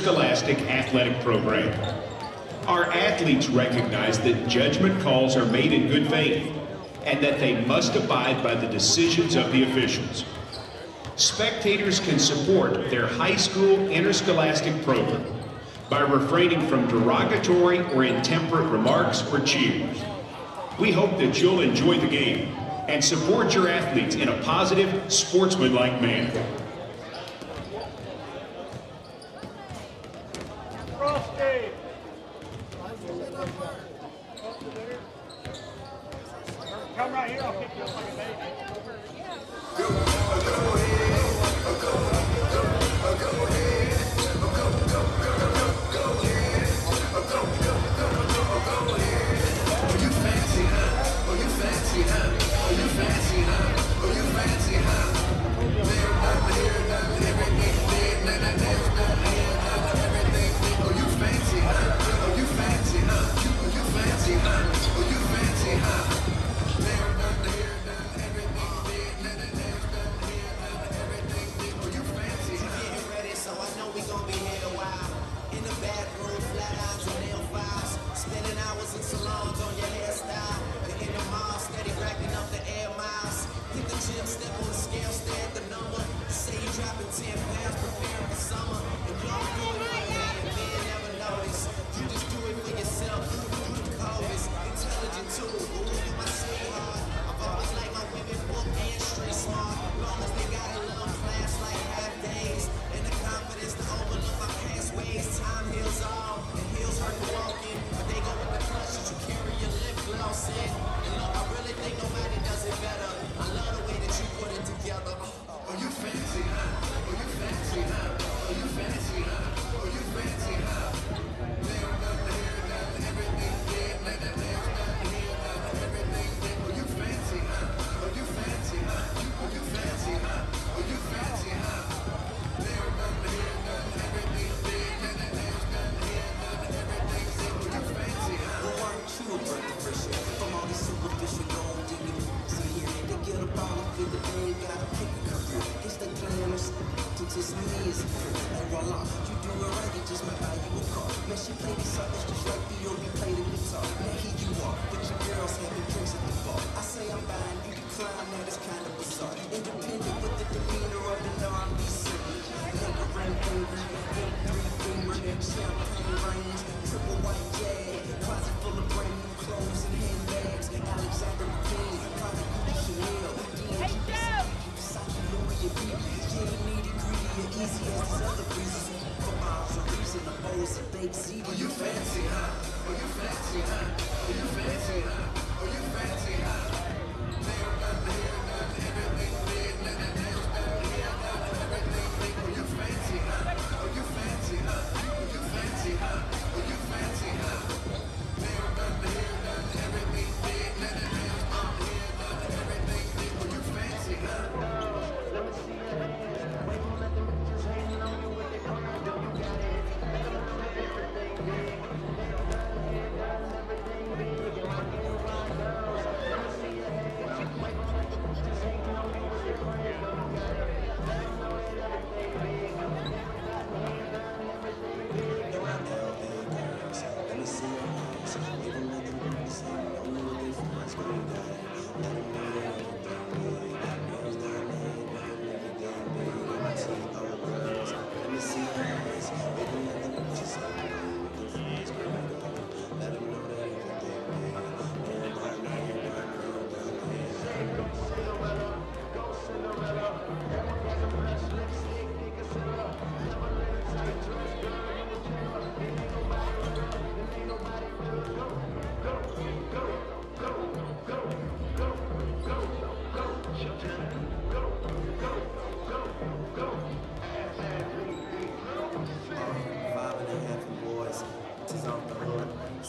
Interscholastic Athletic Program. Our athletes recognize that judgment calls are made in good faith and that they must abide by the decisions of the officials. Spectators can support their high school interscholastic program by refraining from derogatory or intemperate remarks or cheers. We hope that you'll enjoy the game and support your athletes in a positive, sportsmanlike manner. Come right here, I'll pick you up like a baby.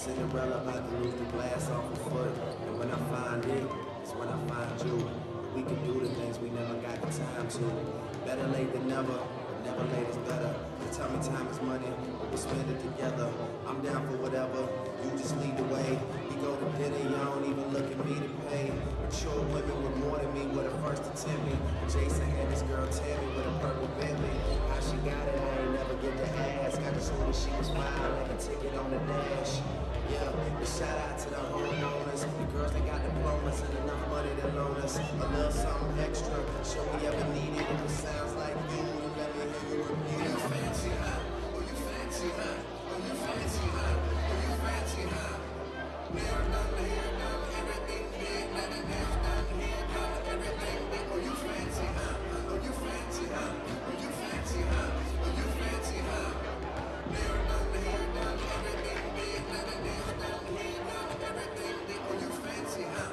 Cinderella about to lose the glass off her foot. And when I find it, it's when I find you. We can do the things we never got the time to. Better late than never, but never late is better. They tell me time is money, but we'll spend it together. I'm down for whatever, you just lead the way. You go to dinner, you don't even look at me to pay. Mature women with more than me were the first to tempt me. Jason had this girl Tammy with a purple Bentley. How she got it, I ain't never get to ask. I just but she was wild like a ticket on the dash. Yeah, but shout out to the homeowners, the girls that got diplomas and enough money to loan us a little something extra. Show we ever need it. If it sounds like you, let me hear you repeat it. Fancy, huh? Oh, you fancy, huh? Oh, you fancy, huh? Oh, you fancy, huh? Never done here, done everything big. Never done here, done everything big. Oh, you fancy, huh? Oh, you fancy, huh? Oh, you fancy, huh? Oh, you fancy, huh? Never done here, done everything big. Never done here, done everything big. Oh, you fancy, huh?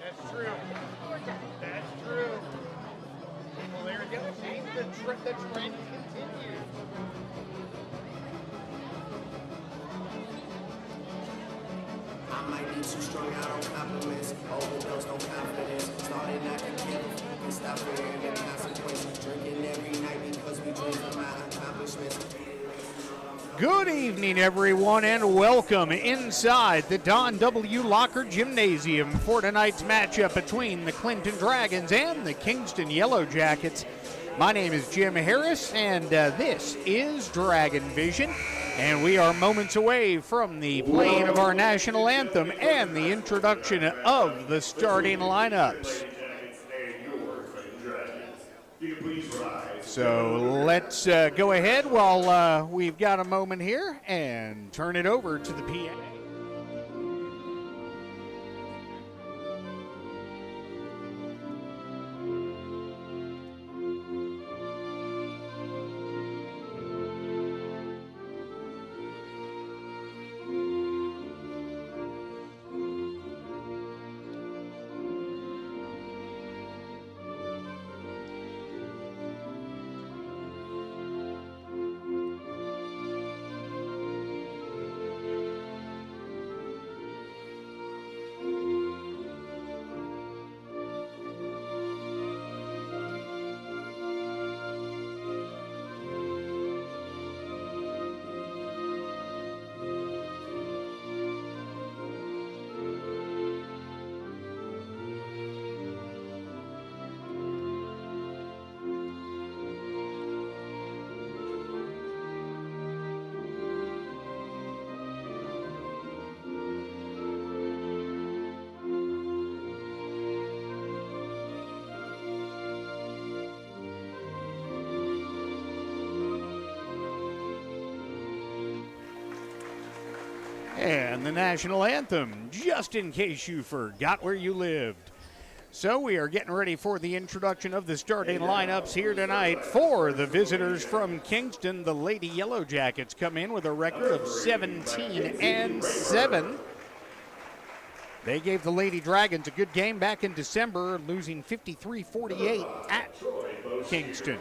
That's true. That's true. Well, there we go. See, the trend continues. I might be too strung out on compliments, overdosed on confidence, started not to give, and stop fearing the consequences, drinking every night because we dream of my accomplishments. Good evening, everyone, and welcome inside the Don W. Locker Gymnasium for tonight's matchup between the Clinton Dragons and the Kingston Yellow Jackets. My name is Jim Harris, and this is Dragon Vision, and we are moments away from the playing of our national anthem and the introduction of the starting lineups. So let's go ahead while we've got a moment here and turn it over to the PA. and the national anthem, just in case you forgot where you lived. So we are getting ready for the introduction of the starting lineups here tonight. For the visitors from Kingston, the Lady Yellow Jackets come in with a record of 17-7. They gave the Lady Dragons a good game back in December, losing 53-48 at Kingston.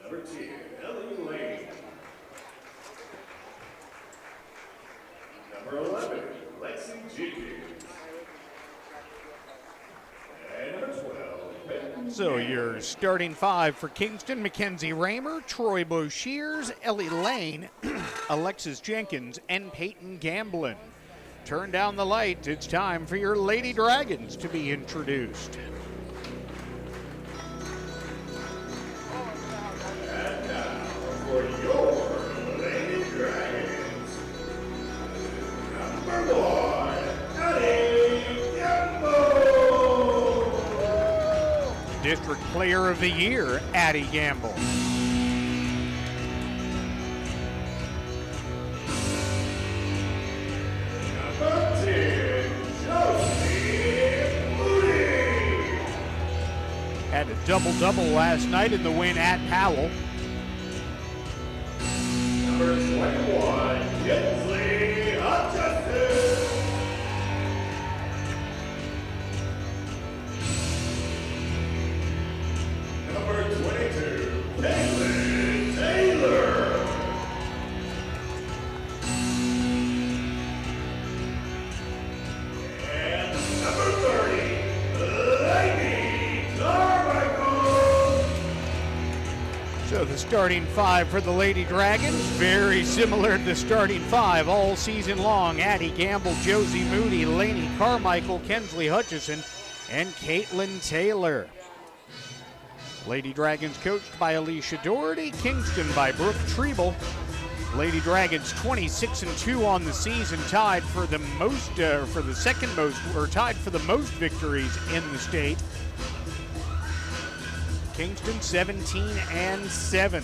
Number 2, Ellie Lane. Number 11, Lexi Jenkins. And number 12, Peyton. So your starting five for Kingston: Mackenzie Raymer, Troy Boshears, Ellie Lane, Alexis Jenkins, and Peyton Gamblin. Turn down the light. It's time for your Lady Dragons to be introduced. And now for your Lady Dragons. Number 1, Addie Gamble. District Player of the Year, Addie Gamble. Number 10, Josie Moody. Had a double-double last night in the win at Powell. Number 21, Kinsley Hutchinson. Number 22, Caitlin Taylor. And number 30, Lady Carmichael. So the starting five for the Lady Dragons, very similar to the starting five all season long. Addie Gamble, Josie Moody, Lainey Carmichael, Kensley Hutchison, and Caitlin Taylor. Lady Dragons coached by Alicia Doherty, Kingston by Brooke Treble. Lady Dragons 26-2 on the season, tied for the most, for the second most, or tied for the most victories in the state. Kingston 17-7.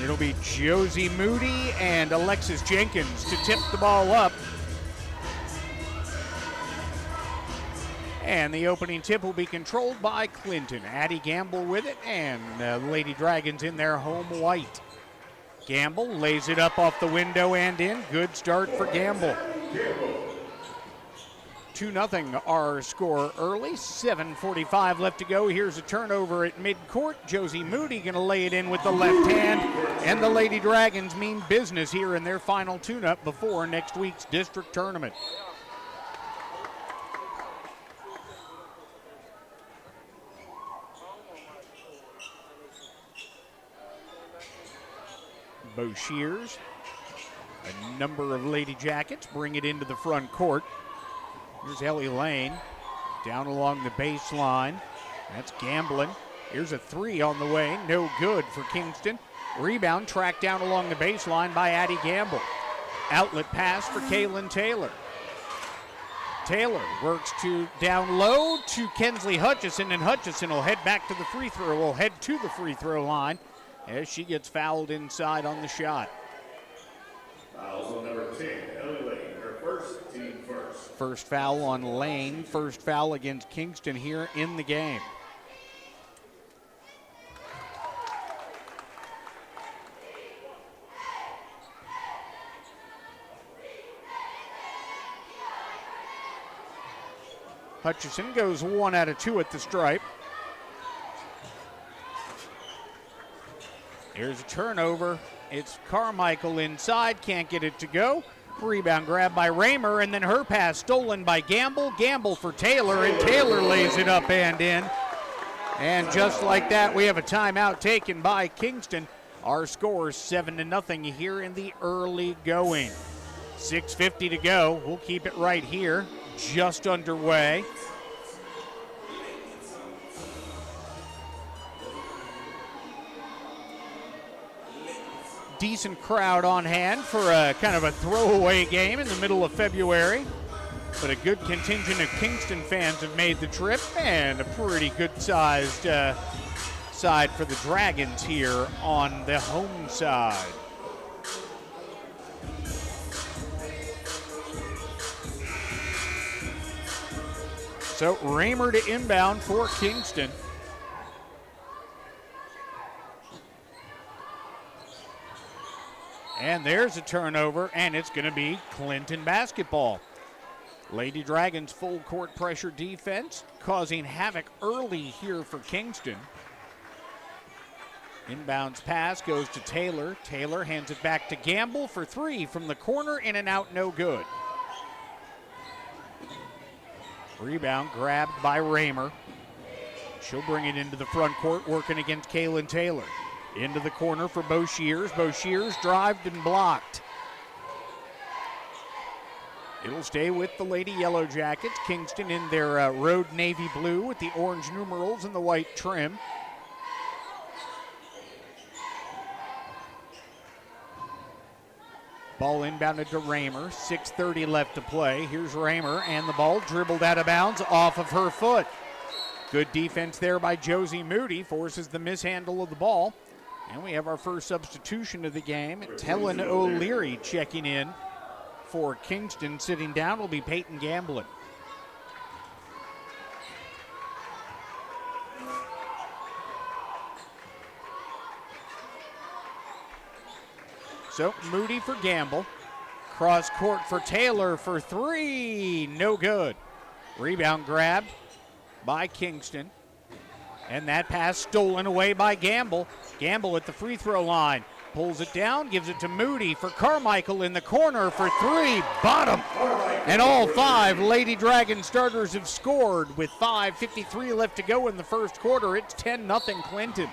It'll be Josie Moody and Alexis Jenkins to tip the ball up. And the opening tip will be controlled by Clinton. Addie Gamble with it, and Lady Dragons in their home white. Gamble lays it up off the window and in. Good start for Gamble. 2-0 our score early. 7:45 left to go. Here's a turnover at midcourt. Josie Moody going to lay it in with the left hand. And the Lady Dragons mean business here in their final tune-up before next week's district tournament. Boshears, a number of Lady Jackets bring it into the front court. Here's Ellie Lane down along the baseline. That's Gamblin. Here's a three on the way, no good for Kingston. Rebound tracked down along the baseline by Addie Gamble. Outlet pass for Kaylin Taylor. Taylor works to down low to Kensley Hutchison, and Hutchison will head back to the free throw, will head to the free throw line as she gets fouled inside on the shot. Fouls on number 10, Ellie Lane, her first, team first. First foul on Lane, first foul against Kingston here in the game. Hutchison goes 1 out of 2 at the stripe. Here's a turnover. It's Carmichael inside, can't get it to go. Rebound grab by Raymer, and then her pass stolen by Gamble. Gamble for Taylor, and Taylor lays it up and in. And just like that, we have a timeout taken by Kingston. Our score 7-0 here in the early going. 6:50 to go. We'll keep it right here, just underway. Decent crowd on hand for a kind of a throwaway game in the middle of February. But a good contingent of Kingston fans have made the trip, and a pretty good-sized side for the Dragons here on the home side. So Raymer to inbound for Kingston. And there's a turnover, and it's going to be Clinton basketball. Lady Dragons full court pressure defense, causing havoc early here for Kingston. Inbounds pass goes to Taylor. Taylor hands it back to Gamble for three from the corner, in and out, no good. Rebound grabbed by Raymer. She'll bring it into the front court, working against Kaylin Taylor. Into the corner for Bo Shears. Bo Shears drived and blocked. It'll stay with the Lady Yellow Jackets. Kingston in their road navy blue with the orange numerals and the white trim. Ball inbounded to Raymer. 6:30 left to play. Here's Raymer, and the ball dribbled out of bounds off of her foot. Good defense there by Josie Moody. Forces the mishandle of the ball. And we have our first substitution of the game. It's Helen O'Leary checking in for Kingston. Sitting down will be Peyton Gamblin. So Moody for Gamble. Cross court for Taylor for three. No good. Rebound grabbed by Kingston. And that pass stolen away by Gamble. Gamble at the free throw line. Pulls it down, gives it to Moody for Carmichael in the corner for three. Bottom. And all five Lady Dragon starters have scored with 5:53 left to go in the first quarter. It's 10-0 Clinton.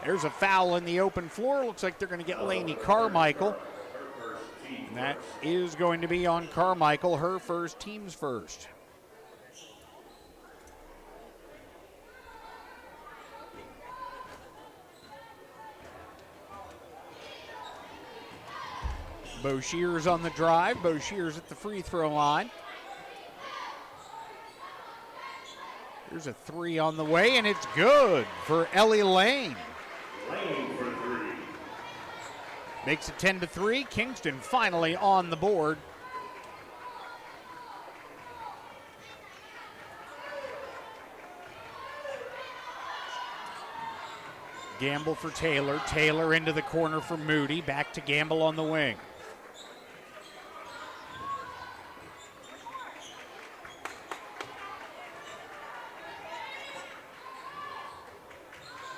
There's a foul in the open floor. Looks like they're going to get Lainey Carmichael. And that is going to be on Carmichael, her first, team's first. Bo Shears on the drive. Bo Shears at the free throw line. There's a three on the way, and it's good for Ellie Lane. Lane for three. Makes it 10-3. Kingston finally on the board. Gamble for Taylor. Taylor into the corner for Moody. Back to Gamble on the wing.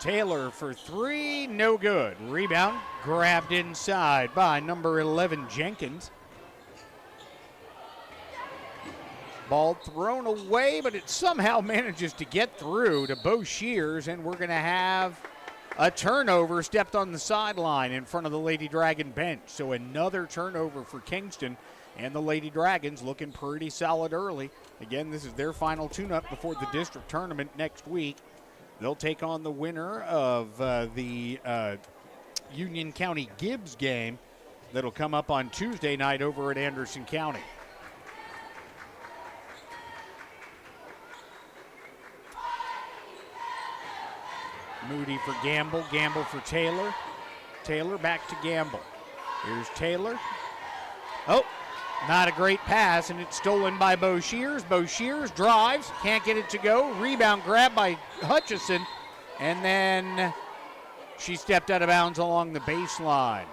Taylor for three, no good. Rebound grabbed inside by number 11, Jenkins. Ball thrown away, but it somehow manages to get through to Bo Shears, and we're going to have a turnover stepped on the sideline in front of the Lady Dragon bench. So another turnover for Kingston, and the Lady Dragons looking pretty solid early. Again, this is their final tune-up before the district tournament next week. They'll take on the winner of the Union County Gibbs game that'll come up on Tuesday night over at Anderson County. Moody for Gamble, Gamble for Taylor. Taylor back to Gamble. Here's Taylor. Oh, not a great pass, and it's stolen by Bo Shears. Bo Shears drives, can't get it to go. Rebound grab by Hutchison, and then she stepped out of bounds along the baseline.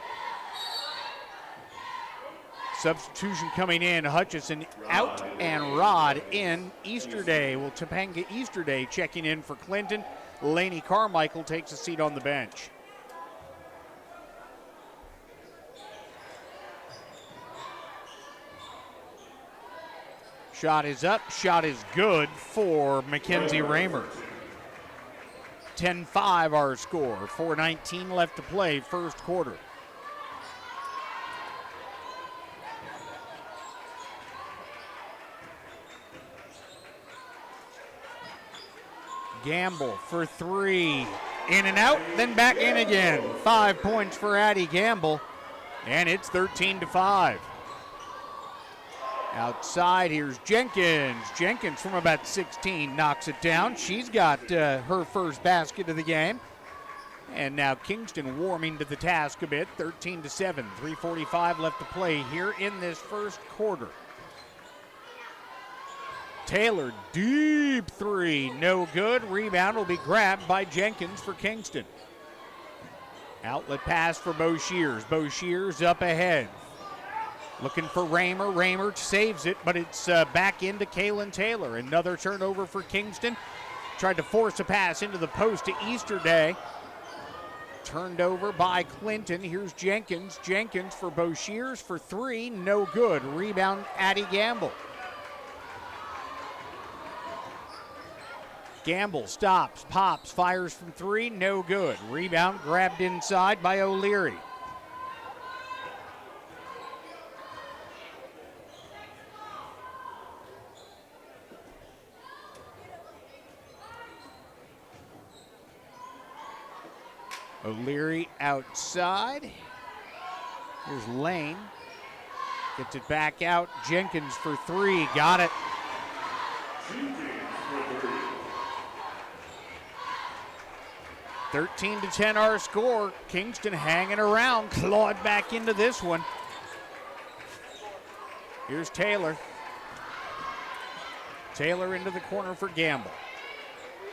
Substitution coming in, Hutchison out and Rod in. Easterday, Topanga Easterday checking in for Clinton. Lainey Carmichael takes a seat on the bench. Shot is up, shot is good for Mackenzie Raymer. 10-5 our score, 4:19 left to play, first quarter. Gamble for three, in and out, then back in again. 5 points for Addie Gamble, and it's 13-5. Outside, here's Jenkins. Jenkins from about 16 knocks it down. She's got her first basket of the game. And now Kingston warming to the task a bit, 13-7, 3:45 left to play here in this first quarter. Taylor, deep three, no good. Rebound will be grabbed by Jenkins for Kingston. Outlet pass for Bo Shears. Bo Shears up ahead. Looking for Raymer. Raymer saves it, but it's back into Kaylin Taylor. Another turnover for Kingston. Tried to force a pass into the post to Easterday. Turned over by Clinton. Here's Jenkins. Jenkins for Bo Shears for three, no good. Rebound, Addie Gamble. Gamble stops, pops, fires from three, no good. Rebound grabbed inside by O'Leary. O'Leary outside. Here's Lane. Gets it back out. Jenkins for three, got it. 13-10 our score. Kingston hanging around, clawed back into this one. Here's Taylor. Taylor into the corner for Gamble.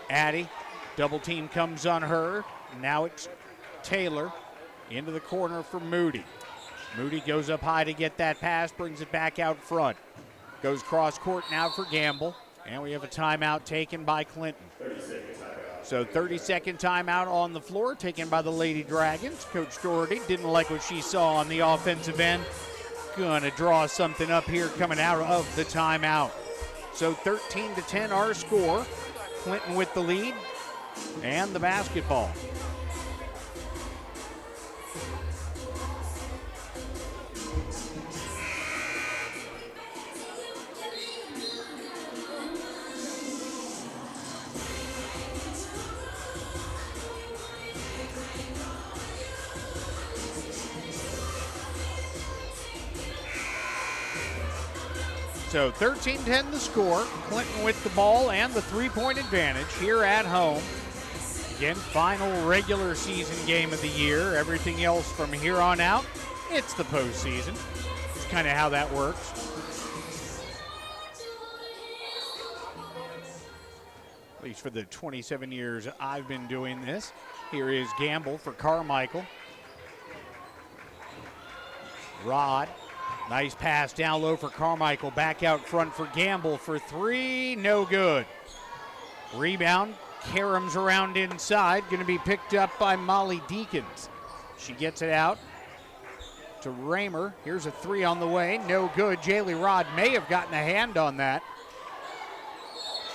Addie, double team comes on her. Now it's Taylor into the corner for Moody. Moody goes up high to get that pass, brings it back out front. Goes cross court now for Gamble. And we have a timeout taken by Clinton. 30-second timeout. So 30-second timeout on the floor taken by the Lady Dragons. Coach Doherty didn't like what she saw on the offensive end. Gonna draw something up here coming out of the timeout. So 13-10 our score. Clinton with the lead and the basketball. So 13-10 the score. Clinton with the ball and the three-point advantage here at home. Again, final regular season game of the year. Everything else from here on out, it's the postseason. It's kind of how that works. At least for the 27 years I've been doing this. Here is Gamble for Carmichael. Rod. Nice pass down low for Carmichael. Back out front for Gamble for three. No good. Rebound. Karams around inside. Going to be picked up by Molly Deakins. She gets it out to Raymer. Here's a three on the way. No good. Jaylee Rod may have gotten a hand on that.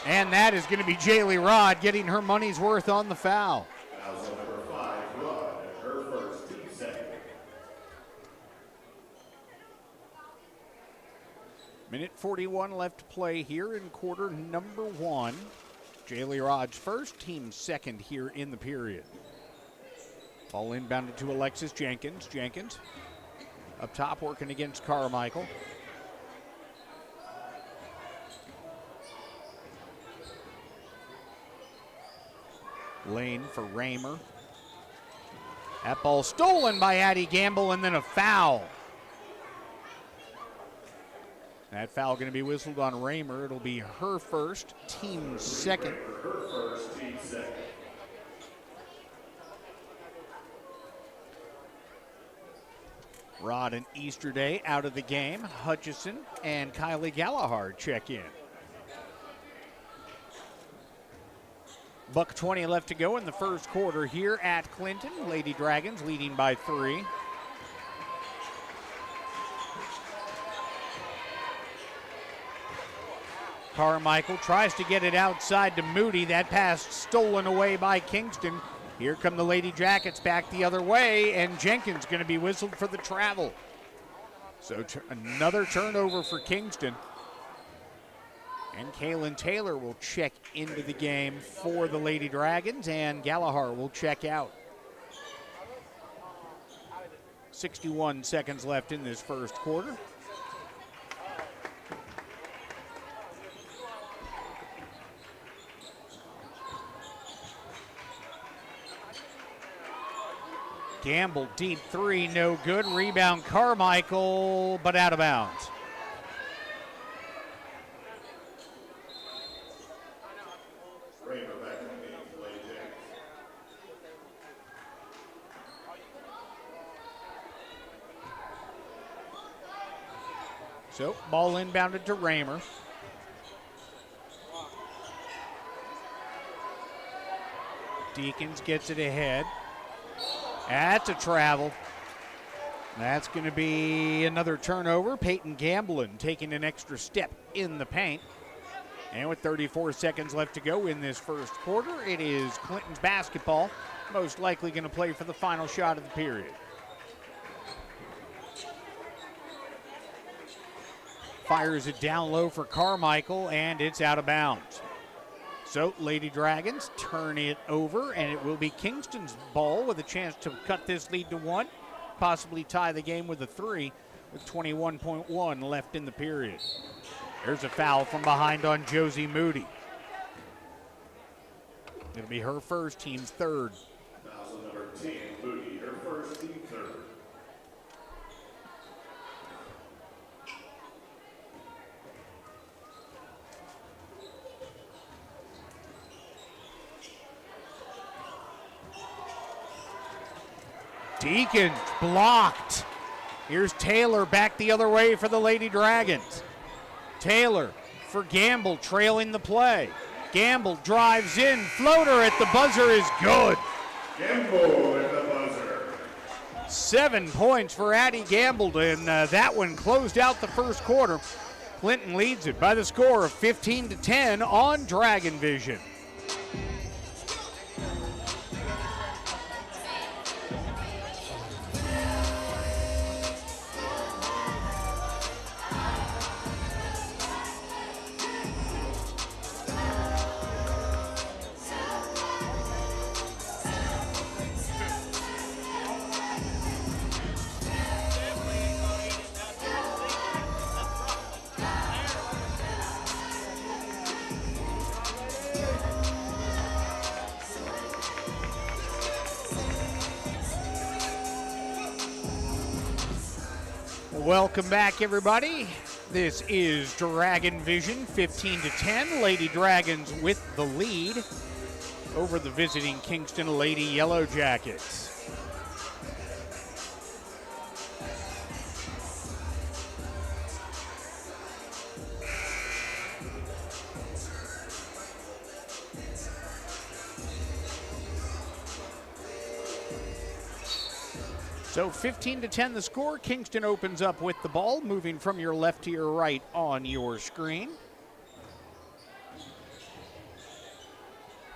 And that is going to be Jaylee Rod getting her money's worth on the foul. Foul number 5, Rod, her first, team second. Minute 41 left to play here in quarter number 1. Jaylee Rod's first, team second here in the period. Ball inbounded to Alexis Jenkins. Jenkins up top working against Carmichael. Lane for Raymer. That ball stolen by Addie Gamble and then a foul. That foul going to be whistled on Raymer. It'll be her first, team second. Her first, team second. Rod and Easterday out of the game. Hutchison and Kylie Gallagher check in. $1:20 left to go in the first quarter here at Clinton. Lady Dragons leading by 3. Carmichael tries to get it outside to Moody. That pass stolen away by Kingston. Here come the Lady Jackets back the other way, and Jenkins going to be whistled for the travel. So another turnover for Kingston. And Kaylin Taylor will check into the game for the Lady Dragons, and Gallagher will check out. 61 seconds left in this first quarter. Gamble, deep three, no good. Rebound, Carmichael, but out of bounds. Raymer back in the game for Lady Jackets. So, ball inbounded to Raymer. Deacons gets it ahead. That's a travel. That's going to be another turnover. Peyton Gamblin taking an extra step in the paint. And with 34 seconds left to go in this first quarter, it is Clinton's basketball, most likely going to play for the final shot of the period. Fires it down low for Carmichael, and it's out of bounds. So Lady Dragons turn it over, and it will be Kingston's ball with a chance to cut this lead to one, possibly tie the game with a three with 21.1 left in the period. There's a foul from behind on Josie Moody. It'll be her first, team's third. Foul number 10, Moody, her first, team third. Deacons blocked. Here's Taylor back the other way for the Lady Dragons. Taylor for Gamble, trailing the play. Gamble drives in, floater at the buzzer is good. Gamble at the buzzer. 7 points for Addie Gamble, and that one closed out the first quarter. Clinton leads it by the score of 15-10 on Dragon Vision. Welcome back, everybody. This is Dragon Vision, 15-10. Lady Dragons with the lead over the visiting Kingston Lady Yellow Jackets. So 15-10 the score. Kingston opens up with the ball, moving from your left to your right on your screen.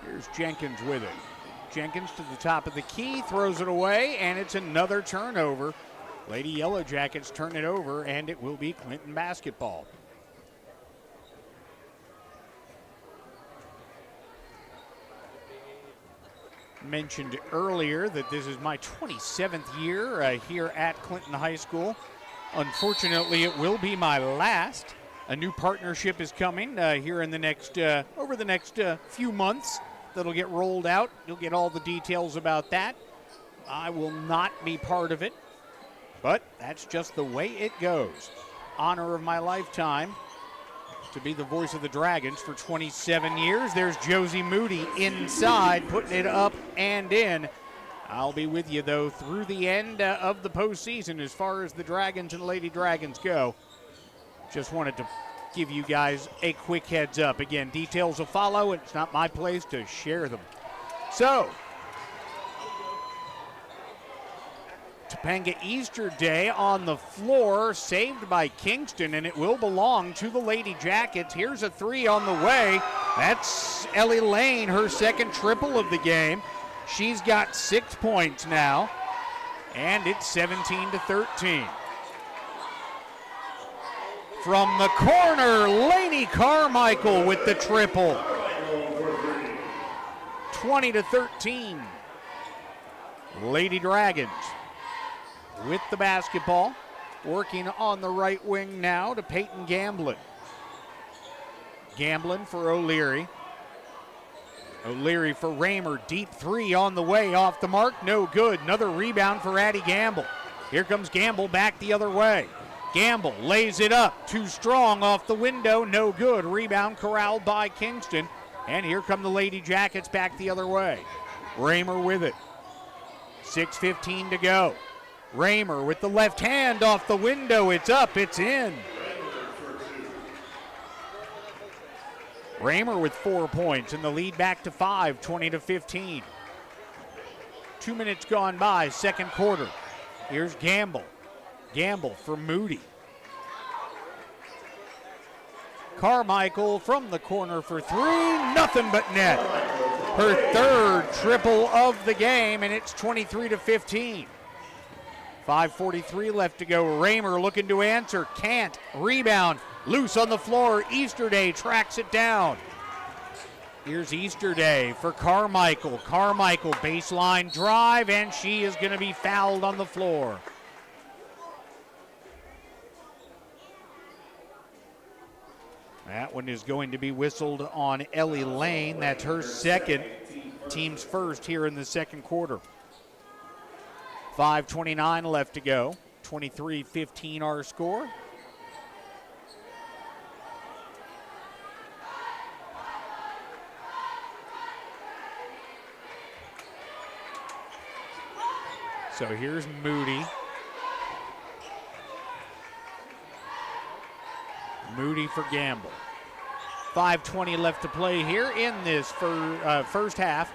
Here's Jenkins with it. Jenkins to the top of the key, throws it away, and it's another turnover. Lady Yellow Jackets turn it over, and it will be Clinton basketball. Mentioned earlier that this is my 27th year here at Clinton High School. Unfortunately, it will be my last. A new partnership is coming here in the next over the next few months that'll get rolled out. You'll get all the details about that. I will not be part of it, but that's just the way it goes. Honor of my lifetime to be the voice of the Dragons for 27 years. There's Josie Moody inside, putting it up and in. I'll be with you, though, through the end of the postseason as far as the Dragons and Lady Dragons go. Just wanted to give you guys a quick heads up. Again, details will follow. It's not my place to share them. So, Topanga Easter Day on the floor, saved by Kingston, and it will belong to the Lady Jackets. Here's a three on the way. That's Ellie Lane, her second triple of the game. She's got 6 points now, and it's 17-13. From the corner, Lainey Carmichael with the triple. 20-13. Lady Dragons with the basketball, working on the right wing now to Peyton Gamblin. Gamblin for O'Leary. O'Leary for Raymer, deep three on the way, off the mark, no good. Another rebound for Addie Gamble. Here comes Gamble back the other way. Gamble lays it up, too strong off the window, no good. Rebound corralled by Kingston. And here come the Lady Jackets back the other way. Raymer with it. 6:15 to go. Raymer with the left hand off the window. It's up, it's in. Raymer with 4 points and the lead back to 5, 20-15. 2 minutes gone by, second quarter. Here's Gamble. Gamble for Moody. Carmichael from the corner for three, nothing but net. Her third triple of the game, and it's 23-15. 5:43 left to go. Raymer looking to answer, can't. Rebound, loose on the floor. Easterday tracks it down. Here's Easterday for Carmichael. Carmichael baseline drive, and she is going to be fouled on the floor. That one is going to be whistled on Ellie Lane. That's her second, team's first here in the second quarter. 5:29 left to go. 23-15 our score. So here's Moody. Moody for Gamble. 5:20 left to play here in this first half.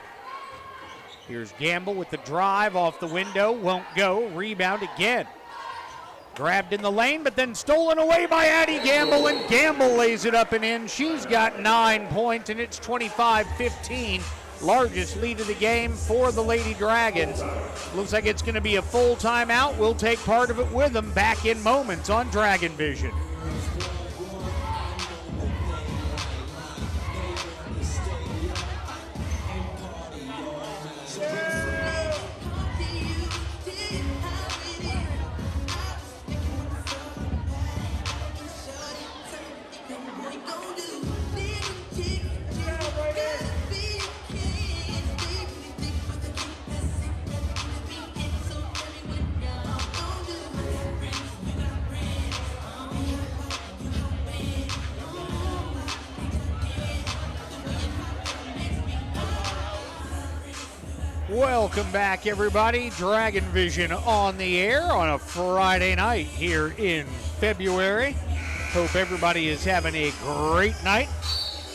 Here's Gamble with the drive off the window, won't go. Rebound again. Grabbed in the lane, but then stolen away by Addie Gamble, and Gamble lays it up and in. She's got 9 points, and it's 25-15. Largest lead of the game for the Lady Dragons. Looks like it's going to be a full timeout. We'll take part of it with them back in moments on Dragon Vision. Welcome back, everybody. Dragon Vision on the air on a Friday night here in February. Hope everybody is having a great night.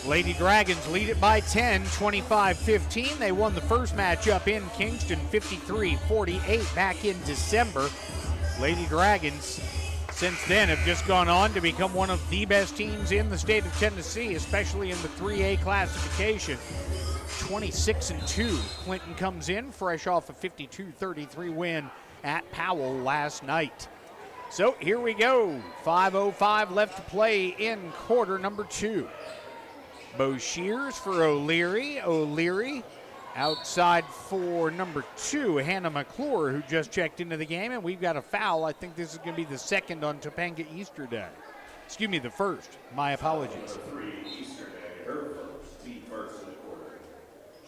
Lady Dragons lead it by 10, 25-15. They won the first matchup in Kingston, 53-48, back in December. Lady Dragons, since then, have just gone on to become one of the best teams in the state of Tennessee, especially in the 3A classification. 26-2. Clinton comes in fresh off a 52-33 win at Powell last night. So here we go. 5:05 left to play in quarter number 2. Bo Shears for O'Leary. O'Leary outside for number 2, Hannah McClure, who just checked into the game, and we've got a foul. I think this is going to be the second on Topanga Easterday. Excuse me, the first. My apologies.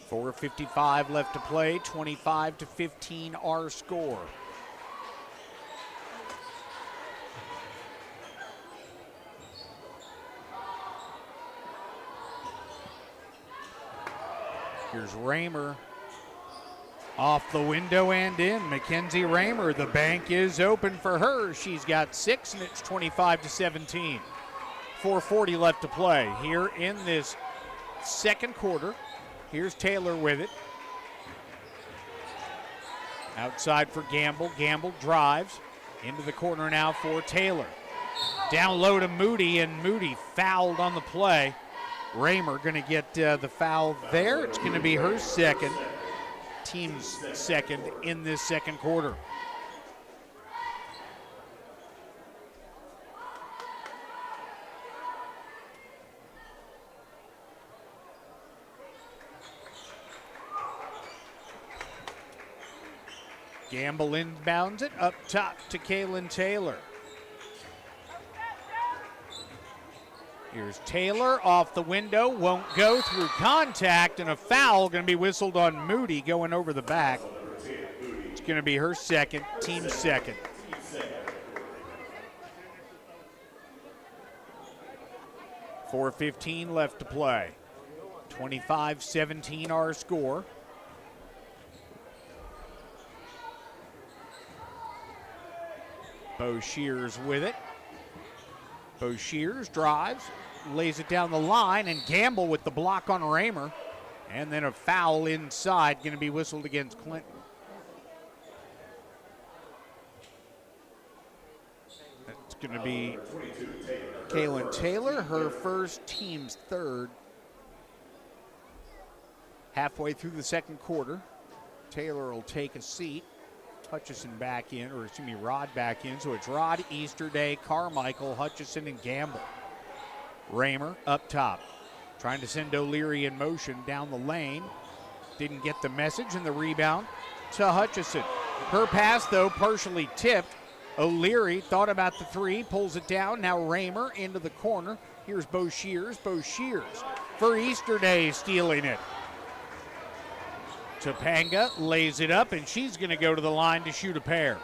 4:55 left to play, 25-15 our score. Here's Raymer off the window and in. Mackenzie Raymer, the bank is open for her. She's got 6, and it's 25-17. 4:40 left to play here in this second quarter. Here's Taylor with it. Outside for Gamble. Gamble drives into the corner now for Taylor. Down low to Moody, and Moody fouled on the play. Raymer going to get the foul there. It's going to be her second, team's second in this second quarter. Gamble inbounds it up top to Kaylin Taylor. Here's Taylor off the window, won't go through contact, and a foul going to be whistled on Moody going over the back. It's going to be her second, team second. .4:15 left to play. 25-17 our score. Bo Shears with it. Bo Shears drives, lays it down the line, and Gamble with the block on Raymer. And then a foul inside, going to be whistled against Clinton. That's going to be Kaylin Taylor, her first, team's third. Halfway through the second quarter, Taylor will take a seat. Hutchison back in, or excuse me, Rod back in. So it's Rod, Easterday, Carmichael, Hutchison, and Gamble. Raymer up top, trying to send O'Leary in motion down the lane. Didn't get the message, and the rebound to Hutchison. Her pass, though, partially tipped. O'Leary thought about the three, pulls it down. Now Raymer into the corner. Here's Bo Shears. Bo Shears for Easterday, stealing it. Topanga lays it up, and she's going to go to the line to shoot a pair.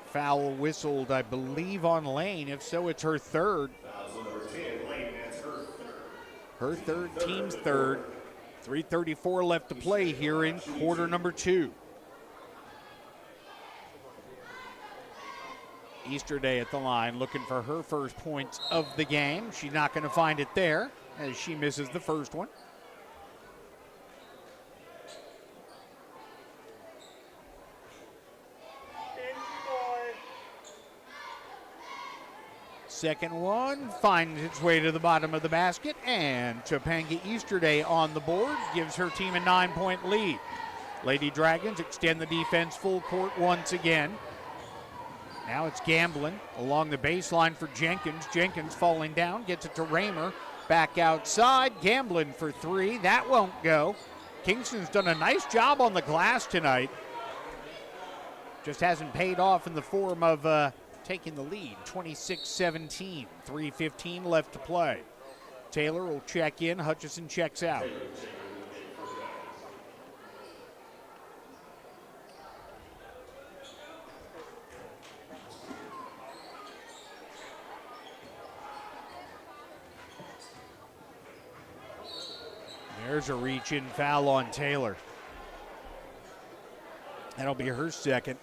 Foul whistled, I believe, on Lane. If so, it's her third. Her third, team's third. 3:34 left to play here in quarter number 2. Easterday at the line, looking for her first points of the game. She's not going to find it there, as she misses the first one. Second one finds its way to the bottom of the basket, and Topanga Easterday on the board gives her team a 9-point lead. Lady Dragons extend the defense full court once again. Now it's Gamblin along the baseline for Jenkins. Jenkins falling down, gets it to Raymer. Back outside, Gamblin for three. That won't go. Kingston's done a nice job on the glass tonight. Just hasn't paid off in the form of taking the lead, 26-17, 3:15 left to play. Taylor will check in, Hutchison checks out. There's a reach-in foul on Taylor. That'll be her second.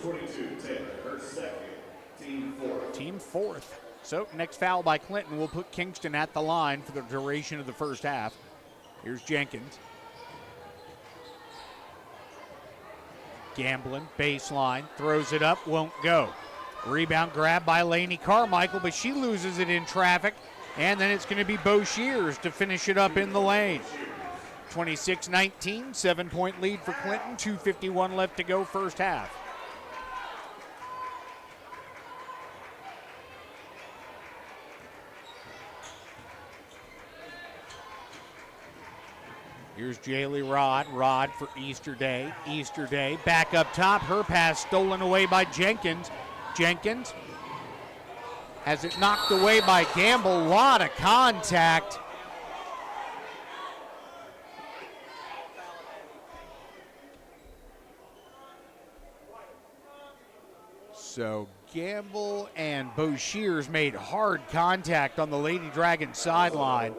22, Taylor, her second, team fourth. Team fourth. So next foul by Clinton will put Kingston at the line for the duration of the first half. Here's Jenkins. Gamblin, baseline, throws it up, won't go. Rebound grab by Lainey Carmichael, but she loses it in traffic. And then it's going to be Bo Shears to finish it up in the lane. 26-19, 7-point lead for Clinton, 2:51 left to go first half. Here's Jaylee Rod. Rod for Easterday. Easterday back up top. Her pass stolen away by Jenkins. Jenkins has it knocked away by Gamble. Lot of contact. So Gamble and Bo Shears made hard contact on the Lady Dragons sideline.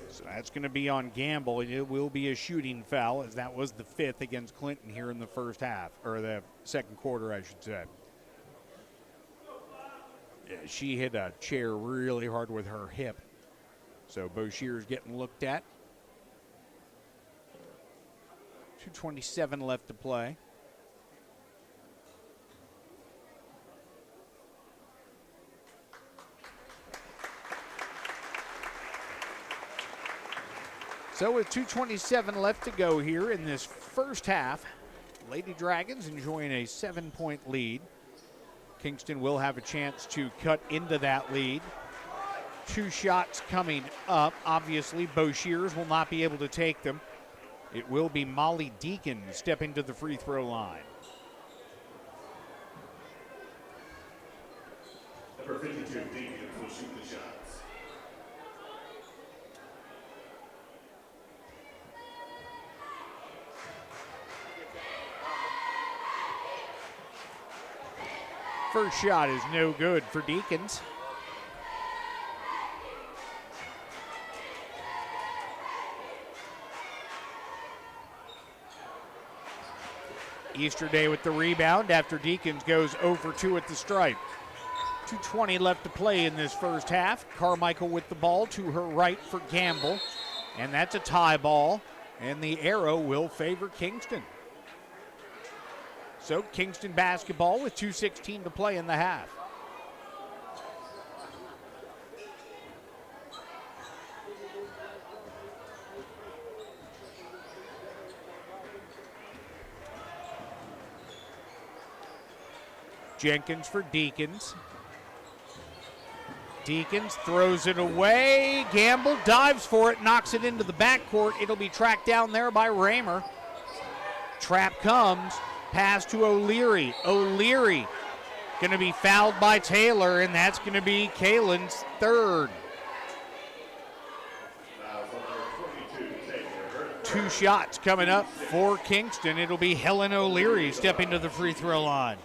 So that's going to be on Gamble. It will be a shooting foul, as that was the fifth against Clinton here in the first half, or the second quarter, I should say. Yeah, she hit a chair really hard with her hip. So Bo Shears getting looked at. 2:27 left to play. So with 2:27 left to go here in this first half, Lady Dragons enjoying a 7-point lead. Kingston will have a chance to cut into that lead. Two shots coming up. Obviously, Bo Shears will not be able to take them. It will be Molly Deacon stepping to the free throw line. first shot is no good for Deacons. Easterday with the rebound after Deacons goes 0 for 2 at the stripe. 2:20 left to play in this first half. Carmichael with the ball to her right for Gamble. And that's a tie ball. And the arrow will favor Kingston. So Kingston basketball with 2:16 to play in the half. Jenkins for Deacons. Deacons throws it away. Gamble dives for it, knocks it into the backcourt. It'll be tracked down there by Raymer. Trap comes, pass to O'Leary. O'Leary going to be fouled by Taylor, and that's going to be Kalen's third. Two shots coming up for Kingston. It'll be Helen O'Leary stepping to the free throw line.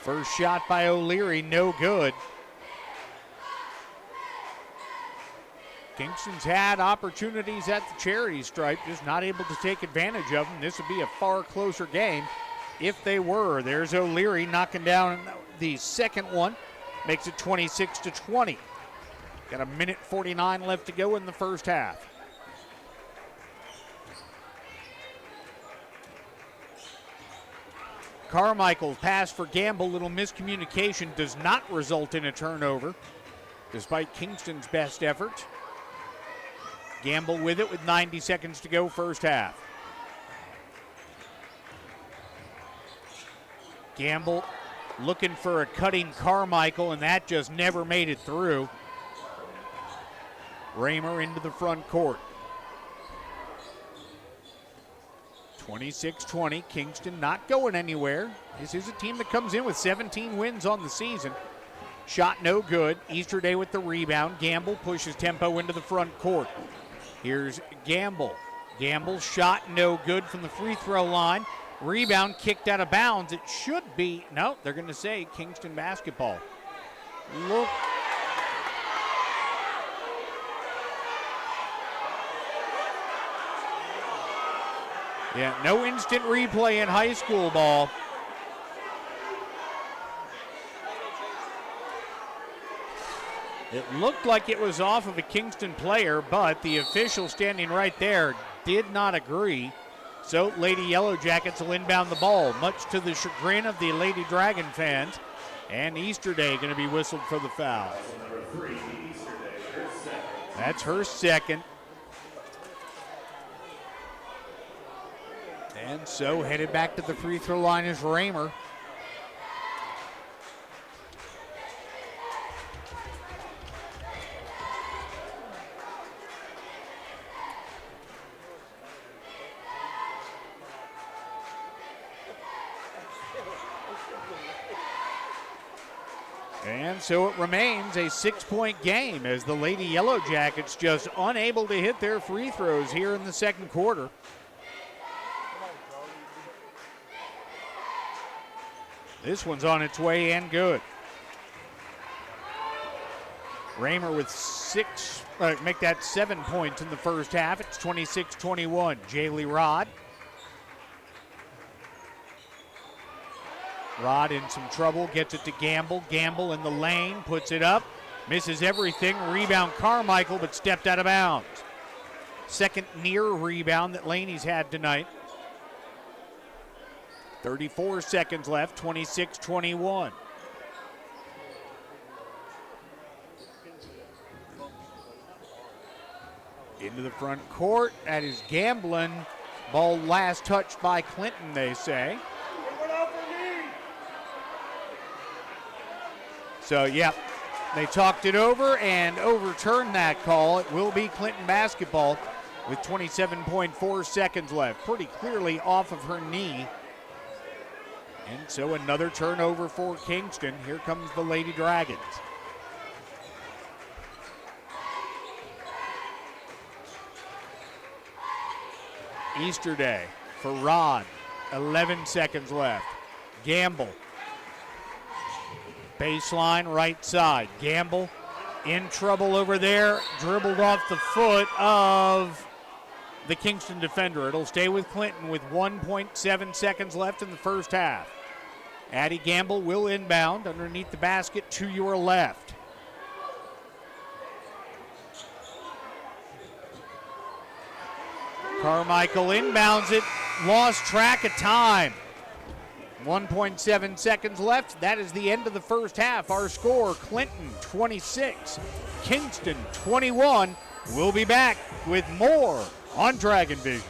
First shot by O'Leary, no good. Kingston's had opportunities at the charity stripe, just not able to take advantage of them. This would be a far closer game if they were. There's O'Leary knocking down the second one, makes it 26-20. Got a minute 49 left to go in the first half. Carmichael's pass for Gamble, little miscommunication, does not result in a turnover, despite Kingston's best effort. Gamble with it with 90 seconds to go first half. Gamble looking for a cutting Carmichael, and that just never made it through. Raymer into the front court. 26-20, Kingston not going anywhere. This is a team that comes in with 17 wins on the season. Shot no good. Easterday with the rebound. Gamble pushes tempo into the front court. Here's Gamble. Gamble's shot no good from the free throw line. Rebound kicked out of bounds. It should be, no, they're going to say Kingston basketball. Look. Yeah, no instant replay in high school ball. It looked like it was off of a Kingston player, but the official standing right there did not agree. So Lady Yellow Jackets will inbound the ball, much to the chagrin of the Lady Dragon fans. And Easterday going to be whistled for the foul. That's her second. And so headed back to the free throw line is Raymer. And so it remains a 6-point game as the Lady Yellow Jackets just unable to hit their free throws here in the second quarter. This one's on its way and good. Raymer with make that 7 points in the first half. It's 26-21. Jaylee Rod. Rod in some trouble, gets it to Gamble. Gamble in the lane, puts it up, misses everything. Rebound Carmichael, but stepped out of bounds. Second near rebound that Laney's had tonight. 34 seconds left, 26-21. Into the front court, that is Gamblin. Ball last touched by Clinton, they say. So, yeah, they talked it over and overturned that call. It will be Clinton basketball with 27.4 seconds left. Pretty clearly off of her knee. And so another turnover for Kingston. Here comes the Lady Dragons. Easterday for Rod. 11 seconds left. Gamble. Baseline right side. Gamble in trouble over there. Dribbled off the foot of the Kingston defender. It'll stay with Clinton with 1.7 seconds left in the first half. Addie Gamble will inbound underneath the basket to your left. Carmichael inbounds it, lost track of time. 1.7 seconds left. That is the end of the first half. Our score, Clinton 26, Kingston 21. We'll be back with more on Dragon Vision.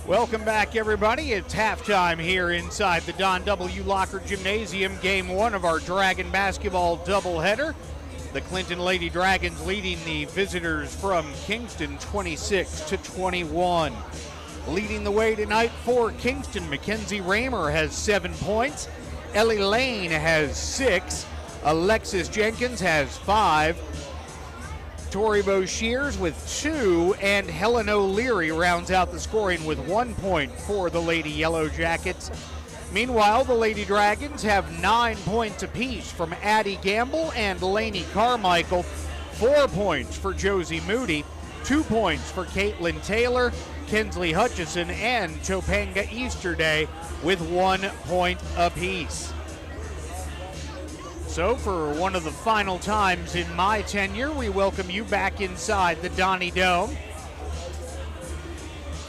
Welcome back, everybody. It's halftime here inside the Don W. Locker Gymnasium, game one of our Dragon basketball doubleheader. The Clinton Lady Dragons leading the visitors from Kingston 26-21. Leading the way tonight for Kingston, Mackenzie Raymer has 7 points. Ellie Lane has 6. Alexis Jenkins has 5. Tori Boshears with 2, and Helen O'Leary rounds out the scoring with 1 point for the Lady Yellow Jackets. Meanwhile, the Lady Dragons have 9 points apiece from Addie Gamble and Lainey Carmichael, 4 points for Josie Moody, 2 points for Caitlin Taylor, Kinsley Hutchison, and Topanga Easterday with 1 point apiece. So for one of the final times in my tenure, we welcome you back inside the Donnie Dome.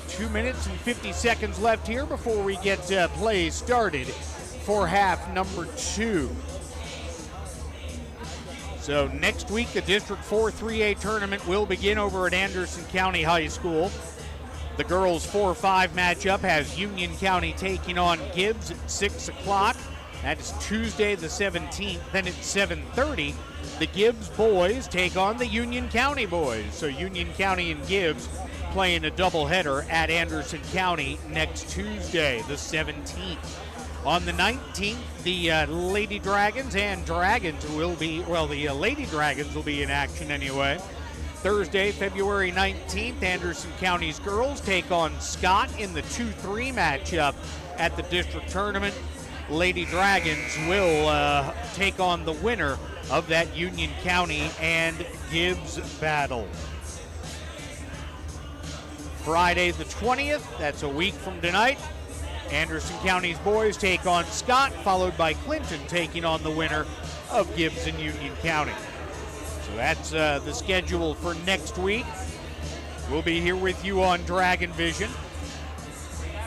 2 minutes and 50 seconds left here before we get play started for half number 2. So next week, the District 4 3A tournament will begin over at Anderson County High School. The girls 4-5 matchup has Union County taking on Gibbs at 6 o'clock. That is Tuesday the 17th. Then at 7:30, the Gibbs boys take on the Union County boys. So Union County and Gibbs playing a doubleheader at Anderson County next Tuesday, the 17th. On the 19th, the Lady Dragons and Dragons will be, well, the Lady Dragons will be in action anyway. Thursday, February 19th, Anderson County's girls take on Scott in the 2-3 matchup at the district tournament. Lady Dragons will take on the winner of that Union County and Gibbs battle. Friday the 20th, that's a week from tonight, Anderson County's boys take on Scott, followed by Clinton taking on the winner of Gibbs and Union County. So that's the schedule for next week. We'll be here with you on Dragon Vision.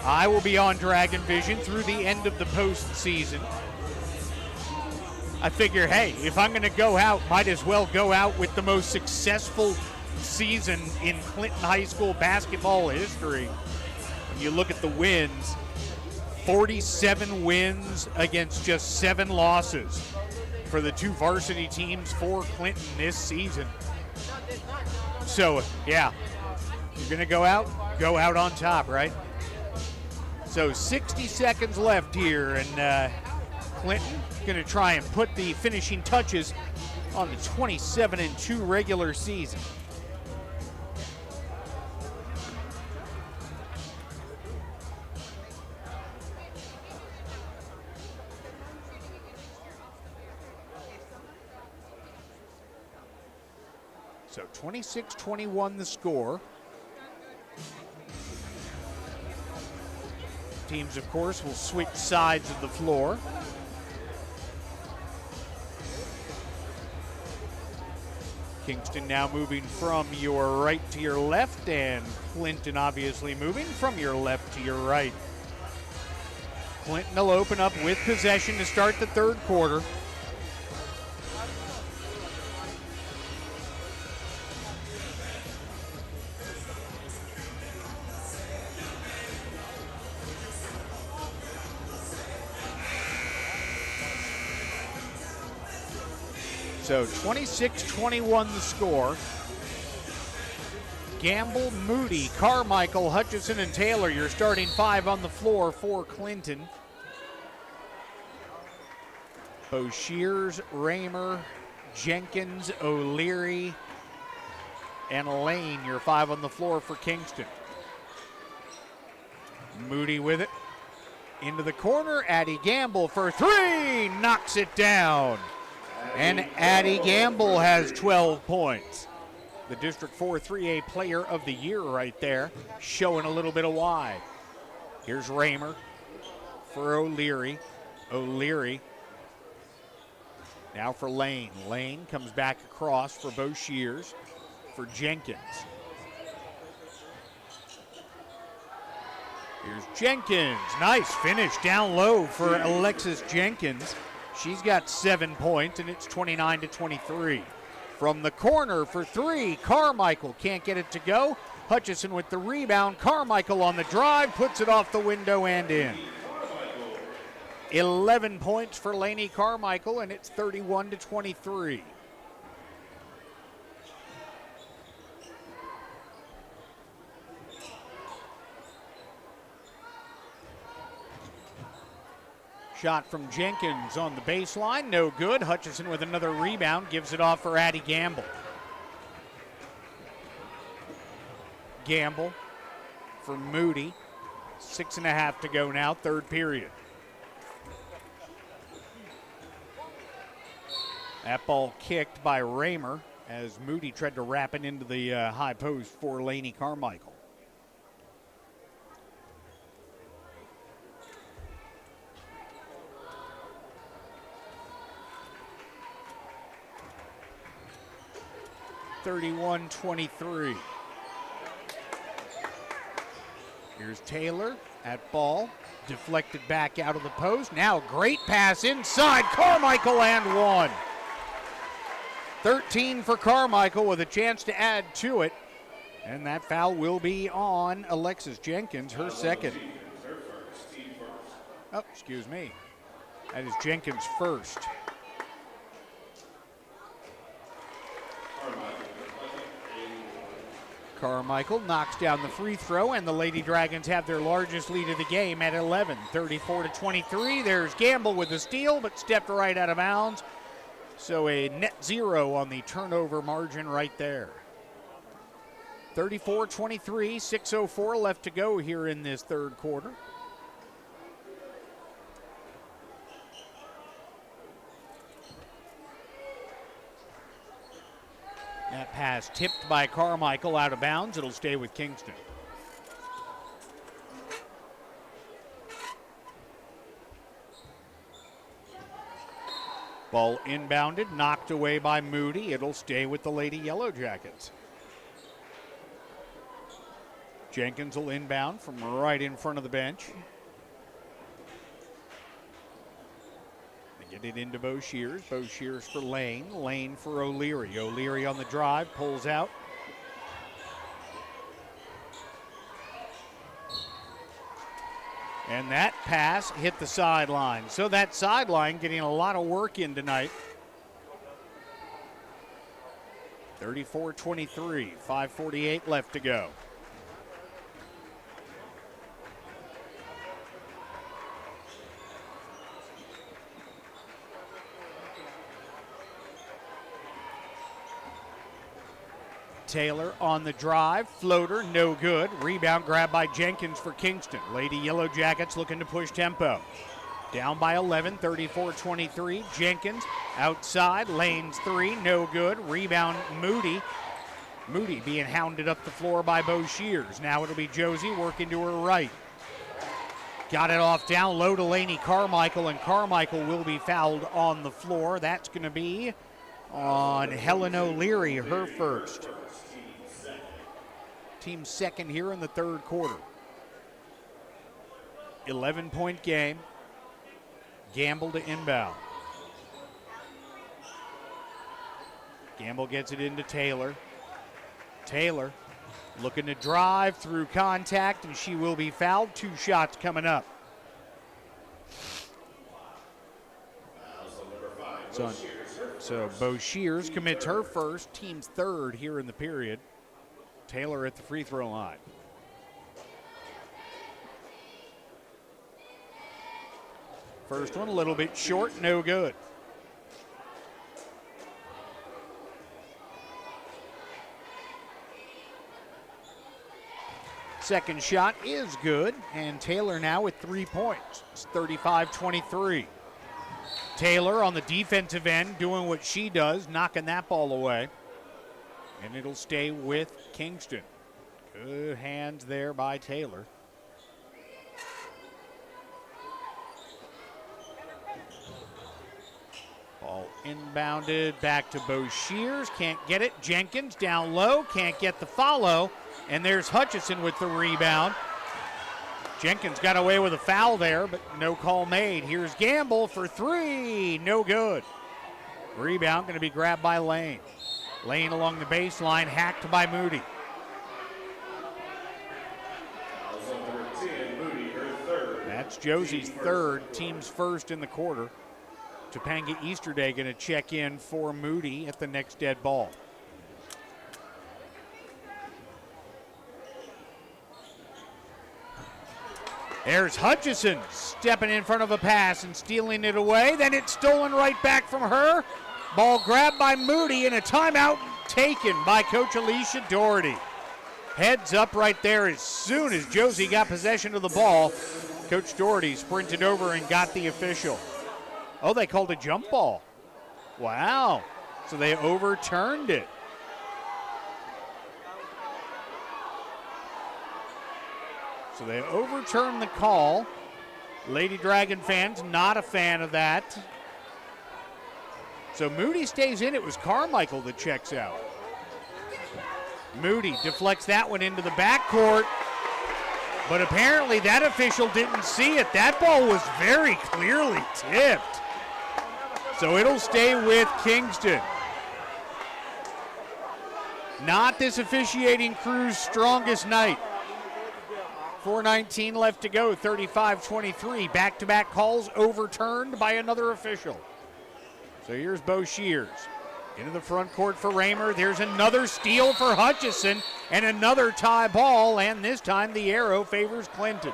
I will be on Dragon Vision through the end of the postseason. I figure, hey, if I'm going to go out, might as well go out with the most successful season in Clinton High School basketball history. When you look at the wins, 47 wins against just 7 losses for the 2 varsity teams for Clinton this season. So, yeah, you're going to go out on top, right? So 60 seconds left here, and Clinton going to try and put the finishing touches on the 27-2 regular season. So 26-21 the score. Teams, of course, will switch sides of the floor. Kingston now moving from your right to your left, and Clinton obviously moving from your left to your right. Clinton will open up with possession to start the third quarter. So 26-21 the score. Gamble, Moody, Carmichael, Hutchison, and Taylor. Your starting 5 on the floor for Clinton. Boshears, Raymer, Jenkins, O'Leary, and Lane, your 5 on the floor for Kingston. Moody with it. Into the corner, Addie Gamble for 3, knocks it down. And Addie Gamble has 12 points. The District 4 3A Player of the Year right there, showing a little bit of why. Here's Raymer for O'Leary. O'Leary now for Lane. Lane comes back across for Boshears for Jenkins. Here's Jenkins. Nice finish down low for Alexis Jenkins. She's got 7 points, and it's 29-23. From the corner for 3, Carmichael can't get it to go. Hutchison with the rebound. Carmichael on the drive, puts it off the window and in. 11 points for Lainey Carmichael, and it's 31-23. Shot from Jenkins on the baseline, no good. Hutchison with another rebound, gives it off for Addie Gamble. Gamble for Moody. 6.5 to go now, third period. That ball kicked by Raymer as Moody tried to wrap it into the high post for Lainey Carmichael. (31-23). Here's Taylor at ball, deflected back out of the post. Now great pass inside, Carmichael and 1. 13 for Carmichael with a chance to add to it. And that foul will be on Alexis Jenkins, her second. Oh, excuse me. That is Jenkins' first. Carmichael knocks down the free throw, and the Lady Dragons have their largest lead of the game at 11, 34-23. There's Gamble with the steal, but stepped right out of bounds. So a net 0 on the turnover margin right there. 34-23, 6:04 left to go here in this third quarter. That pass tipped by Carmichael out of bounds. It'll stay with Kingston. Ball inbounded, knocked away by Moody. It'll stay with the Lady Yellow Jackets. Jenkins will inbound from right in front of the bench. They get it into Boshears. Boshears for Lane. Lane for O'Leary. O'Leary on the drive, pulls out. And that pass hit the sideline. So that sideline getting a lot of work in tonight. 34-23, 5:48 left to go. Taylor on the drive, floater, no good. Rebound grab by Jenkins for Kingston. Lady Yellow Jackets looking to push tempo. Down by 11, 34-23. Jenkins outside, Lane's 3, no good. Rebound Moody. Moody being hounded up the floor by Boshears. Now it'll be Josie working to her right. Got it off down low to Lainey Carmichael, and Carmichael will be fouled on the floor. That's going to be on Helen O'Leary, her first. Team second here in the third quarter. 11-point game. Gamble to inbound. Gamble gets it into Taylor. Taylor looking to drive through contact, and she will be fouled. 2 shots coming up. So Boshears commits her first, team's third here in the period. Taylor at the free throw line. First one a little bit short, no good. Second shot is good, and Taylor now with 3 points. It's 35-23. Taylor on the defensive end doing what she does, knocking that ball away. And it'll stay with Kingston. Good hands there by Taylor. Ball inbounded back to Bo Shears. Can't get it. Jenkins down low. Can't get the follow. And there's Hutchison with the rebound. Jenkins got away with a foul there, but no call made. Here's Gamble for three. No good. Rebound going to be grabbed by Lane. Lane along the baseline, hacked by Moody. That's Josie's third, team's first in the quarter. Topanga Easterday going to check in for Moody at the next dead ball. There's Hutchison stepping in front of a pass and stealing it away. Then it's stolen right back from her. Ball grabbed by Moody and a timeout taken by Coach Alicia Doherty. Heads up right there as soon as Josie got possession of the ball. Coach Doherty sprinted over and got the official. Oh, they called a jump ball. Wow. So they overturned it. So they overturned the call. Lady Dragon fans not a fan of that. So Moody stays in. It was Carmichael that checks out. Moody deflects that one into the backcourt. But apparently that official didn't see it. That ball was very clearly tipped. So it'll stay with Kingston. Not this officiating crew's strongest night. 4:19 left to go, 35-23. Back-to-back calls overturned by another official. So here's Bo Shears. Into the front court for Raymer. There's another steal for Hutchison and another tie ball, and this time the arrow favors Clinton.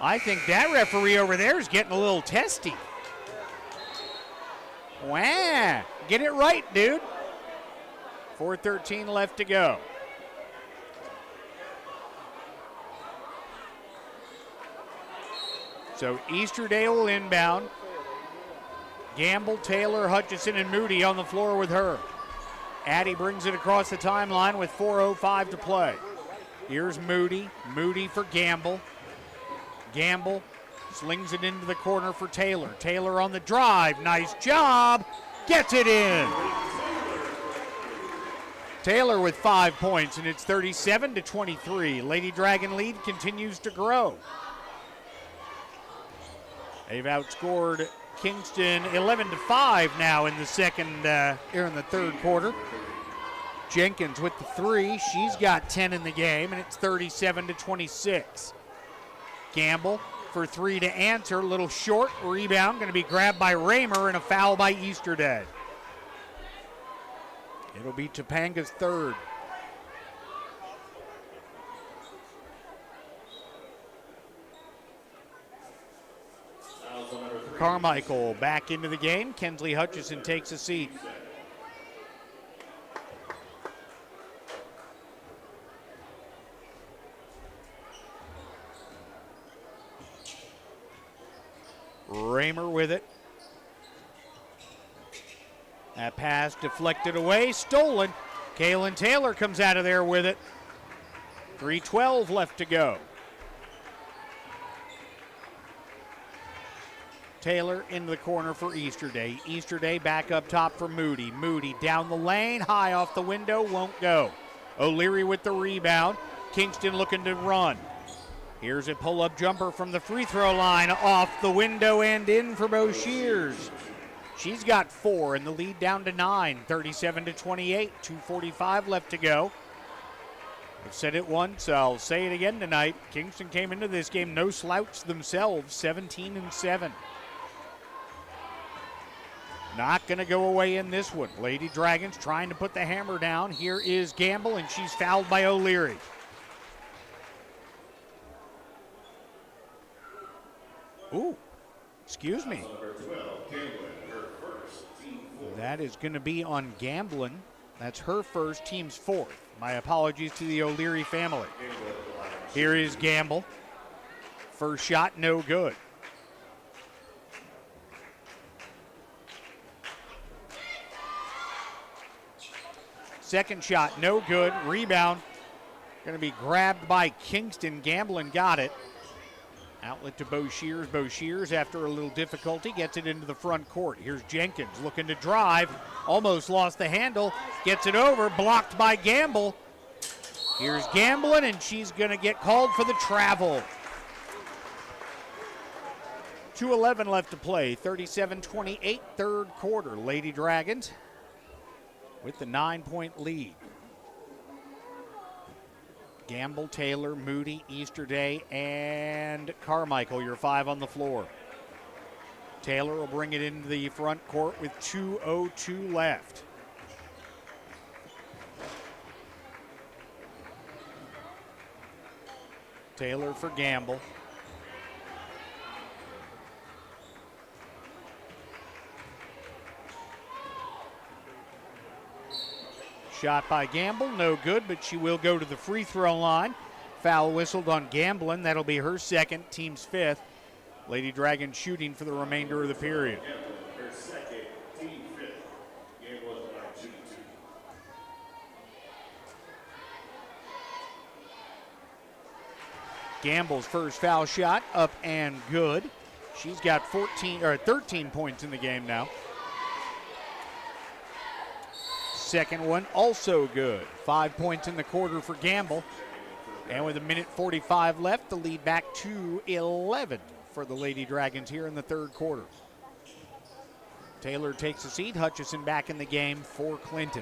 I think that referee over there is getting a little testy. Wow, get it right, dude. 4:13 left to go. So Easterday will inbound. Gamble, Taylor, Hutchison, and Moody on the floor with her. Addie brings it across the timeline with 4:05 to play. Here's Moody. Moody for Gamble. Gamble slings it into the corner for Taylor. Taylor on the drive. Nice job. Gets it in. Taylor with 5 points, and it's 37-23. Lady Dragon lead continues to grow. They've outscored Kingston 11-5 now in the third quarter. Jenkins with the three. She's got 10 in the game, and it's 37-26. Gamble for three to answer. A little short. Rebound going to be grabbed by Raymer and a foul by Easterday. It'll be Topanga's third. Carmichael back into the game. Kensley Hutchison takes a seat. Raymer with it. That pass deflected away, stolen. Kaylin Taylor comes out of there with it. 3:12 left to go. Taylor into the corner for Easterday. Easterday back up top for Moody. Moody down the lane, high off the window, won't go. O'Leary with the rebound. Kingston looking to run. Here's a pull-up jumper from the free throw line, off the window and in for Bo Shears. She's got 4 and the lead down to 9, 37-28, 2:45 left to go. I've said it once, I'll say it again tonight. Kingston came into this game no slouch themselves, 17-7. Not going to go away in this one. Lady Dragons trying to put the hammer down. Here is Gamble, and she's fouled by O'Leary. Ooh, excuse me. That is going to be on Gamblin. That's her first, team's fourth. My apologies to the O'Leary family. Here is Gamble. First shot, no good. Second shot, no good. Rebound going to be grabbed by Kingston. Gamblin got it. Outlet to Bo Shears. Bo Shears, after a little difficulty, gets it into the front court. Here's Jenkins looking to drive. Almost lost the handle. Gets it over. Blocked by Gamble. Here's Gamblin, and she's going to get called for the travel. 2:11 left to play. 37-28, third quarter. Lady Dragons with the 9-point lead. Gamble, Taylor, Moody, Easterday, and Carmichael, your five on the floor. Taylor will bring it into the front court with 2:02 left. Taylor for Gamble. Shot by Gamble, no good, but she will go to the free throw line. Foul whistled on Gamblin. That'll be her second, team's fifth. Lady Dragons shooting for the remainder of the period. Her second, team fifth. Gamble is by 2-2. Gamble's first foul shot up and good. She's got 13 points in the game now. Second one also good. 5 points in the quarter for Gamble. And with 1:45 left, the lead back to 11 for the Lady Dragons here in the third quarter. Taylor takes a seat. Hutchison back in the game for Clinton.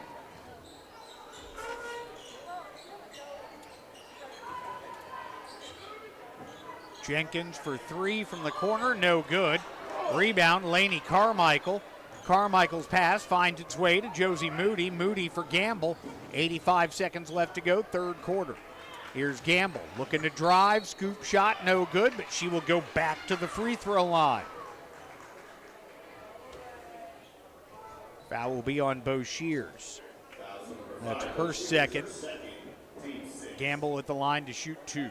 Jenkins for three from the corner, no good. Rebound, Laney Carmichael. Carmichael's pass finds its way to Josie Moody. Moody for Gamble. 85 seconds left to go, third quarter. Here's Gamble looking to drive. Scoop shot, no good, but she will go back to the free throw line. Foul will be on Bo Shears. That's her second. Gamble at the line to shoot two.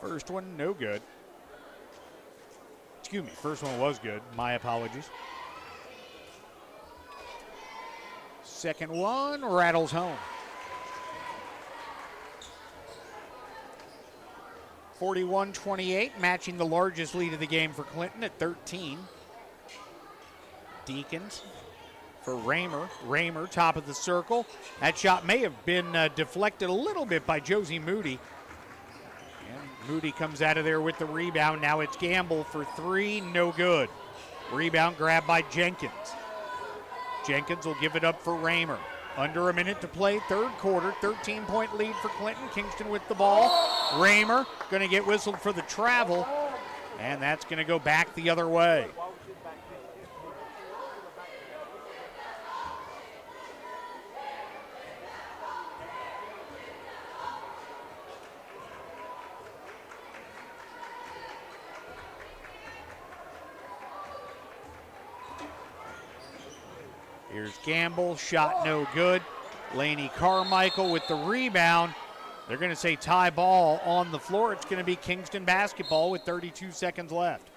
First one, no good. Excuse me, first one was good. My apologies. Second one rattles home. 41-28, matching the largest lead of the game for Clinton at 13. Deacons for Raymer. Raymer, top of the circle. That shot may have been deflected a little bit by Josie Moody. Moody comes out of there with the rebound. Now it's Gamble for three, no good. Rebound grabbed by Jenkins. Jenkins will give it up for Raymer. Under a minute to play, third quarter, 13-point lead for Clinton. Kingston with the ball. Raymer going to get whistled for the travel, and that's going to go back the other way. Here's Gamble, shot no good. Laney Carmichael with the rebound. They're going to say tie ball on the floor. It's going to be Kingston basketball with 32 seconds left.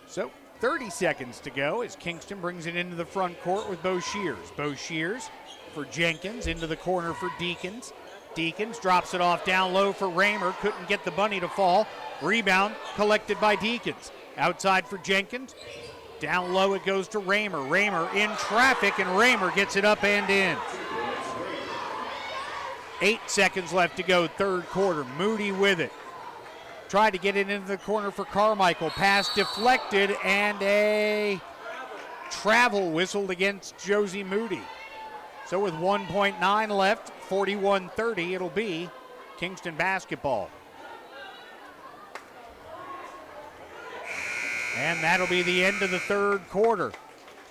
So 30 seconds to go as Kingston brings it into the front court with Bo Shears. Bo Shears for Jenkins, into the corner for Deacons. Deacons drops it off down low for Raymer. Couldn't get the bunny to fall. Rebound collected by Deacons. Outside for Jenkins. Down low it goes to Raymer. Raymer in traffic, and Raymer gets it up and in. 8 seconds left to go, third quarter. Moody with it. Tried to get it into the corner for Carmichael. Pass deflected, and a travel whistled against Josie Moody. So with 1.9 left, 41-30, it'll be Kingston basketball. And that'll be the end of the third quarter.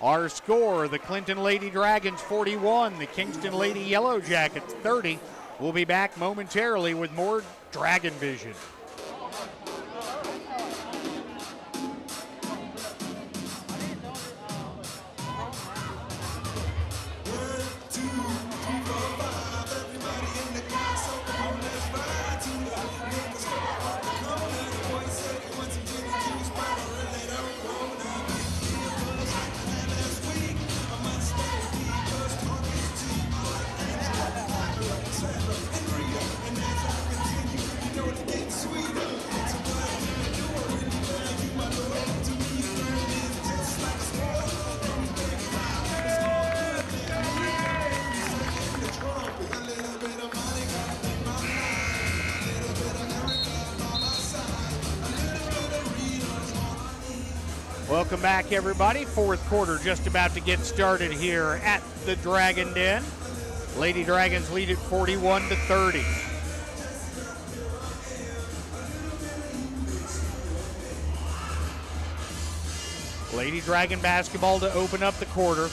Our score, the Clinton Lady Dragons 41, the Kingston Lady Yellow Jackets 30. We'll be back momentarily with more Dragon Vision. Welcome back, everybody. Fourth quarter just about to get started here at the Dragon Den. Lady Dragons lead at 41-30. Lady Dragon basketball to open up the quarter.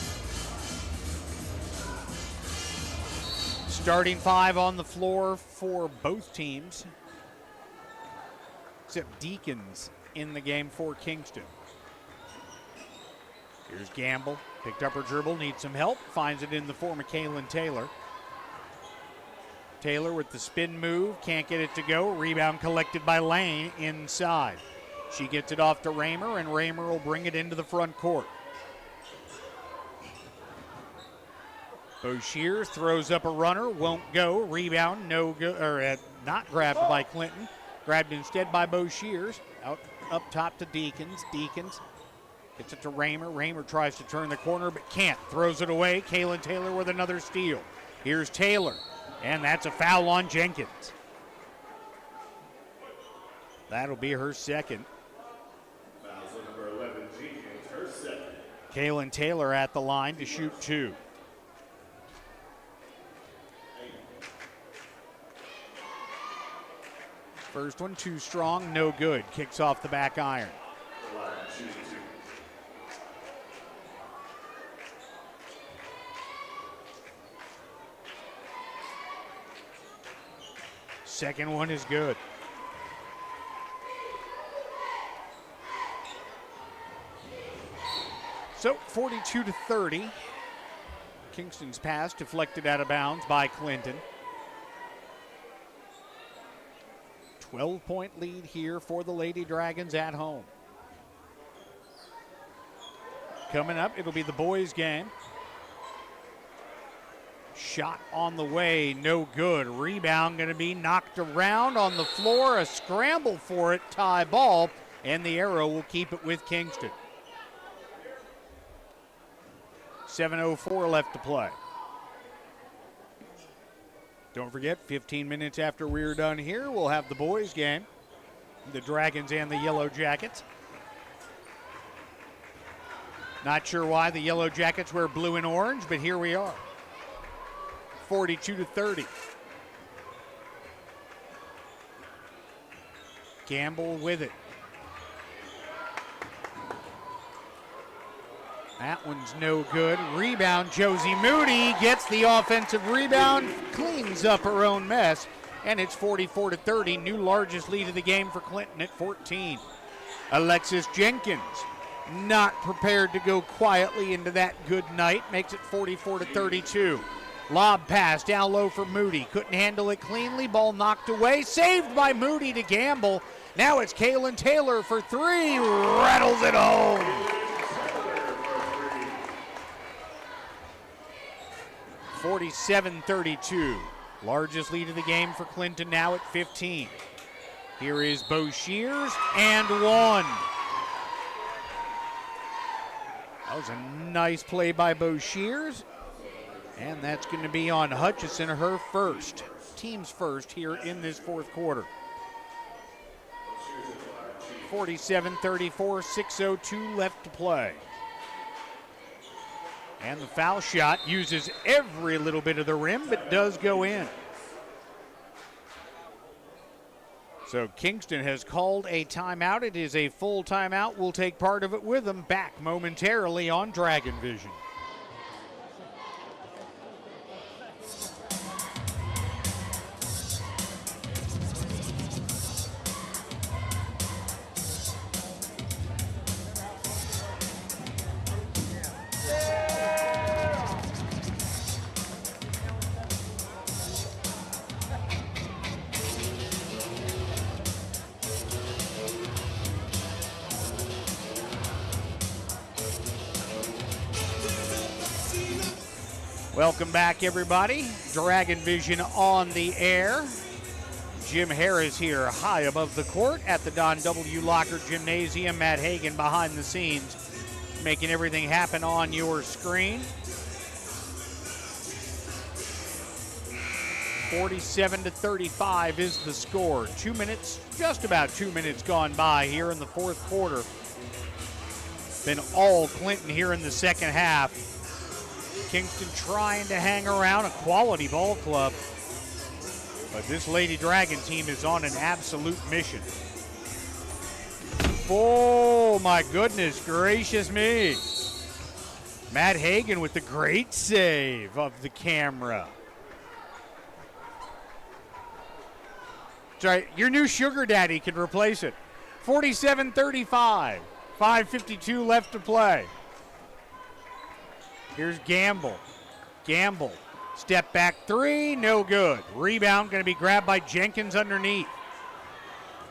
Starting five on the floor for both teams, except Deacons in the game for Kingston. Here's Gamble, picked up her dribble, needs some help, finds it in the form of Kaylin Taylor. Taylor with the spin move, can't get it to go. Rebound collected by Lane inside. She gets it off to Raymer, and Raymer will bring it into the front court. Bo Shears throws up a runner, won't go. Rebound, no good, or not grabbed by Clinton. Grabbed instead by Bo Shears. Out up top to Deacons. Deacons gets it to Raymer. Raymer tries to turn the corner but can't. Throws it away. Kaylin Taylor with another steal. Here's Taylor, and that's a foul on Jenkins. That'll be her second. Fouls on number 11, Jenkins, her second. Kaylin Taylor at the line to shoot two. First one too strong, no good. Kicks off the back iron. Second one is good. So 42-30. Kingston's pass deflected out of bounds by Clinton. 12-point lead here for the Lady Dragons at home. Coming up, it'll be the boys' game. Shot on the way, no good. Rebound going to be knocked around on the floor. A scramble for it, tie ball, and the arrow will keep it with Kingston. 7:04 left to play. Don't forget, 15 minutes after we're done here, we'll have the boys' game. The Dragons and the Yellow Jackets. Not sure why the Yellow Jackets wear blue and orange, but here we are. 42-30. Gamble with it. That one's no good. Rebound, Josie Moody gets the offensive rebound, cleans up her own mess, and it's 44-30, new largest lead of the game for Clinton at 14. Alexis Jenkins, not prepared to go quietly into that good night, makes it 44-32. Lob pass down low for Moody, couldn't handle it cleanly, ball knocked away, saved by Moody to Gamble. Now it's Kaylin Taylor for three, rattles it home. 47-32. Largest lead of the game for Clinton now at 15. Here is Bo Shears, and one. That was a nice play by Boshears. And that's going to be on Hutchison, her first. Team's first here in this fourth quarter. 47-34, 6:02 left to play. And the foul shot uses every little bit of the rim, but does go in. So Kingston has called a timeout. It is a full timeout. We'll take part of it with them back momentarily on Dragon Vision. Welcome back, everybody. Dragon Vision on the air. Jim Harris here high above the court at the Don W. Locker Gymnasium. Matt Hagan behind the scenes making everything happen on your screen. 47-35 is the score. 2 minutes, just about 2 minutes gone by here in the fourth quarter. Been all Clinton here in the second half. Kingston trying to hang around, a quality ball club. But this Lady Dragon team is on an absolute mission. Oh, my goodness gracious me. Matt Hagan with the great save of the camera. Sorry, your new sugar daddy can replace it. 47-35, 5:52 left to play. Here's Gamble. Gamble, step back three, no good. Rebound going to be grabbed by Jenkins underneath.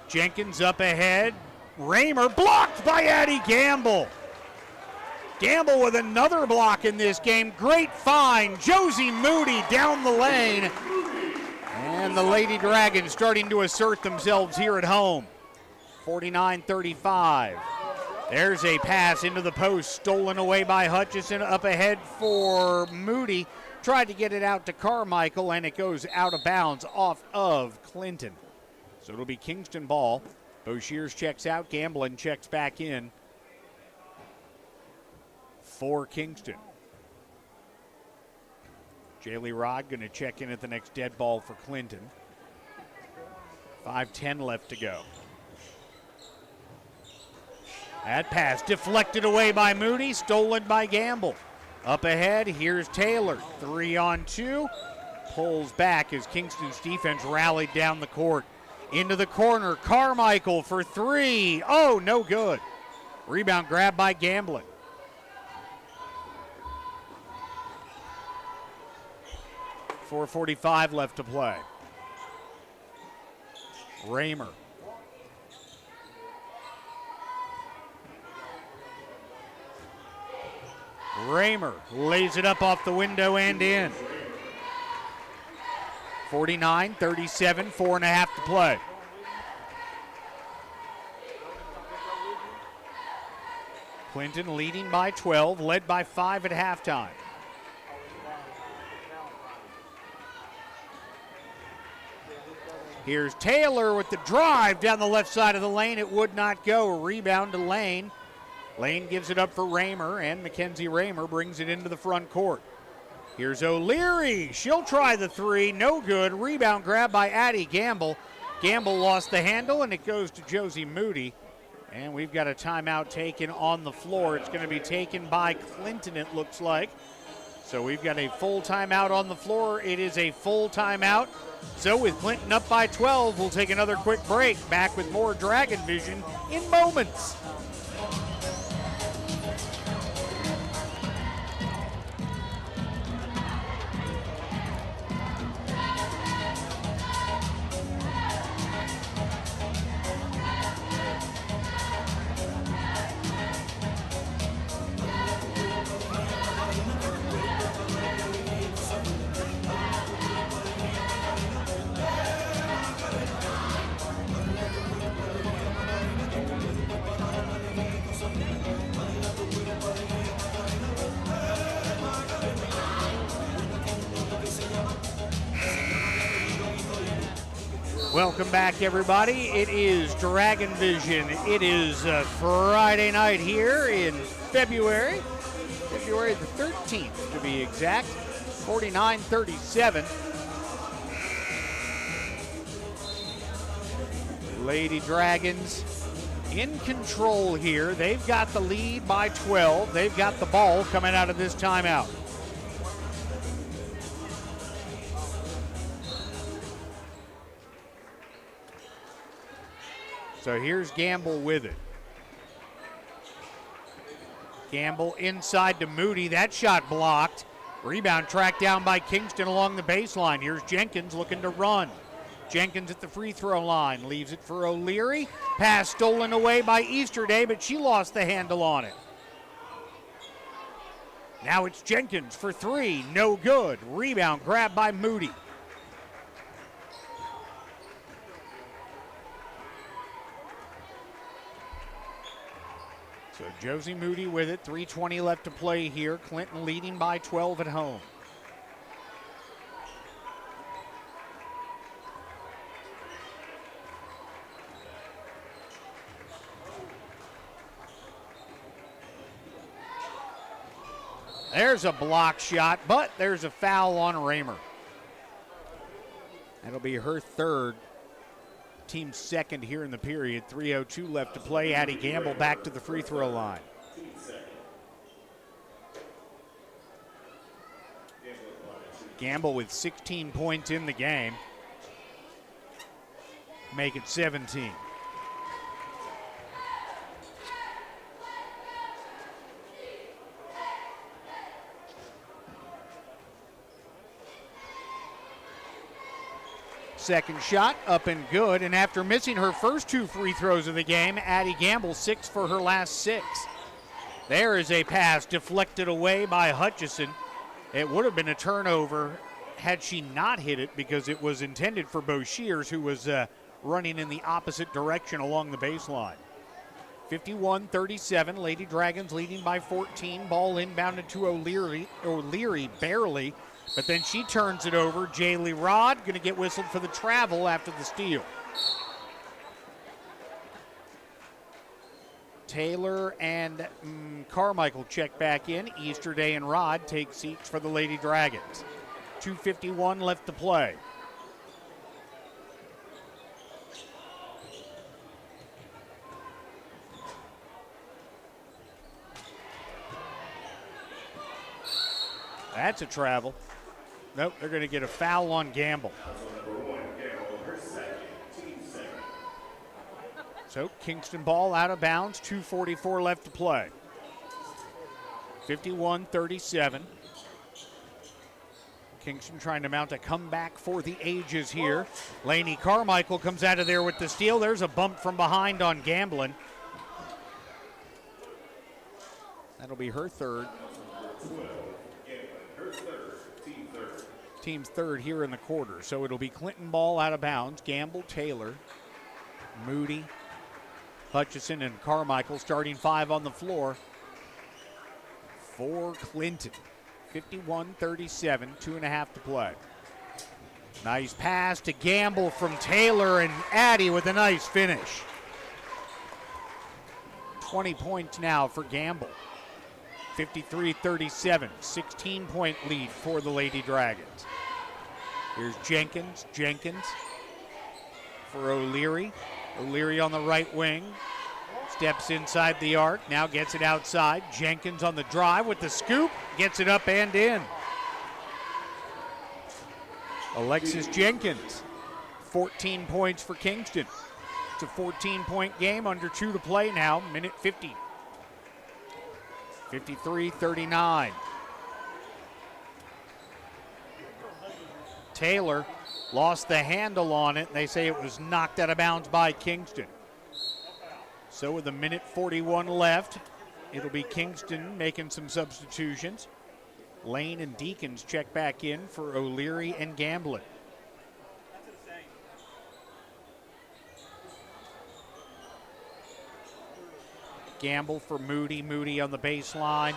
Jenkins up ahead. Raymer blocked by Addie Gamble. Gamble with another block in this game. Great find. Josie Moody down the lane. And the Lady Dragons starting to assert themselves here at home. 49-35. There's a pass into the post, stolen away by Hutchison. Up ahead for Moody. Tried to get it out to Carmichael, and it goes out of bounds off of Clinton. So it'll be Kingston ball. Boshears checks out. Gamblin checks back in for Kingston. Jaylee Rod going to check in at the next dead ball for Clinton. 5:10 left to go. That pass deflected away by Moody, stolen by Gamble. Up ahead, here's Taylor. 3-on-2. Pulls back as Kingston's defense rallied down the court. Into the corner, Carmichael for three. Oh, no good. Rebound grab by Gamblin. .445 left to play. Raymer. Raymer lays it up off the window and in. 49-37, 4.5 to play. Clinton leading by 12, led by 5 at halftime. Here's Taylor with the drive down the left side of the lane. It would not go. Rebound to Lane. Lane gives it up for Raymer, and Mackenzie Raymer brings it into the front court. Here's O'Leary. She'll try the three. No good. Rebound grab by Addie Gamble. Gamble lost the handle, and it goes to Josie Moody. And we've got a timeout taken on the floor. It's going to be taken by Clinton, it looks like. So we've got a full timeout on the floor. It is a full timeout. So with Clinton up by 12, we'll take another quick break. Back with more Dragon Vision in moments. Welcome back, everybody. It is Dragon Vision. It is Friday night here in February the 13th to be exact, 49-37. Lady Dragons in control here. They've got the lead by 12. They've got the ball coming out of this timeout. So here's Gamble with it. Gamble inside to Moody. That shot blocked. Rebound tracked down by Kingston along the baseline. Here's Jenkins looking to run. Jenkins at the free throw line. Leaves it for O'Leary. Pass stolen away by Easterday, but she lost the handle on it. Now it's Jenkins for three. No good. Rebound grabbed by Moody. So Josie Moody with it, 3:20 left to play here. Clinton leading by 12 at home. There's a block shot, but there's a foul on Raymer. That'll be her third. Team's second here in the period. 3:02 left to play. Addie Gamble back to the free throw line. Gamble with 16 points in the game. Make it 17. Second shot up and good, and after missing her first two free throws of the game, Addie Gamble 6 for her last 6. There is a pass deflected away by Hutchison. It would have been a turnover had she not hit it because it was intended for Bo Shears, who was running in the opposite direction along the baseline. 51-37, Lady Dragons leading by 14. Ball inbounded to O'Leary. O'Leary barely. But then she turns it over. Jaylee Rod going to get whistled for the travel after the steal. Taylor and Carmichael check back in. Easterday and Rod take seats for the Lady Dragons. 2:51 left to play. That's a travel. Nope, they're going to get a foul on Gamble. So Kingston ball out of bounds, 2:44 left to play. 51-37. Kingston trying to mount a comeback for the ages here. Lainey Carmichael comes out of there with the steal. There's a bump from behind on Gamblin. That'll be her third. Team's third here in the quarter. So it'll be Clinton ball out of bounds. Gamble, Taylor, Moody, Hutchison, and Carmichael starting 5 on the floor for Clinton. 51-37, 2.5 to play. Nice pass to Gamble from Taylor, and Addie with a nice finish. 20 points now for Gamble. 53-37, 16-point lead for the Lady Dragons. Here's Jenkins for O'Leary. O'Leary on the right wing, steps inside the arc, now gets it outside. Jenkins on the drive with the scoop, gets it up and in. Alexis Jenkins, 14 points for Kingston. It's a 14-point game, under 2 to play now, minute 50. 53-39. Taylor lost the handle on it. They say it was knocked out of bounds by Kingston. So with a minute 41 left, it'll be Kingston making some substitutions. Lane and Deacons check back in for O'Leary and Gamblin. Gamble for Moody. Moody on the baseline.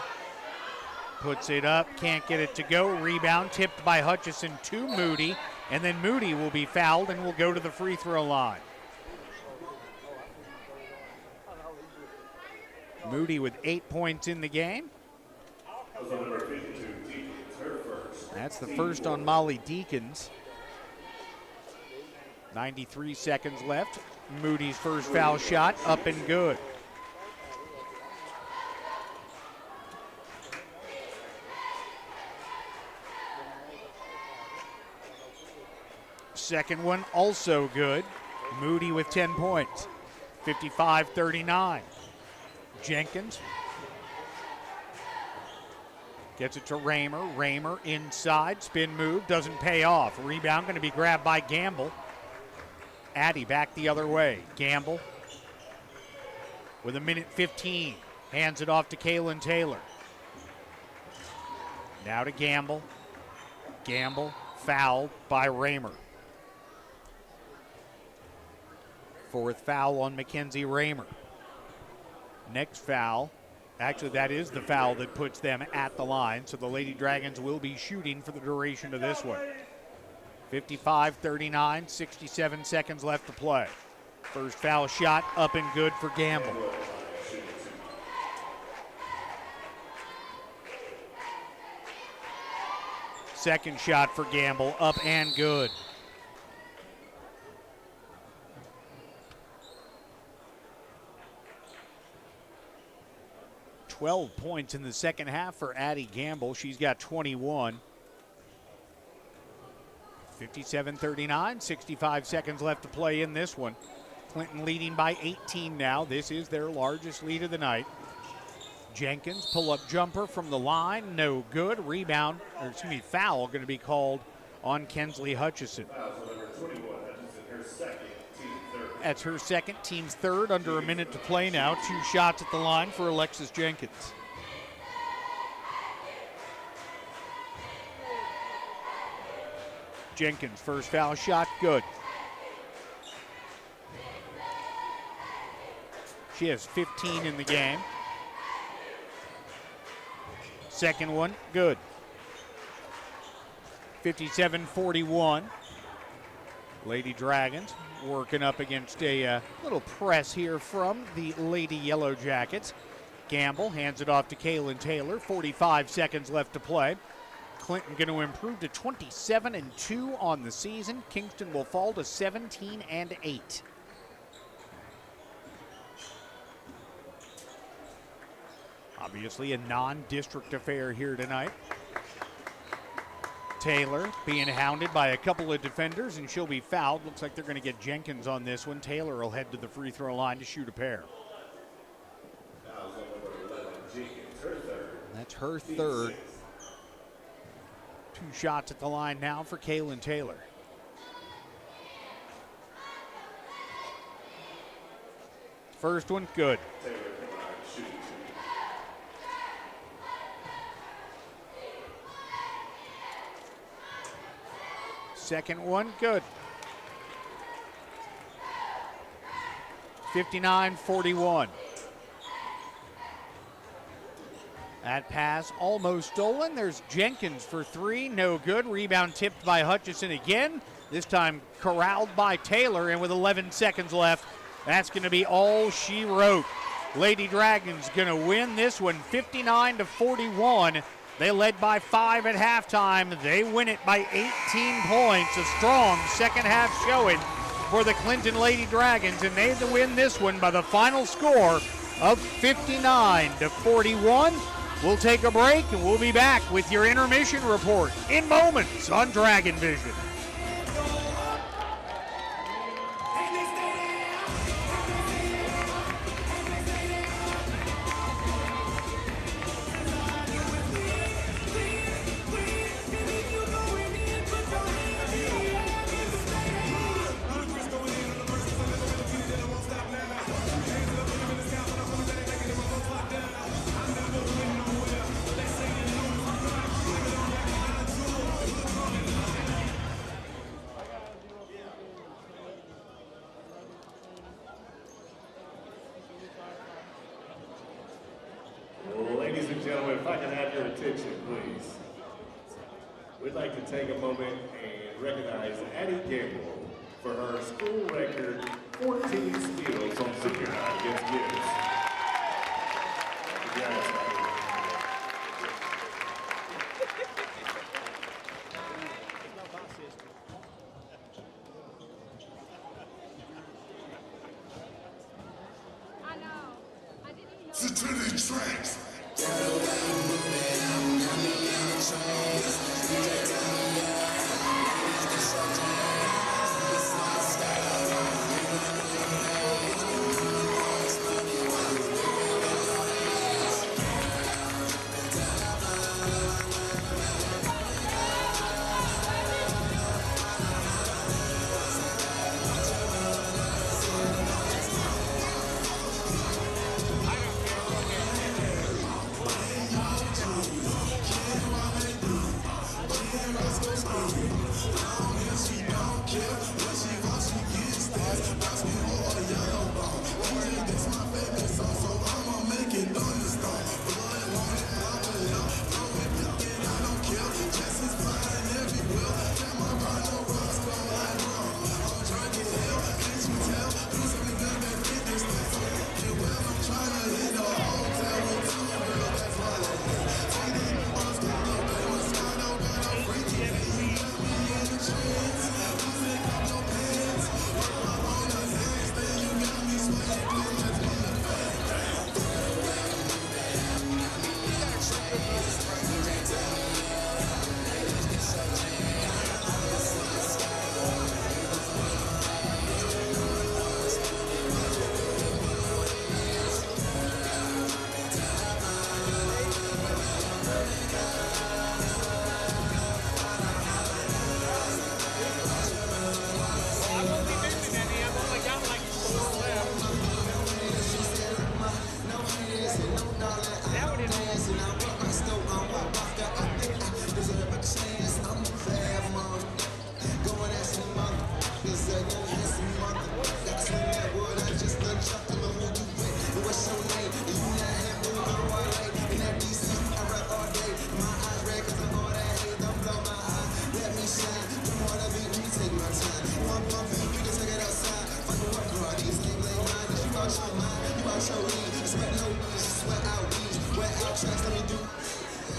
puts it up, can't get it to go. Rebound tipped by Hutchison to Moody, and then Moody will be fouled and will go to the free throw line. Moody with 8 points in the game. That's the first on Molly Deakins. 93 seconds left. Moody's first foul shot up and good. Second one also good. Moody with 10 points. 55-39. Jenkins gets it to Raymer. Raymer inside. Spin move. Doesn't pay off. Rebound going to be grabbed by Gamble. Addy back the other way. Gamble with 1:15. Hands it off to Kaylin Taylor. Now to Gamble. Gamble fouled by Raymer. Fourth foul on Mackenzie Raymer. Next foul, actually that is the foul that puts them at the line, so the Lady Dragons will be shooting for the duration of this one. 55-39, 67 seconds left to play. First foul shot up and good for Gamble. Second shot for Gamble, up and good. $12 points in the second half for Addie Gamble. She's got 21. 57-39, 65 seconds left to play in this one. Clinton leading by 18 now. This is their largest lead of the night. Jenkins, pull-up jumper from the line, no good. Rebound, or excuse me, foul going to be called on Kensley Hutchison. That's her second, team's third, under a minute to play now. 2 shots at the line for Alexis Jenkins. Jenkins, first foul shot, good. She has 15 in the game. Second one, good. 57-41. Lady Dragons working up against a little press here from the Lady Yellow Jackets. Gamble hands it off to Kaylin Taylor. 45 seconds left to play. Clinton going to improve to 27-2 on the season. Kingston will fall to 17-8. Obviously a non-district affair here tonight. Taylor being hounded by a couple of defenders, and she'll be fouled. Looks like they're going to get Jenkins on this one. Taylor will head to the free throw line to shoot a pair. That's her third. 2 shots at the line now for Kaylin Taylor. First one, good. Second one, good. 59-41. That pass almost stolen. There's Jenkins for 3, no good. Rebound tipped by Hutchison again. This time corralled by Taylor, and with 11 seconds left, that's going to be all she wrote. Lady Dragons going to win this one 59-41. They led by 5 at halftime. They win it by 18 points. A strong second half showing for the Clinton Lady Dragons, and they win this one by the final score of 59-41. We'll take a break, and we'll be back with your intermission report in moments on Dragon Vision. like to take a moment and recognize Addie Gamble for her school record 14 steals on senior night against Gibbs. Congrats, Addie.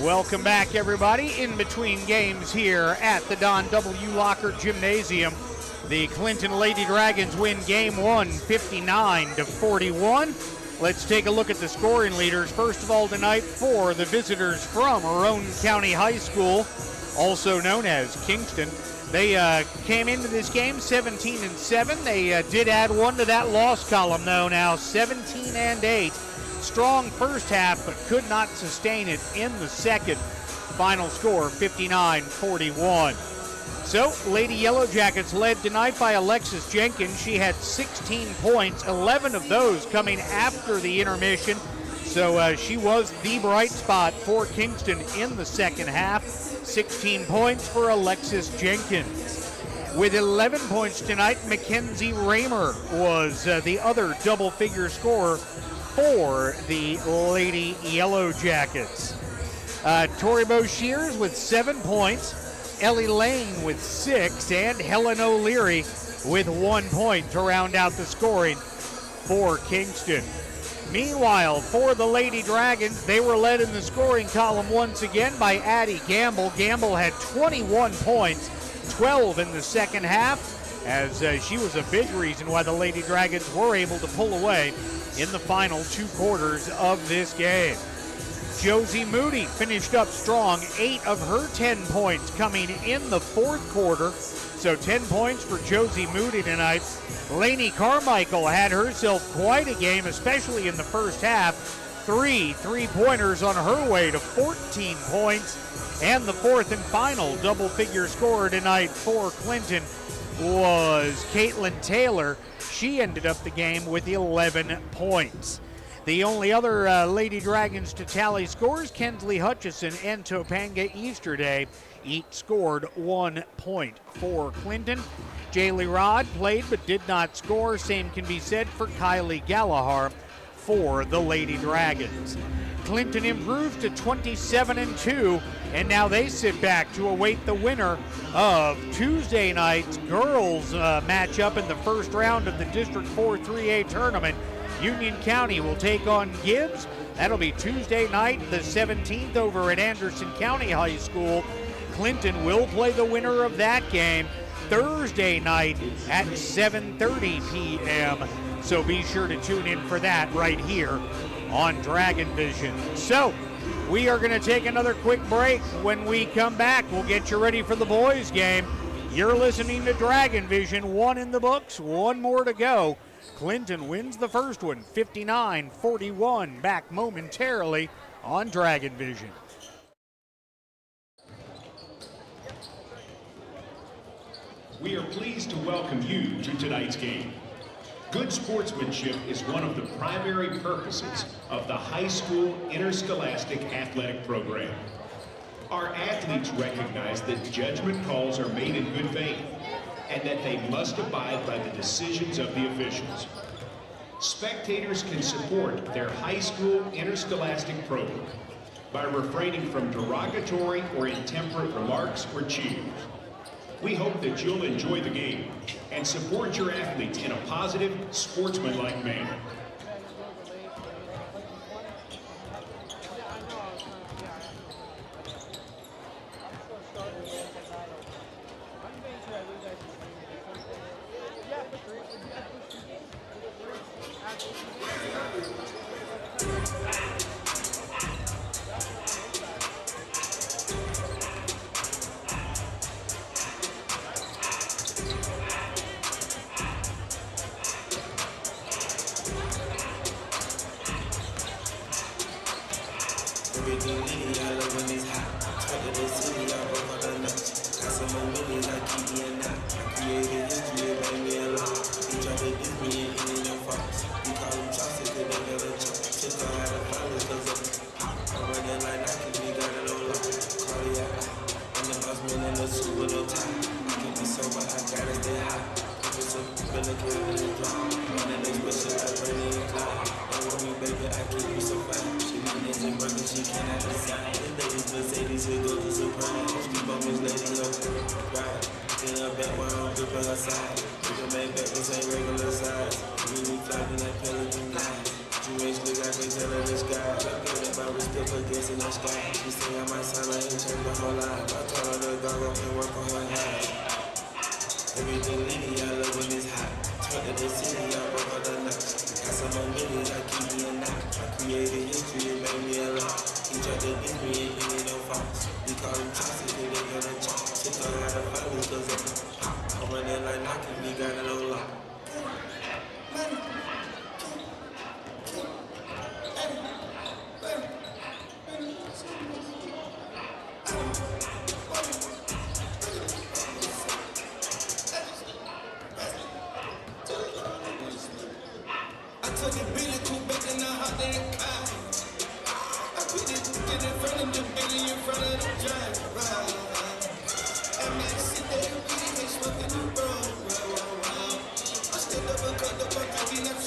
Welcome back, everybody. In between games here at the Don W. Locker Gymnasium, the Clinton Lady Dragons win Game 1, 59-41. Let's take a look at the scoring leaders. First of all tonight for the visitors from Roane County High School, also known as Kingston. They came into this game 17-7. They did add one to that loss column, though, now 17-8. Strong first half, but could not sustain it in the second. Final score, 59-41. So, Lady Yellow Jackets led tonight by Alexis Jenkins. She had 16 points, 11 of those coming after the intermission. So she was the bright spot for Kingston in the second half. 16 points for Alexis Jenkins. With 11 points tonight, Mackenzie Raymer was the other double-figure scorer for the Lady Yellow Jackets. Tori Shears with 7 points, Ellie Lane with 6, and Helen O'Leary with 1 point to round out the scoring for Kingston. Meanwhile, for the Lady Dragons, they were led in the scoring column once again by Addie Gamble. Gamble had 21 points, 12 in the second half, as she was a big reason why the Lady Dragons were able to pull away in the final 2 quarters of this game. Josie Moody finished up strong, 8 of her 10 points coming in the fourth quarter. So 10 points for Josie Moody tonight. Lainey Carmichael had herself quite a game, especially in the first half. 3 3-pointers on her way to 14 points. And the fourth and final double-figure scorer tonight for Clinton was Caitlin Taylor. She ended up the game with 11 points. The only other Lady Dragons to tally scores, Kensley Hutchison and Topanga Easterday, each scored 1 point for Clinton. Jaylee Rod played but did not score. Same can be said for Kylie Gallagher for the Lady Dragons. Clinton improves to 27-2, and now they sit back to await the winner of Tuesday night's girls matchup in the first round of the District 4 3A tournament. Union County will take on Gibbs. That'll be Tuesday night, the 17th, over at Anderson County High School. Clinton will play the winner of that game Thursday night at 7:30 p.m. So be sure to tune in for that right here on Dragon Vision. So we are going to take another quick break. When we come back, we'll get you ready for the boys' game. You're listening to Dragon Vision. One in the books, one more to go. Clinton wins the first one, 59-41. Back momentarily on Dragon Vision. We are pleased to welcome you to tonight's game. Good sportsmanship is one of the primary purposes of the high school interscholastic athletic program. Our athletes recognize that judgment calls are made in good faith and that they must abide by the decisions of the officials. Spectators can support their high school interscholastic program by refraining from derogatory or intemperate remarks or cheers. We hope that you'll enjoy the game and support your athletes in a positive, sportsmanlike manner. Smoking the bro, wow, wow, wow. I stepped up and cut the bucket,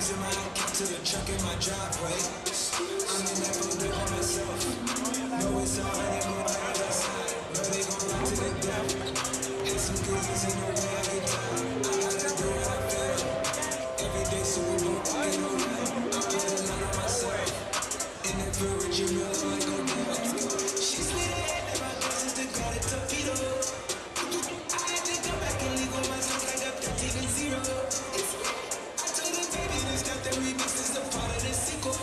Using my key to the truck in my driveway. I'm in that food by myself. Know it's all honeymoon on the side. Know they gon' run to the death. Had some goodies in the way I get down. I gotta do what I feel. Every day so we won't get alright. I put a lot on myself. In the fridge, you know I go down. She slid ahead and my glasses to got it torpedo. I had to go back and leave on myself like I'm 13 and 0. I told her, baby, this got the remix is a part of the sequel.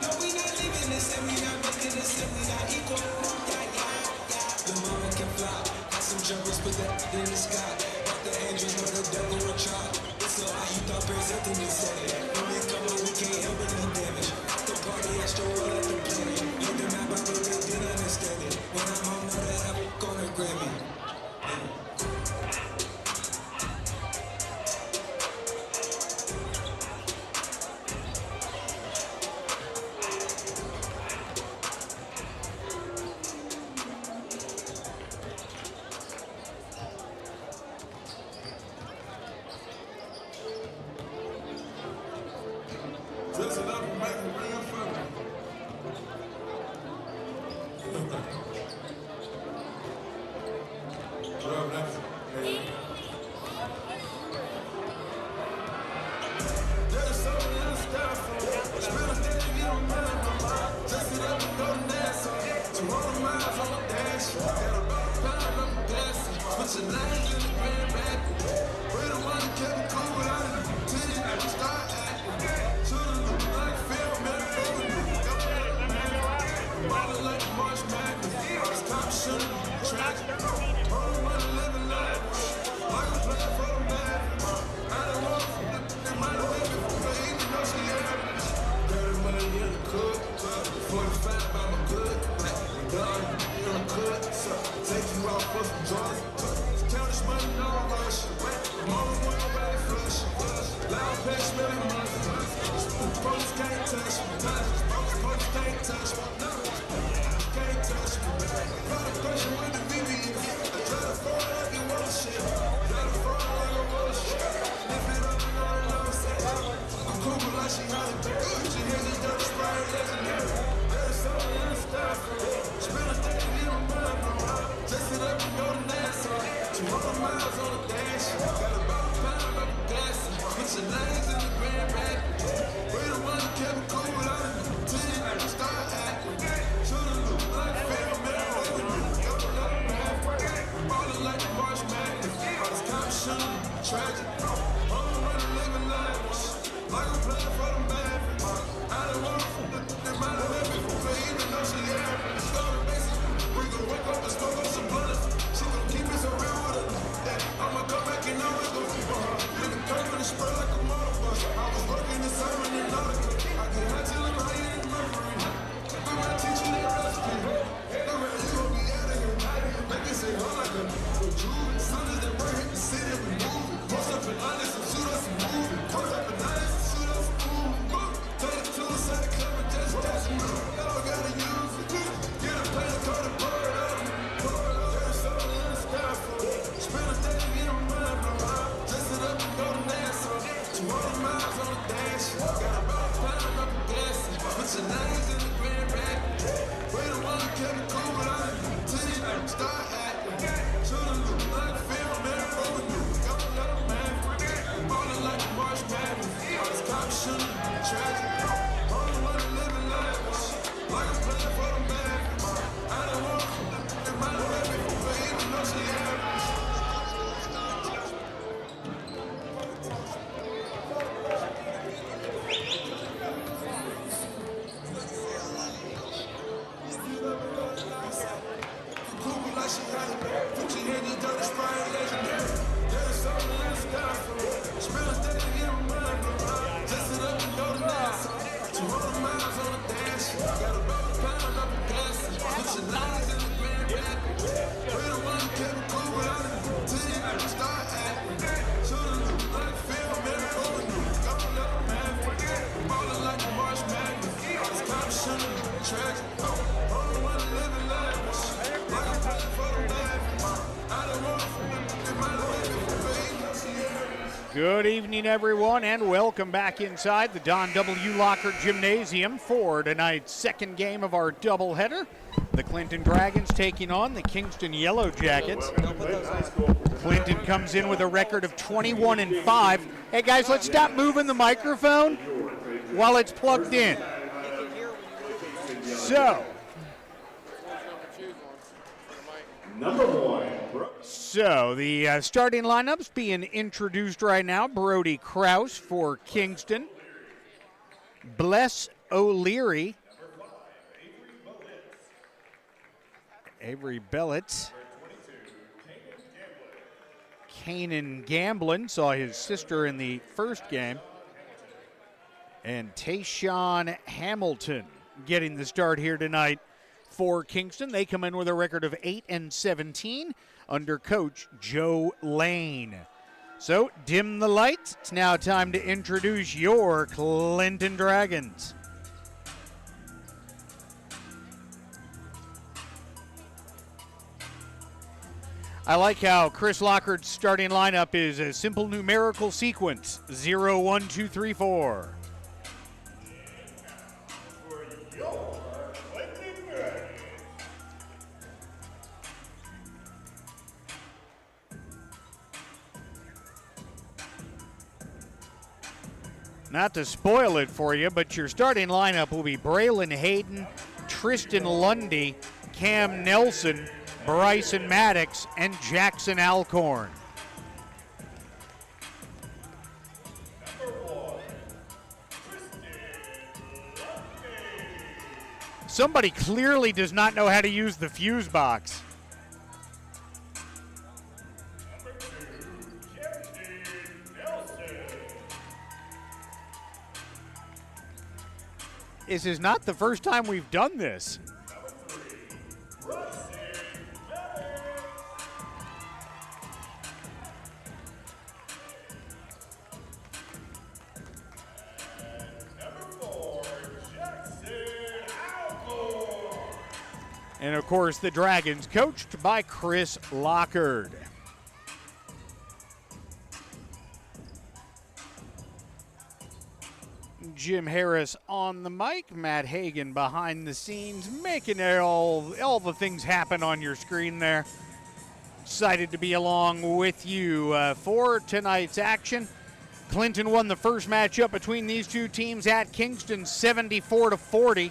No, we not leaving this and we not making this and we not equal. Yeah, yeah, yeah. The mama can fly. Got some jumpers, put that in the sky. Got the angels, know the devil will try. It's so high, you thought there's something to say. When we come on, we can't help but do damage. The party extra roll at the planet. Look at my Bible, they didn't understand it. When I'm home, know that I'm gonna grab me. Dressing up and making real fun. What up, next? Hey. There's something in the sky for me. Spend a day to get on mine. Dress it up and go to NASA. 200 miles on the dash. Got about a pound of gas. Put your name in the grand bag. We're the one that kept it cool without it. Till you start acting. Should've looked like film, man. Ballin' like March Madness. Stop shooting, tragic. Only money living life. Like I'm playing for the man. I don't want they might have lived it, but even though she average. Dirty money in the cook. 45 by my good. Done in the cook. Take you out for some joints. Count this money, no rush. Mama want nobody flush. Loud pack smelling money. Police can't touch me. Police can't touch me. Can't touch me. Got a question with the BB. I try to throw it like it was shit. Try to throw it like it was shit. Lift it up and all I say. I'm cool like she holly. She hands it down the sprite legendary. There's something in the sky for me. Spend a day to get on mine, bro. Dress it up and go to NASA. 200 miles on the dash. Got about a pound of gas. Put your names in the grand bag. We're the one that kept it cool without it. Till you start acting. Should've looked like film, man. Ballin' like March Madness. All this cop shooting, tragic. Only money living life. Like I'm playing for the Mavericks. I don't want they might have lived it, but even though she average. Story basic. We gon' wake up and smoke up some blunters. She gon' keep it so real with her. Yeah, I'ma come back and always go for her. Nigga come for the spur like a motor bus. I was working this summer in Nautica. I get high till I'm high in memory. We might teach you that recipe. The rest you gon' be out of here. Make it say huh like a Jew. Soon as they burn, hit the city, we move. Post up in honest and shoot us and move. Post up in honest and shoot us and move. Take it to the side, club and just me. Y'all gotta use it. Get a plane, call the bird up. There's something in the sky for me. Spend a day to get on mine, bro. Dress it up and go to NASA. 200 miles on the dash. Got about a pound of gas. Put your names in the grand bag. We're the one that kept it cool without it. Till you start acting. Should've looked like film, man. Got a lot of man. Ballin' like March Madness. All this cop shooting, tragic. Only money living life. Like I'm playing for the man. I don't want they might have lived it, but even though she average. Like she got it, put your hand in dirty sprite legendary. Good evening, everyone, and welcome back inside the Don W. Locker Gymnasium for tonight's second game of our doubleheader. The Clinton Dragons taking on the Kingston Yellow Jackets. Clinton comes in with a record of 21-5. Hey, guys, let's stop moving the microphone while it's plugged in. So, Number 1. the starting lineups being introduced right now. Brody Kraus for Kingston. Bless O'Leary. Avery Bellitz. Kanan Gamblin saw his sister in the first game. And Tayshawn Hamilton getting the start here tonight for Kingston. They come in with a record of 8-17 under coach Joe Lane. So dim the lights. It's now time to introduce your Clinton Dragons. I like how Chris Lockhardt's starting lineup is a simple numerical sequence: 0, 1, 2, 3, 4. Not to spoil it for you, but your starting lineup will be Braylon Hayden, Tristan Lundy, Cam Nelson, Bryson Maddox, and Jackson Alcorn. Somebody clearly does not know how to use the fuse box. This is not the first time we've done this. And of course, the Dragons coached by Chris Lockhart. Jim Harris on the mic, Matt Hagan behind the scenes, making all the things happen on your screen there. Excited to be along with you for tonight's action. Clinton won the first matchup between these two teams at Kingston 74-40.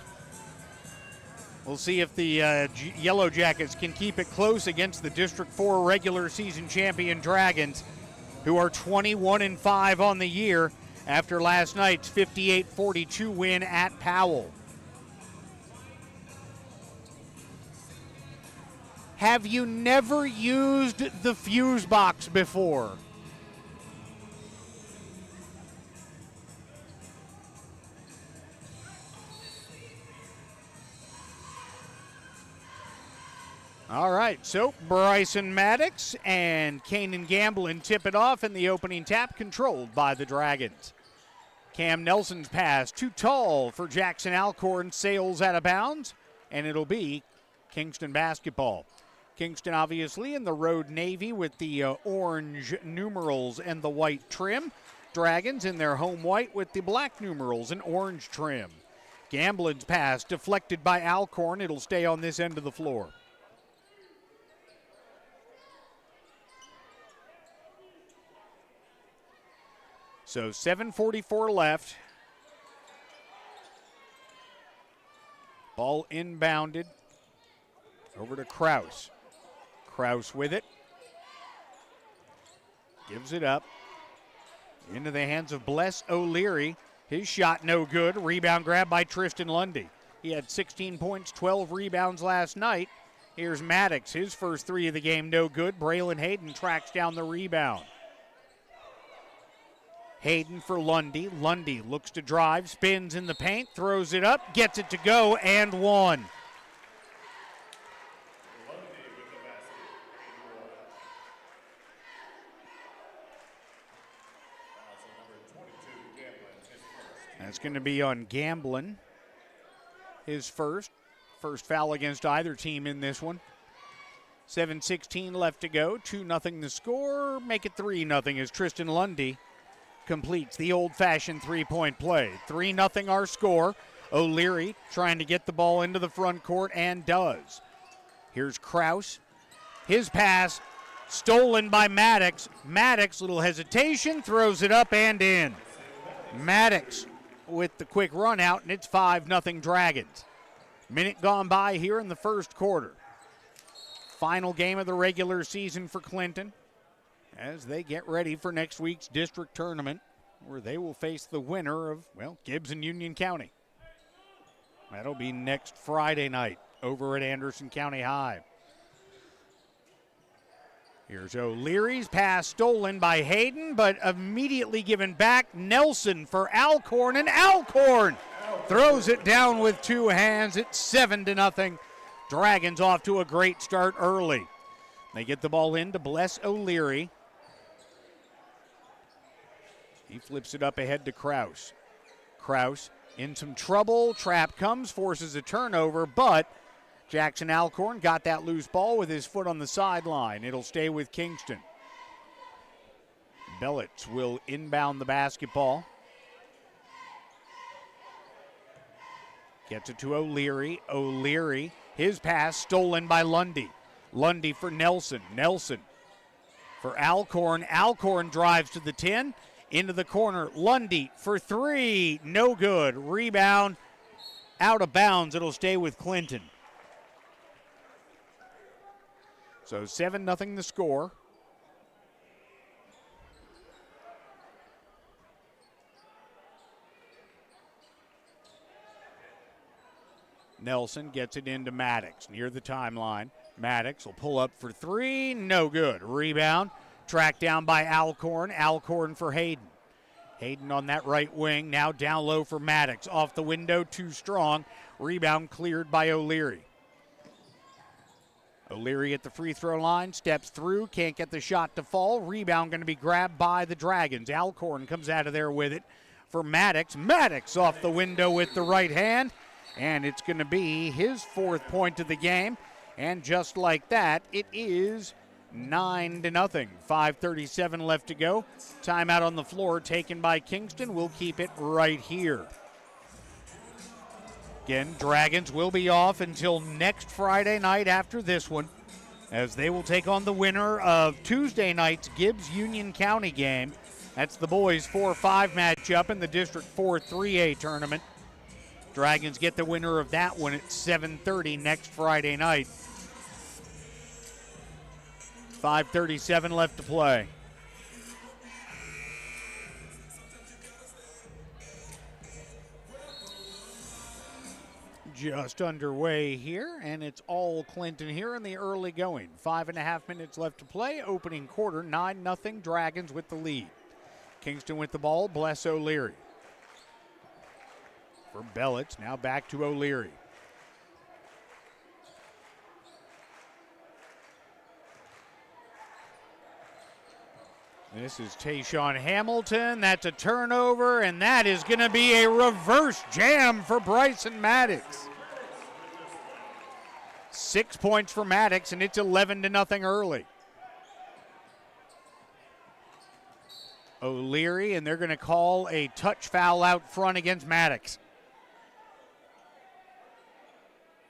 We'll see if the Yellow Jackets can keep it close against the District 4 regular season champion Dragons, who are 21-5 on the year after last night's 58-42 win at Powell. Have you never used the fuse box before? All right, so Bryson Maddox and Kanan Gamblin tip it off in the opening tap, controlled by the Dragons. Cam Nelson's pass too tall for Jackson Alcorn, sails out of bounds, and it'll be Kingston basketball. Kingston obviously in the road navy with the orange numerals and the white trim. Dragons in their home white with the black numerals and orange trim. Gamblin's pass deflected by Alcorn. It'll stay on this end of the floor. So 7:44 left. Ball inbounded over to Kraus. Kraus with it. Gives it up. Into the hands of Bless O'Leary. His shot no good. Rebound grab by Tristan Lundy. He had 16 points, 12 rebounds last night. Here's Maddox. His first three of the game no good. Braylon Hayden tracks down the rebound. Hayden for Lundy. Lundy looks to drive, spins in the paint, throws it up, gets it to go, and one. That's going to be on Gamblin. His first foul against either team in this one. 7:16 left to go. 2-0 the score. Make it 3-0 as Tristan Lundy completes the old-fashioned three-point play. 3-0 our score. O'Leary trying to get the ball into the front court and does. Here's Kraus. His pass stolen by Maddox. Maddox, little hesitation, throws it up and in. Maddox with the quick run out, and it's 5-0 Dragons. Minute gone by here in the first quarter. Final game of the regular season for Clinton as they get ready for next week's district tournament, where they will face the winner of, well, Gibbs and Union County. That'll be next Friday night over at Anderson County High. Here's O'Leary's pass stolen by Hayden, but immediately given back. Nelson for Alcorn, and Alcorn throws it down with two hands. It's 7-0. Dragons off to a great start early. They get the ball in to Bless O'Leary. He flips it up ahead to Kraus. Kraus in some trouble. Trap comes, forces a turnover, but Jackson Alcorn got that loose ball with his foot on the sideline. It'll stay with Kingston. Bellitz will inbound the basketball. Gets it to O'Leary. O'Leary, his pass stolen by Lundy. Lundy for Nelson. Nelson for Alcorn. Alcorn drives to the 10. Into the corner. Lundy for three. No good. Rebound out of bounds. It'll stay with Clinton. So 7-0 the score. Nelson gets it into Maddox near the timeline. Maddox will pull up for three. No good. Rebound. Tracked down by Alcorn. Alcorn for Hayden. Hayden on that right wing. Now down low for Maddox. Off the window, too strong. Rebound cleared by O'Leary. O'Leary at the free throw line. Steps through. Can't get the shot to fall. Rebound going to be grabbed by the Dragons. Alcorn comes out of there with it for Maddox. Maddox off the window with the right hand. And it's going to be his fourth point of the game. And just like that, it is 9-0. 5:37 left to go. Timeout on the floor taken by Kingston. We'll keep it right here. Again, Dragons will be off until next Friday night after this one, as they will take on the winner of Tuesday night's Gibbs Union County game. That's the boys 4-5 matchup in the District 4 3A tournament. Dragons get the winner of that one at 7:30 next Friday night. 5:37 left to play. Just underway here, and it's all Clinton here in the early going. 5.5 minutes left to play. Opening quarter, 9-0 Dragons with the lead. Kingston with the ball. Bless O'Leary. For Bellitz, now back to O'Leary. This is Tayshawn Hamilton. That's a turnover, and that is going to be a reverse jam for Bryson Maddox. 6 points for Maddox, and it's 11-0 early. O'Leary, and they're going to call a touch foul out front against Maddox.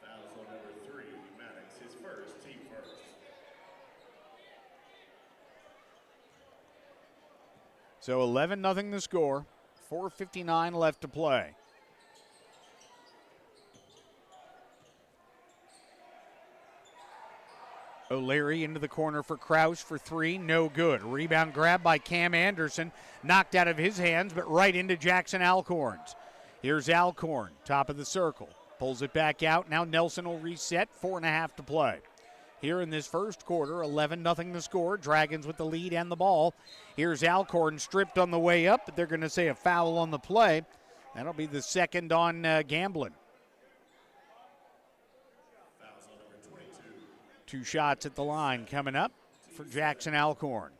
Fouls on number 3, Maddox, his first, team first. So 11-0 the score. 4:59 left to play. O'Leary into the corner for Kraus for three. No good. Rebound grab by Cam Anderson. Knocked out of his hands, but right into Jackson Alcorn's. Here's Alcorn, top of the circle. Pulls it back out. Now Nelson will reset. 4.5 to play. Here in this first quarter, 11-0 the score. Dragons with the lead and the ball. Here's Alcorn stripped on the way up, but they're going to say a foul on the play. That'll be the second on Gamblin. Fouls on number 22. 2 shots at the line coming up for Jackson Alcorn.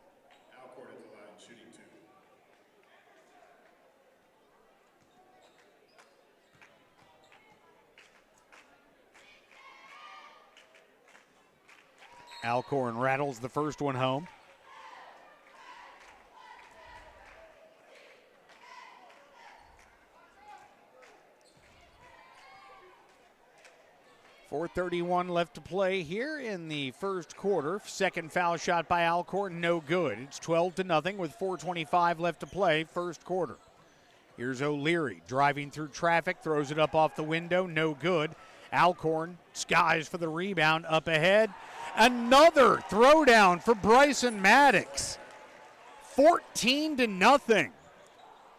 Alcorn at the line, shooting 2. Alcorn rattles the first one home. 4:31 left to play here in the first quarter. Second foul shot by Alcorn, no good. It's 12-0 with 4:25 left to play, first quarter. Here's O'Leary driving through traffic, throws it up off the window, no good. Alcorn skies for the rebound up ahead. Another throwdown for Bryson Maddox. 14-0.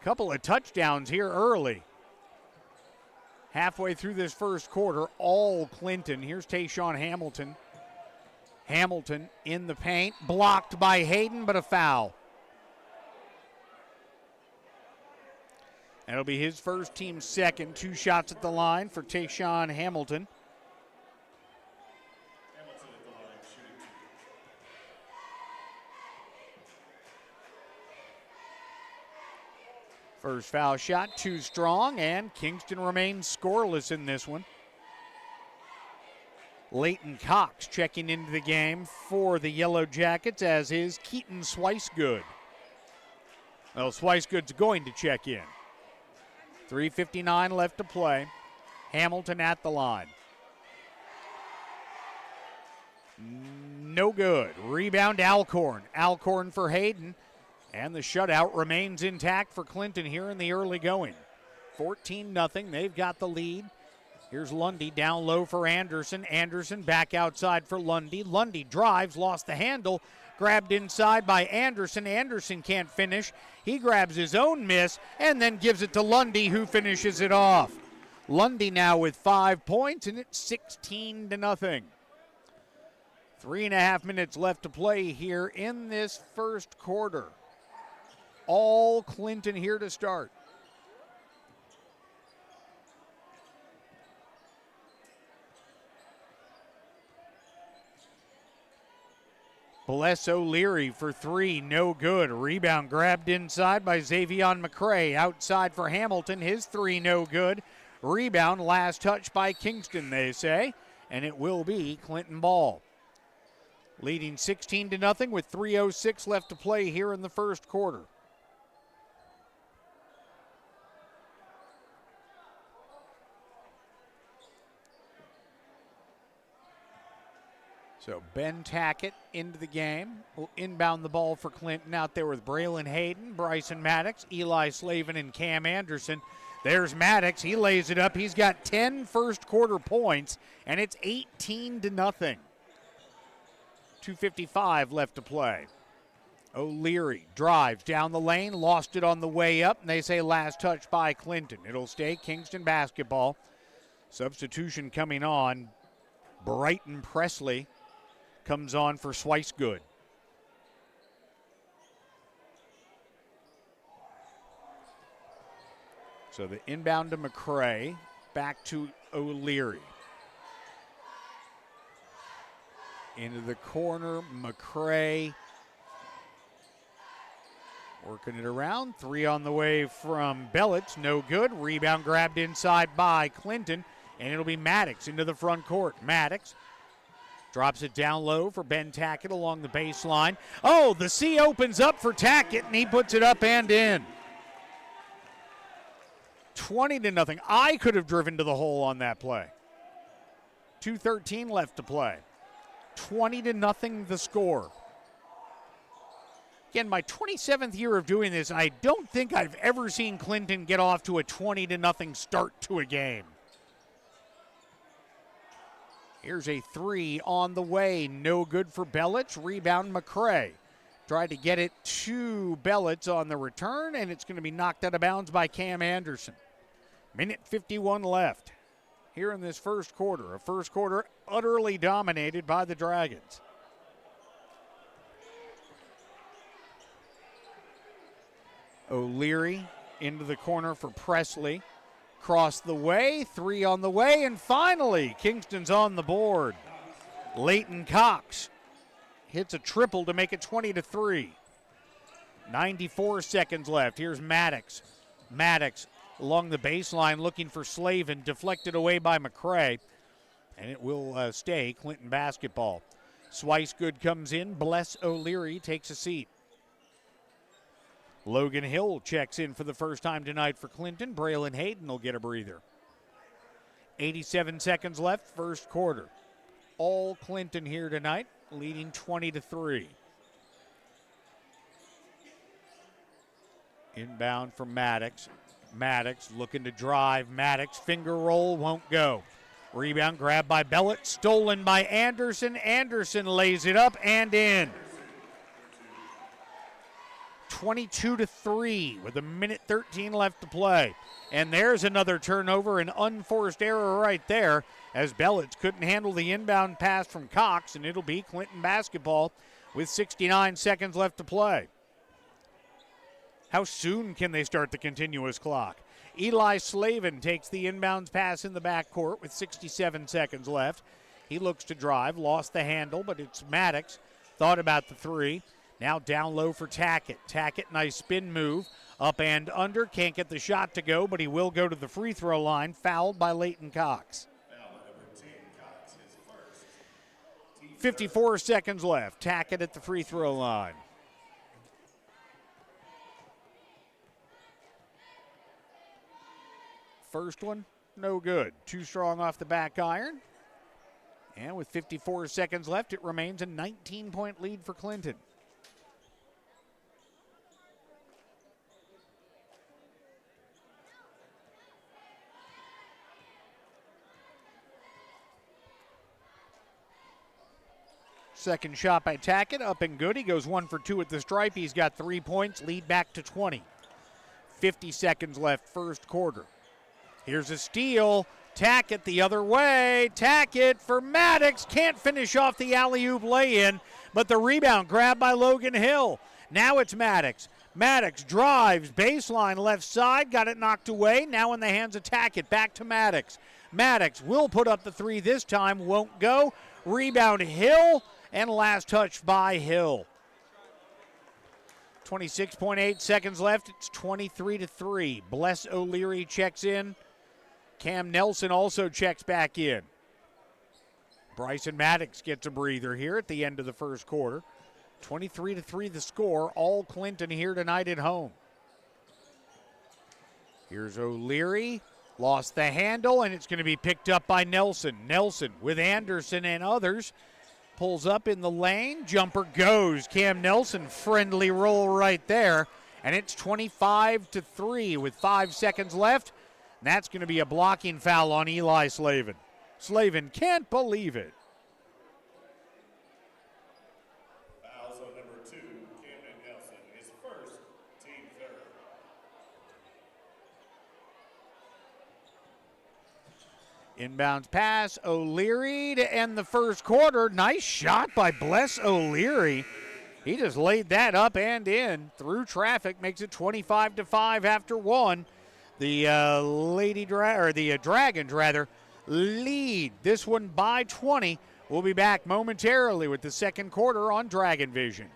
Couple of touchdowns here early. Halfway through this first quarter, all Clinton. Here's Tayshawn Hamilton. Hamilton in the paint, blocked by Hayden, but a foul. That'll be his first, team second. 2 shots at the line for Tayshawn Hamilton. First foul shot, too strong, and Kingston remains scoreless in this one. Leighton Cox checking into the game for the Yellow Jackets, as is Keaton Swicegood. Well, Swicegood's going to check in. 3:59 left to play. Hamilton at the line. No good. Rebound Alcorn. Alcorn for Hayden. And the shutout remains intact for Clinton here in the early going. 14-0. They've got the lead. Here's Lundy down low for Anderson. Anderson back outside for Lundy. Lundy drives, lost the handle. Grabbed inside by Anderson. Anderson can't finish. He grabs his own miss and then gives it to Lundy, who finishes it off. Lundy now with 5 points, and it's 16-0. 3.5 minutes left to play here in this first quarter. All Clinton here to start. Bless O'Leary for 3, no good. Rebound grabbed inside by Xavion McCray. Outside for Hamilton, his 3, no good. Rebound, last touch by Kingston, they say, and it will be Clinton ball. Leading 16-0 with 3:06 left to play here in the first quarter. So Ben Tackett into the game. Will inbound the ball for Clinton out there with Braylon Hayden, Bryson Maddox, Eli Slavin, and Cam Anderson. There's Maddox. He lays it up. He's got 10 first quarter points, and it's 18-0. 2:55 left to play. O'Leary drives down the lane, lost it on the way up, and they say last touch by Clinton. It'll stay Kingston basketball. Substitution coming on. Brighton Presley comes on for Swicegood. So the inbound to McCray, back to O'Leary. Into the corner, McCray working it around. 3 on the way from Bellitz, no good. Rebound grabbed inside by Clinton, and it'll be Maddox into the front court. Maddox drops it down low for Ben Tackett along the baseline. Oh, the C opens up for Tackett, and he puts it up and in. 20-0. I could have driven to the hole on that play. 2:13 left to play. 20-0 the score. Again, my 27th year of doing this, and I don't think I've ever seen Clinton get off to a 20-0 start to a game. Here's a 3 on the way. No good for Bellitz. Rebound McCray. Tried to get it to Bellitz on the return, and it's going to be knocked out of bounds by Cam Anderson. Minute 51 left here in this first quarter. A first quarter utterly dominated by the Dragons. O'Leary into the corner for Presley. Cross the way, 3 on the way, and finally Kingston's on the board. Leighton Cox hits a triple to make it 20-3. 94 seconds left. Here's Maddox. Maddox along the baseline looking for Slavin, deflected away by McCray, and it will stay Clinton basketball. Swicegood comes in. Bless O'Leary takes a seat. Logan Hill checks in for the first time tonight for Clinton. Braylon Hayden will get a breather. 87 seconds left, first quarter. All Clinton here tonight, leading 20-3. Inbound from Maddox. Maddox looking to drive. Maddox finger roll, won't go. Rebound grabbed by Bellett, stolen by Anderson. Anderson lays it up and in. 22-3 with 1:13 left to play. And there's another turnover, an unforced error right there, as Bellett couldn't handle the inbound pass from Cox, and it'll be Clinton basketball with 69 seconds left to play. How soon can they start the continuous clock? Eli Slavin takes the inbounds pass in the backcourt with 67 seconds left. He looks to drive, lost the handle, but it's Maddox. Thought about the three. Now down low for Tackett. Tackett, nice spin move. Up and under, can't get the shot to go, but he will go to the free throw line, fouled by Leighton Cox. 54 seconds left. Tackett at the free throw line. First one, no good. Too strong off the back iron. And with 54 seconds left, it remains a 19-point lead for Clinton. Second shot by Tackett, up and good. He goes 1 for 2 at the stripe. He's got 3 points, lead back to 20. 50 seconds left, first quarter. Here's a steal. Tackett the other way. Tackett for Maddox. Can't finish off the alley-oop lay-in, but the rebound grabbed by Logan Hill. Now it's Maddox. Maddox drives, baseline left side, got it knocked away. Now in the hands of Tackett. Back to Maddox. Maddox will put up the three this time, won't go. Rebound Hill, and last touch by Hill. 26.8 seconds left. It's 23-3. Bless O'Leary checks in. Cam Nelson also checks back in. Bryson Maddox gets a breather here at the end of the first quarter. 23-3 the score. All Clinton here tonight at home. Here's O'Leary. Lost the handle, and it's going to be picked up by Nelson. Nelson with Anderson and others. Pulls up in the lane. Jumper goes. Cam Nelson, friendly roll right there. And it's 25-3 with 5 seconds left. And that's going to be a blocking foul on Eli Slavin. Slavin can't believe it. Fouls on number 2, Camden Nelson, his first, team third. Inbounds pass, O'Leary to end the first quarter. Nice shot by Bless O'Leary. He just laid that up and in through traffic, makes it 25-5 after one. The Dragons lead this one by 20. We'll be back momentarily with the second quarter on Dragon Vision.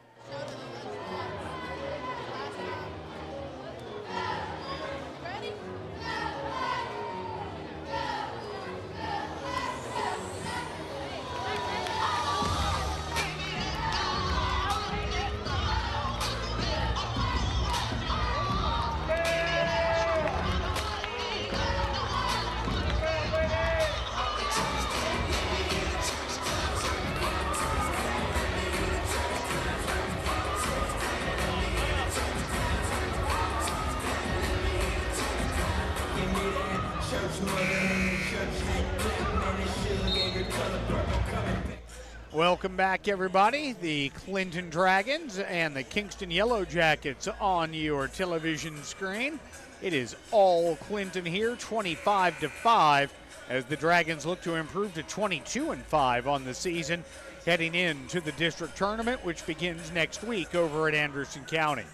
Welcome back, everybody. The Clinton Dragons and the Kingston Yellow Jackets on your television screen. It is all Clinton here, 25-5, as the Dragons look to improve to 22-5 on the season, heading into the district tournament, which begins next week over at Anderson County.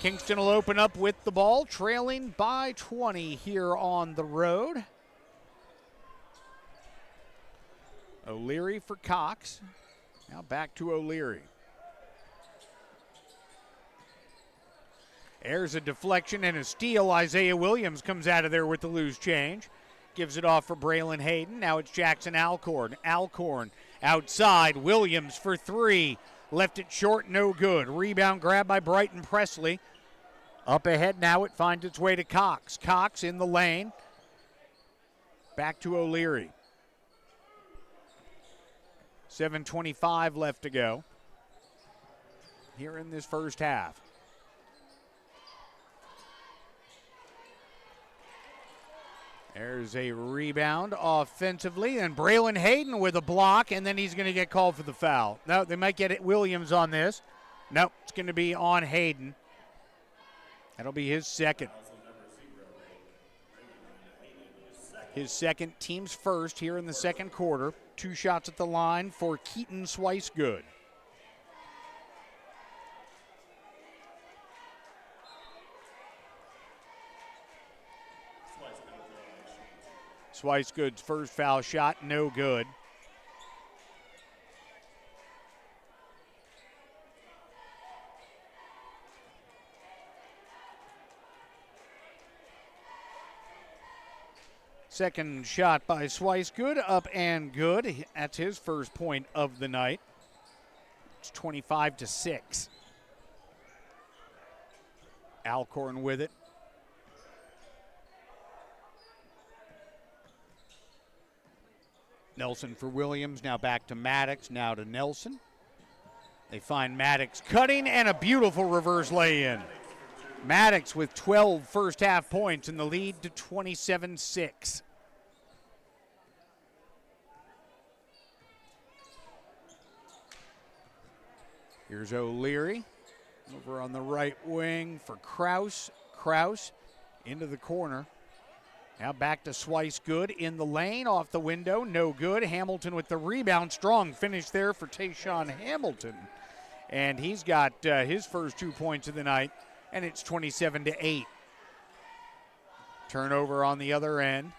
Kingston will open up with the ball, trailing by 20 here on the road. O'Leary for Cox. Now back to O'Leary. There's a deflection and a steal. Isaiah Williams comes out of there with the loose change. Gives it off for Braylon Hayden. Now it's Jackson Alcorn. Alcorn outside. Williams for three. Left it short, no good. Rebound grab by Brighton Presley. Up ahead now, it finds its way to Cox. Cox in the lane. Back to O'Leary. 7:25 left to go here in this first half. There's a rebound offensively, and Braylon Hayden with a block, and then he's going to get called for the foul. No, they might get it Williams on this. Nope, it's going to be on Hayden. That'll be his second. His second, team's first here in the second quarter. 2 shots at the line for Keaton Swicegood. Swicegood's first foul shot, no good. Second shot by Swicegood, up and good. That's his first point of the night. It's 25-6. Alcorn with it. Nelson for Williams, now back to Maddox, now to Nelson. They find Maddox cutting, and a beautiful reverse lay-in. Maddox with 12 first half points in the lead to 27-6. Here's O'Leary over on the right wing for Kraus. Kraus into the corner. Now back to Swicegood in the lane, off the window, no good. Hamilton with the rebound, strong finish there for Tayshawn Hamilton. And he's got his first 2 points of the night, and it's 27-8. Turnover on the other end.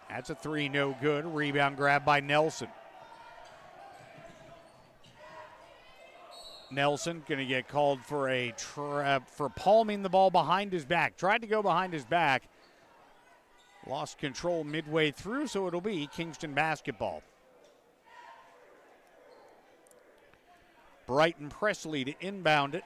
That's a 3, no good. Rebound grab by Nelson. Nelson going to get called for a trap for palming the ball behind his back. Tried to go behind his back. Lost control midway through, so it'll be Kingston basketball. Brighton Presley to inbound it.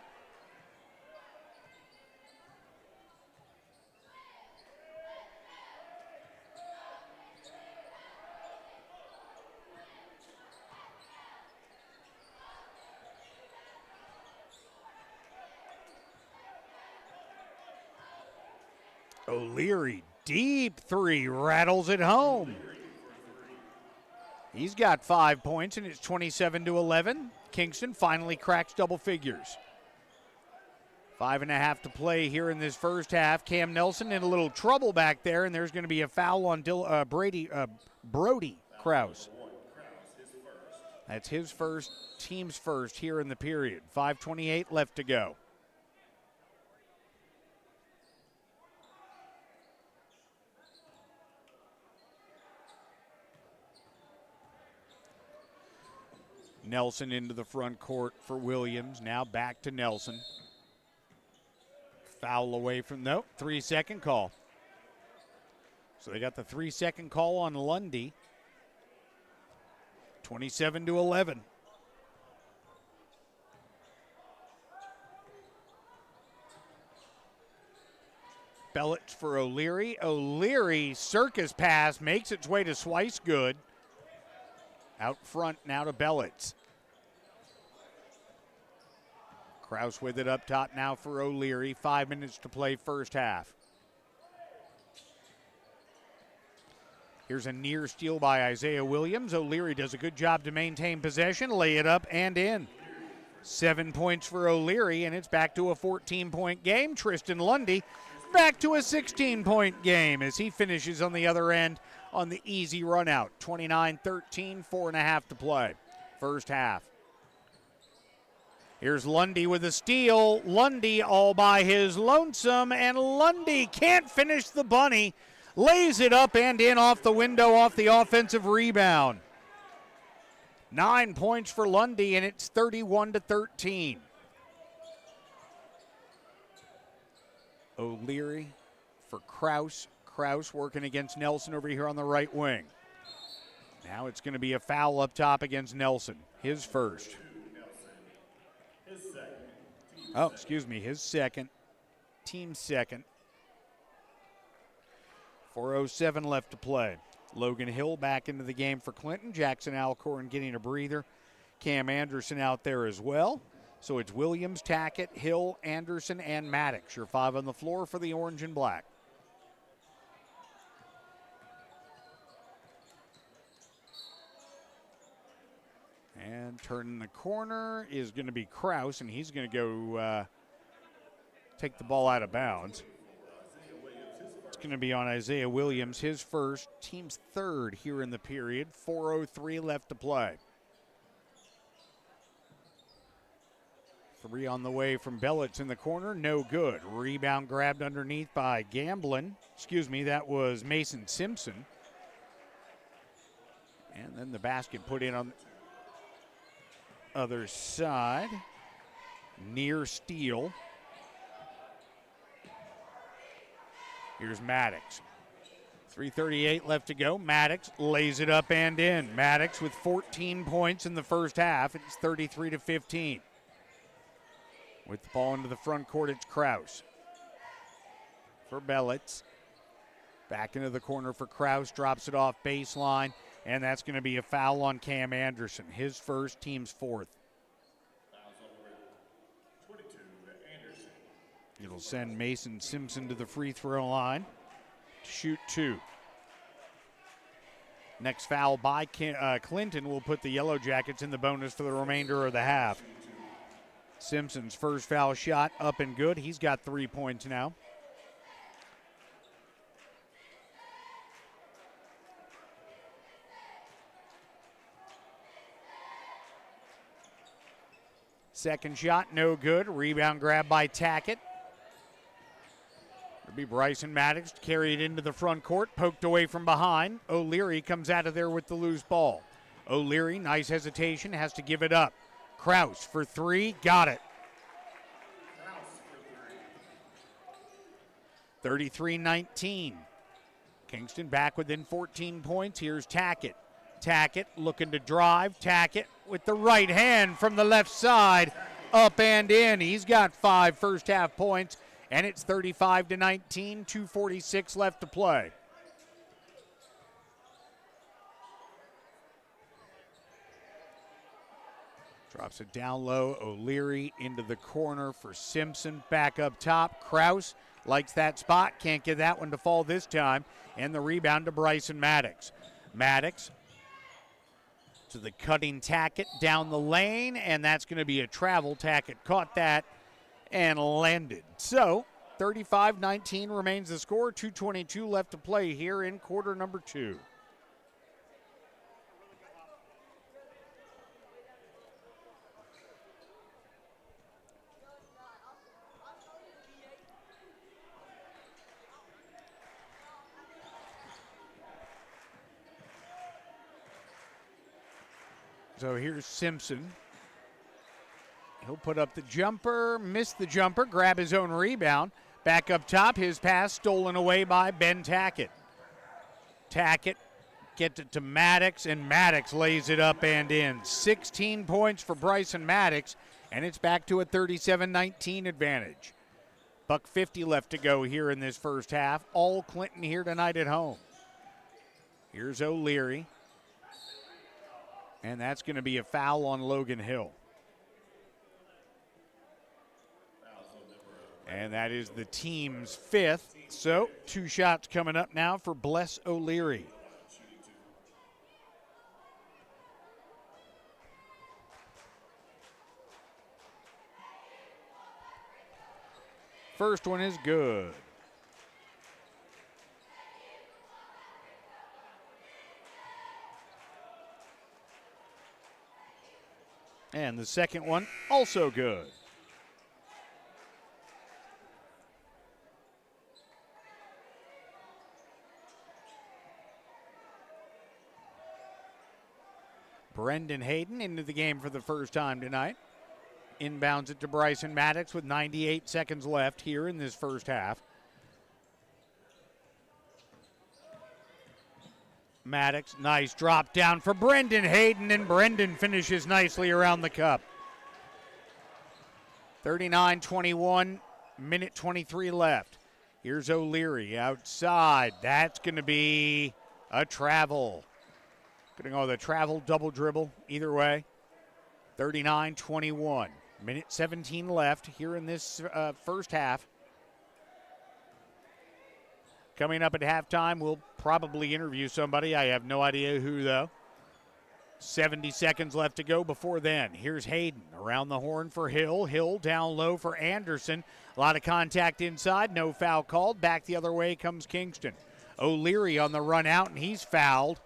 O'Leary, deep 3, rattles it home. He's got 5 points, and it's 27-11. Kingston finally cracks double figures. 5.5 to play here in this first half. Cam Nelson in a little trouble back there, and there's going to be a foul on Brody Kraus. That's his first, team's first here in the period. 5:28 left to go. Nelson into the front court for Williams. Now back to Nelson. Foul away from, nope, 3-second call. So they got the 3-second call on Lundy. 27-11. Bellitz for O'Leary. O'Leary, circus pass, makes its way to Swicegood. Out front now to Bellitz. Kraus with it up top now for O'Leary. 5 minutes to play first half. Here's a near steal by Isaiah Williams. O'Leary does a good job to maintain possession, lay it up and in. 7 points for O'Leary, and it's back to a 14-point game. Tristan Lundy back to a 16-point game as he finishes on the other end on the easy run out. 29-13, 4.5 to play. First half. Here's Lundy with a steal. Lundy all by his lonesome, and Lundy can't finish the bunny. Lays it up and in off the window off the offensive rebound. 9 points for Lundy, and it's 31-13. O'Leary for Kraus. Kraus working against Nelson over here on the right wing. Now it's going to be a foul up top against Nelson. His first. Oh, excuse me, his second. Team second. 4:07 left to play. Logan Hill back into the game for Clinton. Jackson Alcorn getting a breather. Cam Anderson out there as well. So it's Williams, Tackett, Hill, Anderson, and Maddox. Your 5 on the floor for the orange and black. And turning the corner is going to be Kraus, and he's going to go take the ball out of bounds. It's going to be on Isaiah Williams, his first, team's third here in the period. 4:03 left to play. 3 on the way from Bellitz in the corner, no good. Rebound grabbed underneath by Gamblin. Excuse me, that was Mason Simpson. And then the basket put in on the other side. Near steal. Here's Maddox. 3:38 left to go. Maddox lays it up and in. Maddox with 14 points in the first half. It's 33-15. With the ball into the front court, it's Kraus. For Bellitz. Back into the corner for Kraus. Drops it off baseline. And that's going to be a foul on Cam Anderson. His first, team's fourth. It'll send Mason Simpson to the free throw line to shoot 2. Next foul by Clinton will put the Yellow Jackets in the bonus for the remainder of the half. Simpson's first foul shot up and good. He's got 3 points now. Second shot, no good. Rebound grab by Tackett. It'll be Bryson Maddox to carry it into the front court, poked away from behind. O'Leary comes out of there with the loose ball. O'Leary, nice hesitation, has to give it up. Kraus for 3, got it. 33-19. Kingston back within 14 points. Here's Tackett. Tackett looking to drive. Tackett with the right hand from the left side. Up and in. He's got 5 first half points, and it's 35-19. 2:46 left to play. Drops it down low. O'Leary into the corner for Simpson. Back up top. Kraus likes that spot. Can't get that one to fall this time. And the rebound to Bryson Maddox. Maddox to the cutting Tackett down the lane. And that's going to be a travel. Tackett caught that and landed. So 35-19 remains the score. 2:22 left to play here in quarter number 2. So here's Simpson. He'll put up the jumper, miss the jumper, grab his own rebound. Back up top, his pass stolen away by Ben Tackett. Tackett gets it to Maddox, and Maddox lays it up and in. 16 points for Bryson Maddox, and it's back to a 37-19 advantage. $1:50 left to go here in this first half. All Clinton here tonight at home. Here's O'Leary. And that's going to be a foul on Logan Hill. And that is the team's 5th. So 2 shots coming up now for Bless O'Leary. First one is good. And the second one, also good. Brendan Hayden into the game for the first time tonight. Inbounds it to Bryson Maddox with 98 seconds left here in this first half. Maddox, nice drop down for Brendan Hayden, and Brendan finishes nicely around the cup. 39-21, minute 23 left. Here's O'Leary outside. That's going to be a travel. Going to go the travel double dribble either way. 39-21. Minute 17 left here in this first half. Coming up at halftime, we'll probably interview somebody. I have no idea who, though. 70 seconds left to go before then. Here's Hayden around the horn for Hill. Hill down low for Anderson. A lot of contact inside. No foul called. Back the other way comes Kingston. O'Leary on the run out, and he's fouled.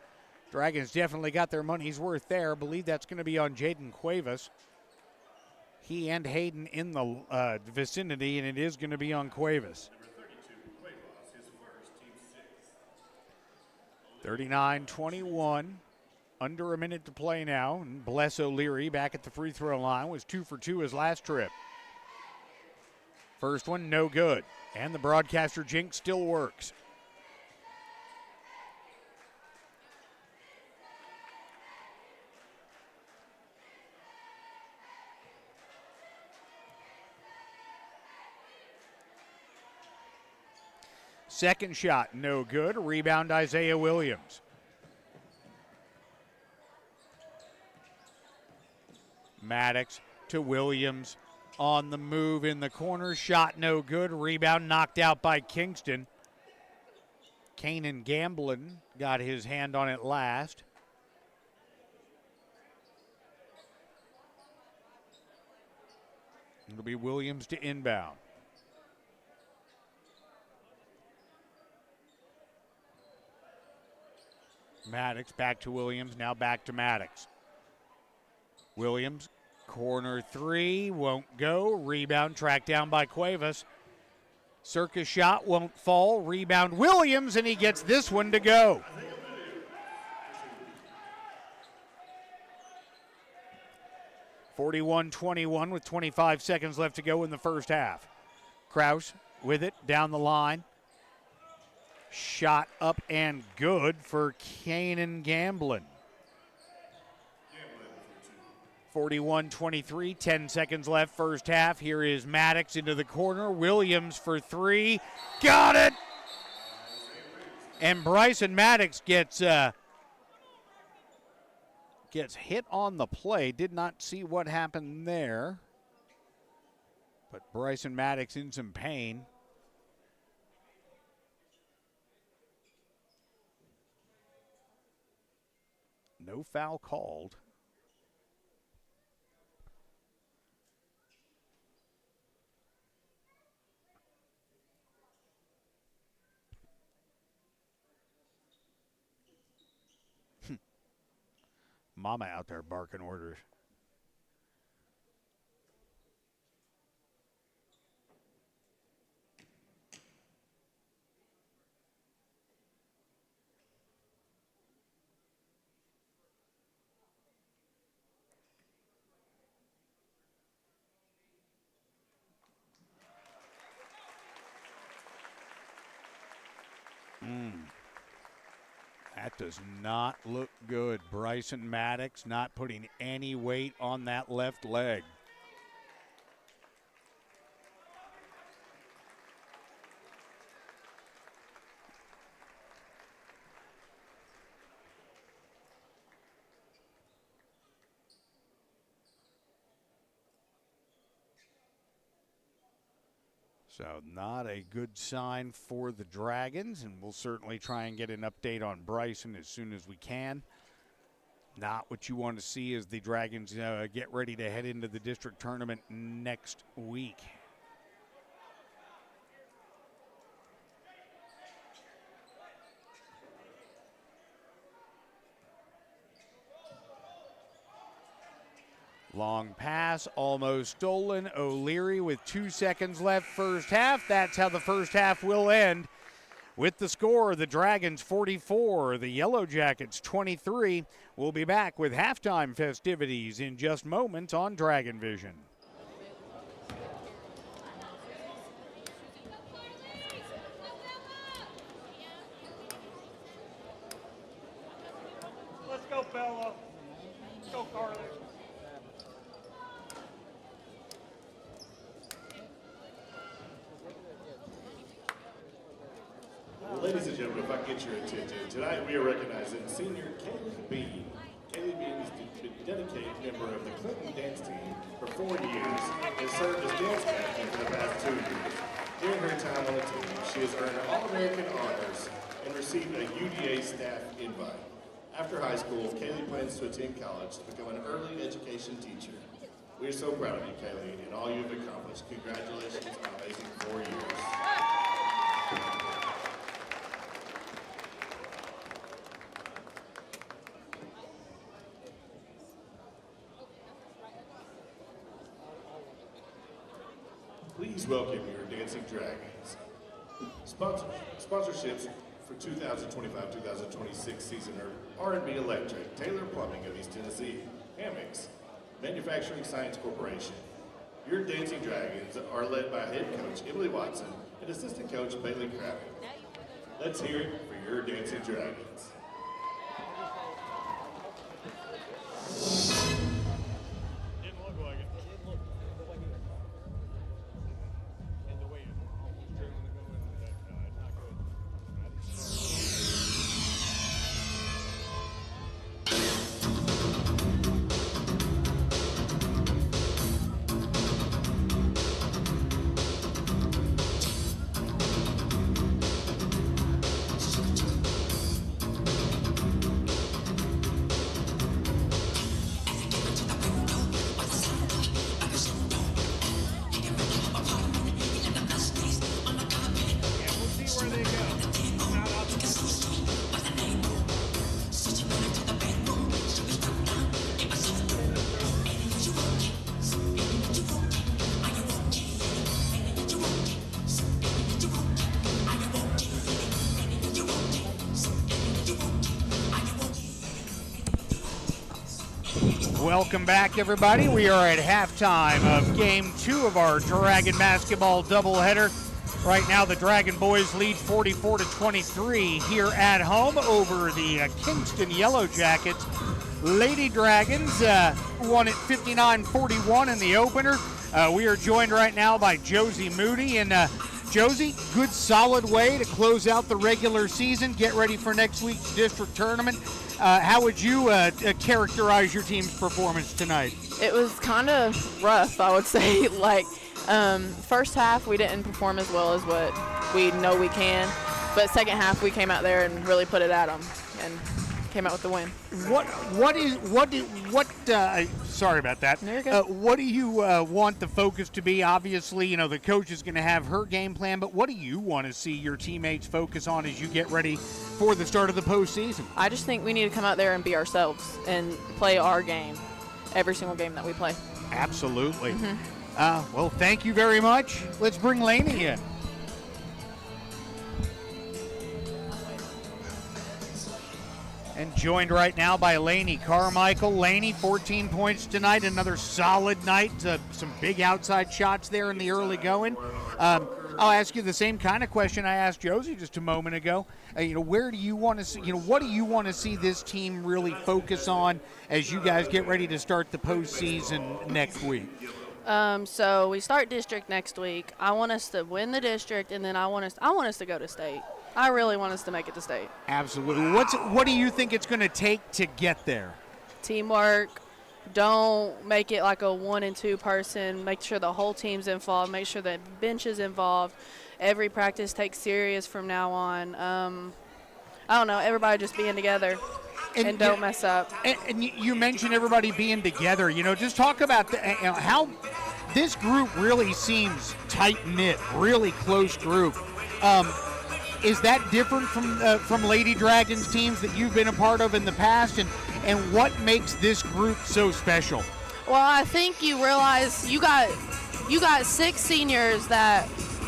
Dragons definitely got their money's worth there. I believe that's going to be on Jaden Cuevas. He and Hayden in the vicinity, and it is going to be on Cuevas. 39-21. Under a minute to play now. And Bless O'Leary back at the free throw line. Was 2 for 2 his last trip. First one, no good. And the broadcaster jinx still works. Second shot, no good. Rebound, Isaiah Williams. Maddox to Williams on the move in the corner. Shot no good. Rebound knocked out by Kingston. Kanan Gamblin got his hand on it last. It'll be Williams to inbound. Maddox back to Williams, now back to Maddox. Williams, corner three, won't go. Rebound tracked down by Cuevas. Circus shot won't fall. Rebound Williams, and he gets this one to go. (41-21) with 25 seconds left to go in the first half. Kraus with it down the line. Shot up and good for Kanan Gamblin. 41-23, 10 seconds left first half. Here is Maddox into the corner. Williams for three. Got it! And Bryson Maddox gets hit on the play. Did not see what happened there. But Bryson Maddox in some pain. No foul called. Mama out there barking orders. That does not look good. Bryson Maddox not putting any weight on that left leg. So not a good sign for the Dragons, and we'll certainly try and get an update on Bryson as soon as we can. Not what you want to see as the Dragons get ready to head into the district tournament next week. Long pass, almost stolen. O'Leary with 2 seconds left first half. That's how the first half will end. With the score, the Dragons 44, the Yellow Jackets 23. We'll be back with halftime festivities in just moments on Dragon Vision. Let's go, Bella. Let's go, Carly. Ladies and gentlemen, if I get your attention, tonight we are recognizing senior Kaylee Bean. Kaylee Bean has been a dedicated member of the Clinton dance team for 4 years and served as dance captain for the past 2 years. During her time on the team, she has earned All-American honors and received a UDA staff invite. After high school, Kaylee plans to attend college to become an early education teacher. We are so proud of you, Kaylee, and all you've accomplished. Congratulations on an amazing 4 years. Please welcome your Dancing Dragons. Sponsorships for 2025-2026 season are R&B Electric, Taylor Plumbing of East Tennessee, Hammocks, Manufacturing Science Corporation. Your Dancing Dragons are led by head coach Emily Watson and assistant coach Bailey Craven. Let's hear it for your Dancing Dragons. Welcome back, everybody. We are at halftime of Game 2 of our Dragon basketball doubleheader. Right now, the Dragon boys lead 44-23 here at home over the Kingston Yellow Jackets. Lady Dragons won at 59-41 in the opener. We are joined right now by Josie Moody. And Josie, good solid way to close out the regular season, get ready for next week's district tournament. How would you characterize your team's performance tonight? It was kind of rough, I would say. First half, we didn't perform as well as what we know we can. But second half, we came out there and really put it at them and came out with the win. Sorry about that. No, you're good. What do you want the focus to be? Obviously, you know, the coach is going to have her game plan, but what do you want to see your teammates focus on as you get ready for the start of the postseason? I just think we need to come out there and be ourselves and play our game every single game that we play. Absolutely. Well, thank you very much. Let's bring Lainey in. And joined right now by Lainey Carmichael. Lainey, 14 points tonight, another solid night. Some big outside shots there in the early going. I'll ask you the same kind of question I asked Josie just a moment ago. Where do you want to see, what do you want to see this team really focus on as you guys get ready to start the postseason next week? So we start district next week. I want us to win the district, and then I want us to go to state. I really want us to make it to state. Absolutely. What do you think it's going to take to get there? Teamwork. Don't make it like a 1 and 2 person. Make sure the whole team's involved. Make sure the bench is involved. Every practice takes serious from now on. I don't know. Everybody just being together and don't mess up. And you mentioned everybody being together. Just talk about how this group really seems tight-knit, really close group. Is that different from Lady Dragons teams that you've been a part of in the past, and what makes this group so special? Well, I think you realize you got 6 seniors that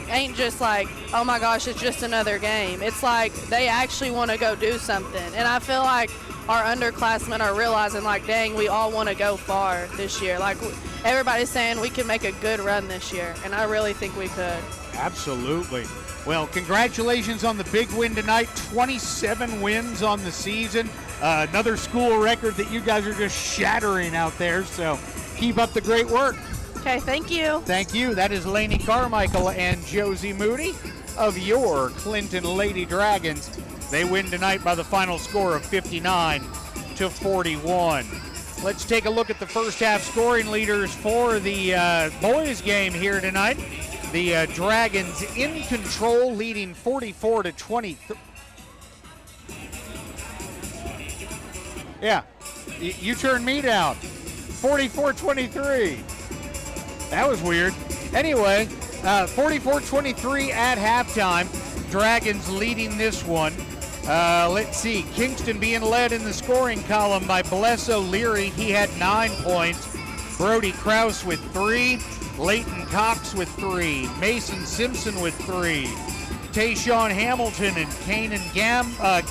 ain't just like, oh my gosh, it's just another game. It's like they actually want to go do something, and I feel like our underclassmen are realizing, like, dang, we all want to go far this year. Like, everybody's saying we can make a good run this year, and I really think we could. Absolutely. Well, congratulations on the big win tonight. 27 wins on the season. Another school record that you guys are just shattering out there. So keep up the great work. Okay, thank you. Thank you. That is Lainey Carmichael and Josie Moody. of your Clinton Lady Dragons. They win tonight by the final score of 59-41. Let's take a look at the first half scoring leaders for the boys game here tonight. The Dragons in control, leading 44-20. Yeah, you turned me down. 44-23. That was weird. Anyway, 44-23 at halftime. Dragons leading this one. Let's see, Kingston being led in the scoring column by Bless O'Leary. He had 9 points. Brody Krause with 3. Leighton Cox with 3. Mason Simpson with 3. Tayshawn Hamilton and Kanan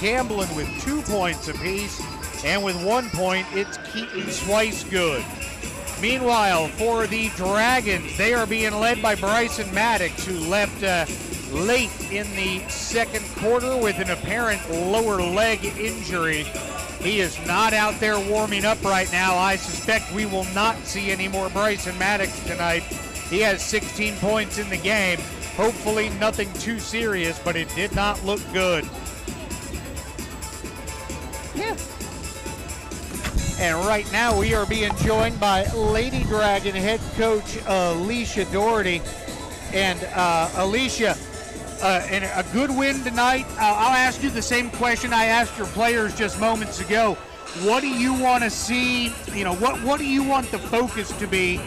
Gamblin with 2 points apiece. And with 1 point, it's Keaton Swicegood. Meanwhile, for the Dragons, they are being led by Bryson Maddox, who left late in the second quarter with an apparent lower leg injury. He is not out there warming up right now. I suspect we will not see any more Bryson Maddox tonight. He has 16 points in the game. Hopefully nothing too serious, but it did not look good. Yeah. And right now we are being joined by Lady Dragon head coach Alicia Doherty. And Alicia, and a good win tonight. I'll ask you the same question I asked your players just moments ago. What do you want to see? What do you want the focus to be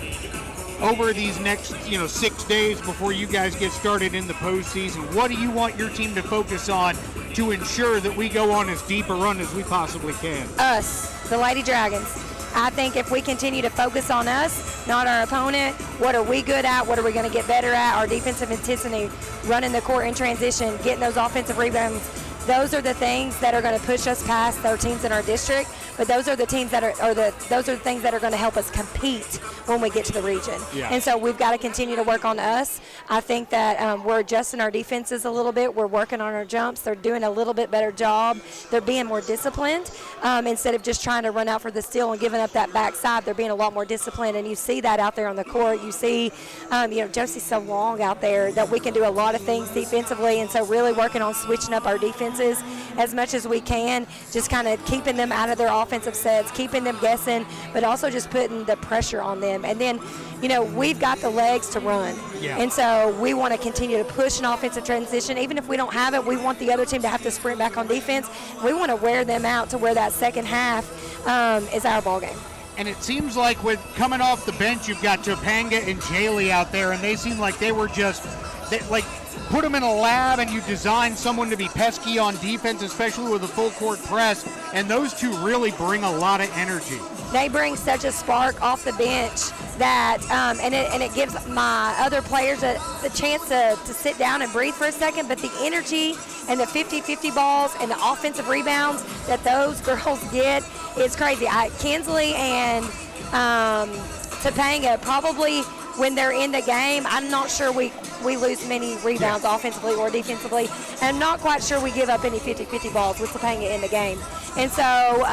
over these next 6 days before you guys get started in the postseason? What do you want your team to focus on to ensure that we go on as deep a run as we possibly can? Us, the Lady Dragons. I think if we continue to focus on us, not our opponent, what are we good at? What are we going to get better at? Our defensive intensity, running the court in transition, getting those offensive rebounds. Those are the things that are going to push us past our teams in our district. But those are the teams that those are the things that are going to help us compete when we get to the region. Yeah. And so we've got to continue to work on us. I think that we're adjusting our defenses a little bit. We're working on our jumps. They're doing a little bit better job. They're being more disciplined instead of just trying to run out for the steal and giving up that backside. They're being a lot more disciplined, and you see that out there on the court. You see, Josie's so long out there that we can do a lot of things defensively, and so really working on switching up our defenses as much as we can, just kind of keeping them out of their offensive sets, keeping them guessing, but also just putting the pressure on them. And then, we've got the legs to run. Yeah. And so we want to continue to push an offensive transition. Even if we don't have it, we want the other team to have to sprint back on defense. We want to wear them out to where that second half is our ball game. And it seems like with coming off the bench, you've got Topanga and Jaylee out there, and they seem like they were put them in a lab and you design someone to be pesky on defense, especially with a full court press, and those two really bring a lot of energy. They bring such a spark off the bench that, and it gives my other players the chance to sit down and breathe for a second, but the energy and the 50-50 balls and the offensive rebounds that those girls get is crazy. Kinsley and Topanga probably, when they're in the game, I'm not sure we lose many rebounds offensively or defensively. I'm not quite sure we give up any 50-50 balls with Topanga in the game. And so,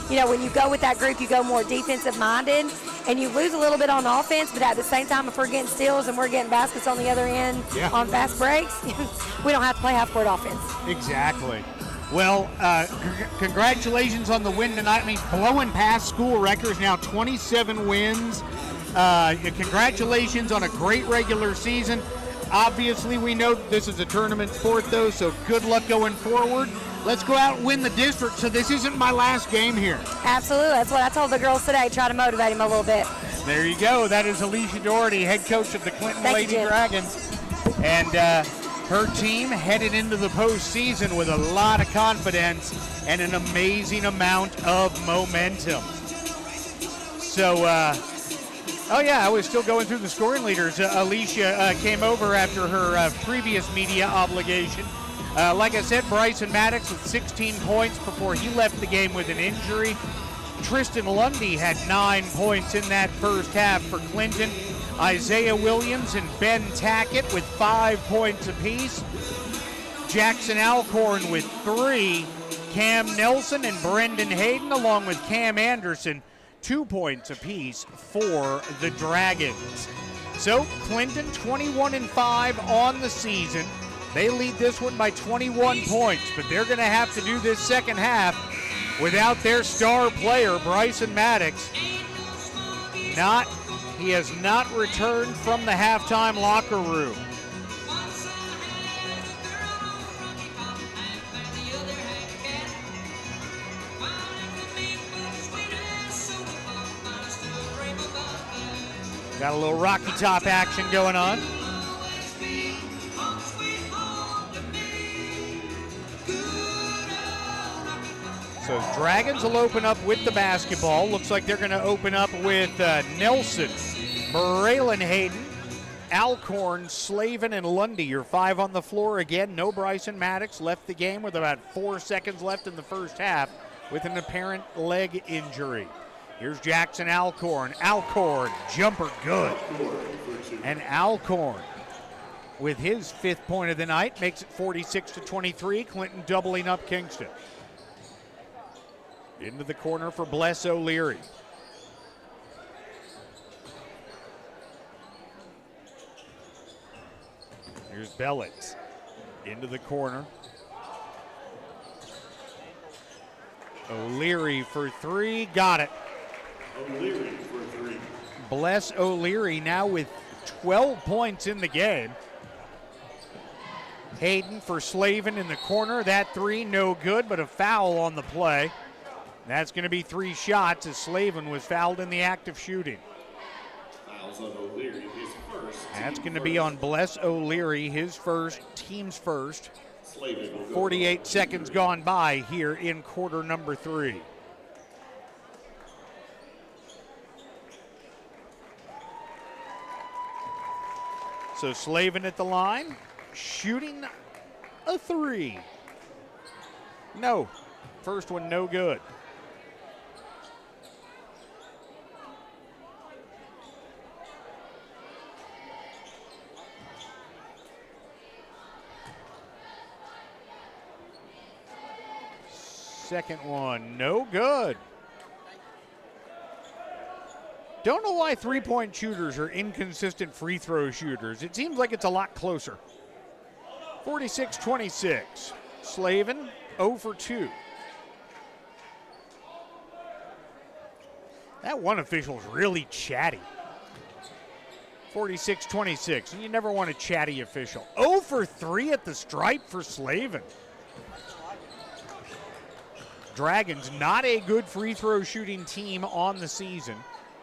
when you go with that group, you go more defensive-minded, and you lose a little bit on offense, but at the same time, if we're getting steals and we're getting baskets on the other end on fast breaks, we don't have to play half-court offense. Exactly. Well, congratulations on the win tonight. I mean, blowing past school records now, 27 wins. Congratulations on a great regular season. Obviously, we know this is a tournament sport, though, so good luck going forward. Let's go out and win the district, so this isn't my last game here. Absolutely. That's what I told the girls today. Try to motivate them a little bit. There you go. That is Alicia Doherty, head coach of the Clinton Lady Dragons. And her team headed into the postseason with a lot of confidence and an amazing amount of momentum. So, I was still going through the scoring leaders. Alicia came over after her previous media obligation. Like I said, Bryson Maddox with 16 points before he left the game with an injury. Tristan Lundy had 9 points in that first half for Clinton. Isaiah Williams and Ben Tackett with 5 points apiece. Jackson Alcorn with 3. Cam Nelson and Brendan Hayden, along with Cam Anderson, 2 points apiece for the Dragons. So Clinton 21-5 on the season. They lead this one by 21 points, but they're going to have to do this second half without their star player, Bryson Maddox. He has not returned from the halftime locker room. Got a little Rocky Top action going on. So Dragons will open up with the basketball. Looks like they're going to open up with Nelson, Braylon Hayden, Alcorn, Slavin, and Lundy. Your 5 on the floor again. No Bryson Maddox. Left the game with about 4 seconds left in the first half with an apparent leg injury. Here's Jackson Alcorn. Alcorn, jumper good. And Alcorn, with his 5th point of the night, makes it 46-23. Clinton doubling up Kingston. Into the corner for Bless O'Leary. Here's Bellitz. Into the corner. O'Leary for 3. Got it. O'Leary for 3. Bless O'Leary now with 12 points in the game. Hayden for Slavin in the corner. That 3 no good, but a foul on the play. That's going to be 3 shots as Slavin was fouled in the act of shooting. Fouls on O'Leary, his first. That's going to be on Bless O'Leary, his first, team's first. 48 seconds gone by here in quarter number 3. So Slavin at the line, shooting a 3. No, first one no good. Second one, no good. Don't know why three-point shooters are inconsistent free throw shooters. It seems like it's a lot closer. 46-26. Slavin 0 for 2. That one official's really chatty. 46-26, and you never want a chatty official. 0 for 3 at the stripe for Slavin. Dragons, not a good free throw shooting team on the season.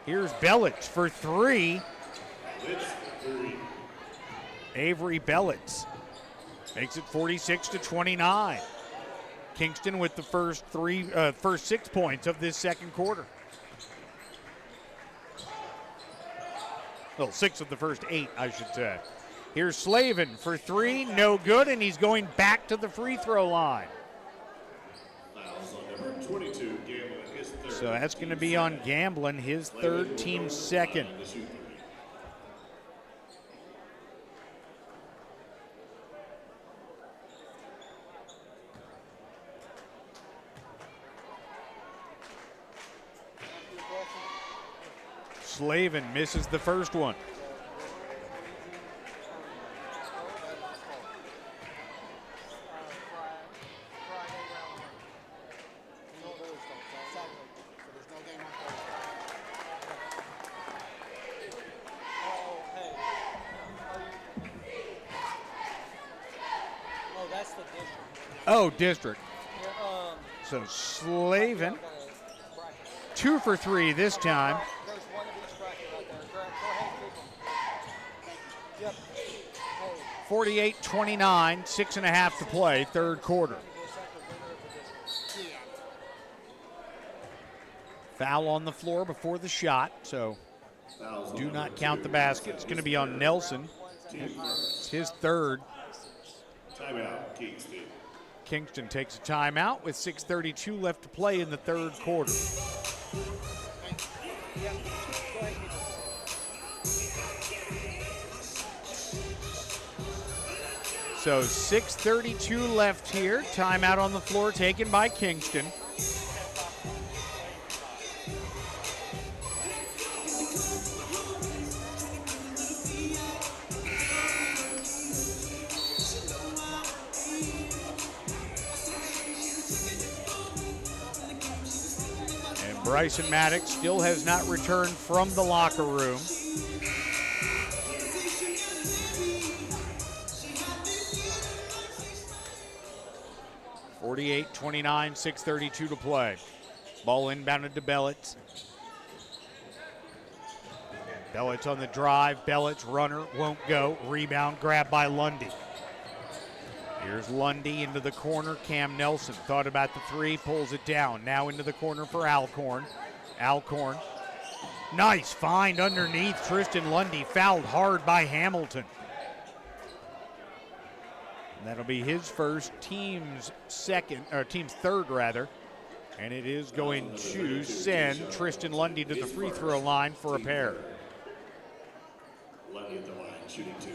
Here's Bellitz for 3. Avery Bellitz makes it 46-29. Kingston with the first 6 points of this second quarter. Well, 6 of the first 8, I should say. Here's Slavin for 3, no good, and he's going back to the free throw line. So that's going to be on Gamblin, his 3rd, team 2nd. Slavin misses the first one. Oh, district. So Slavin, 2 for 3 this time. 48-29, 6.5 to play, third quarter. Foul on the floor before the shot, so do not count the basket. It's going to be on Nelson. It's his 3rd. Timeout, Kingston. Kingston takes a timeout with 6:32 left to play in the third quarter. So 6:32 left here. Timeout on the floor taken by Kingston. Bryson Maddox still has not returned from the locker room. (48-29), 6:32 to play. Ball inbounded to Bellitz. Bellitz on the drive. Bellitz runner won't go. Rebound grabbed by Lundy. Here's Lundy into the corner. Cam Nelson thought about the three, pulls it down. Now into the corner for Alcorn. Alcorn. Nice find underneath. Tristan Lundy fouled hard by Hamilton. And that'll be his first, team's third rather. And it is going to send Tristan Lundy to the free throw line for a pair. Lundy at the line, shooting 2.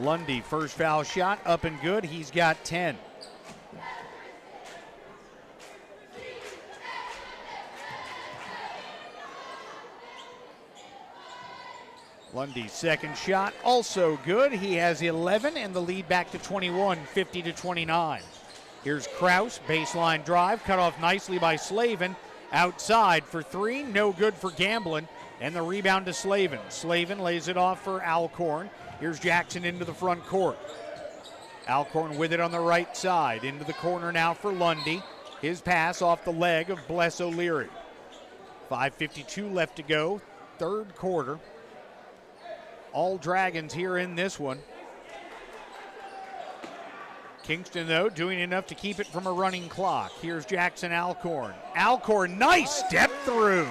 Lundy, first foul shot, up and good. He's got 10. Lundy's second shot, also good. He has 11 and the lead back to 21, 50-29. Here's Kraus, baseline drive, cut off nicely by Slavin. Outside for three, no good for Gamblin. And the rebound to Slavin. Slavin lays it off for Alcorn. Here's Jackson into the front court. Alcorn with it on the right side. Into the corner now for Lundy. His pass off the leg of Bless O'Leary. 5:52 left to go, third quarter. All Dragons here in this one. Kingston, though, doing enough to keep it from a running clock. Here's Jackson Alcorn. Alcorn, nice step through.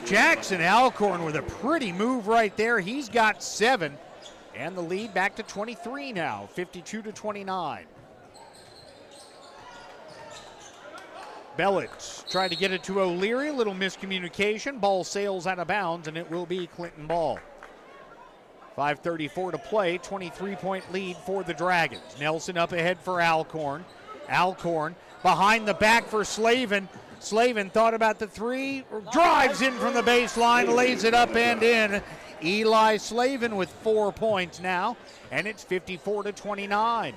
Jackson Alcorn with a pretty move right there. He's got 7. And the lead back to 23 now, 52-29. Bellitz tried to get it to O'Leary. Little miscommunication. Ball sails out of bounds, and it will be Clinton ball. 5:34 to play, 23-point lead for the Dragons. Nelson up ahead for Alcorn. Alcorn behind the back for Slavin. Slavin thought about the three, drives in from the baseline, lays it up and in. Eli Slavin with 4 points now, and it's 54-29.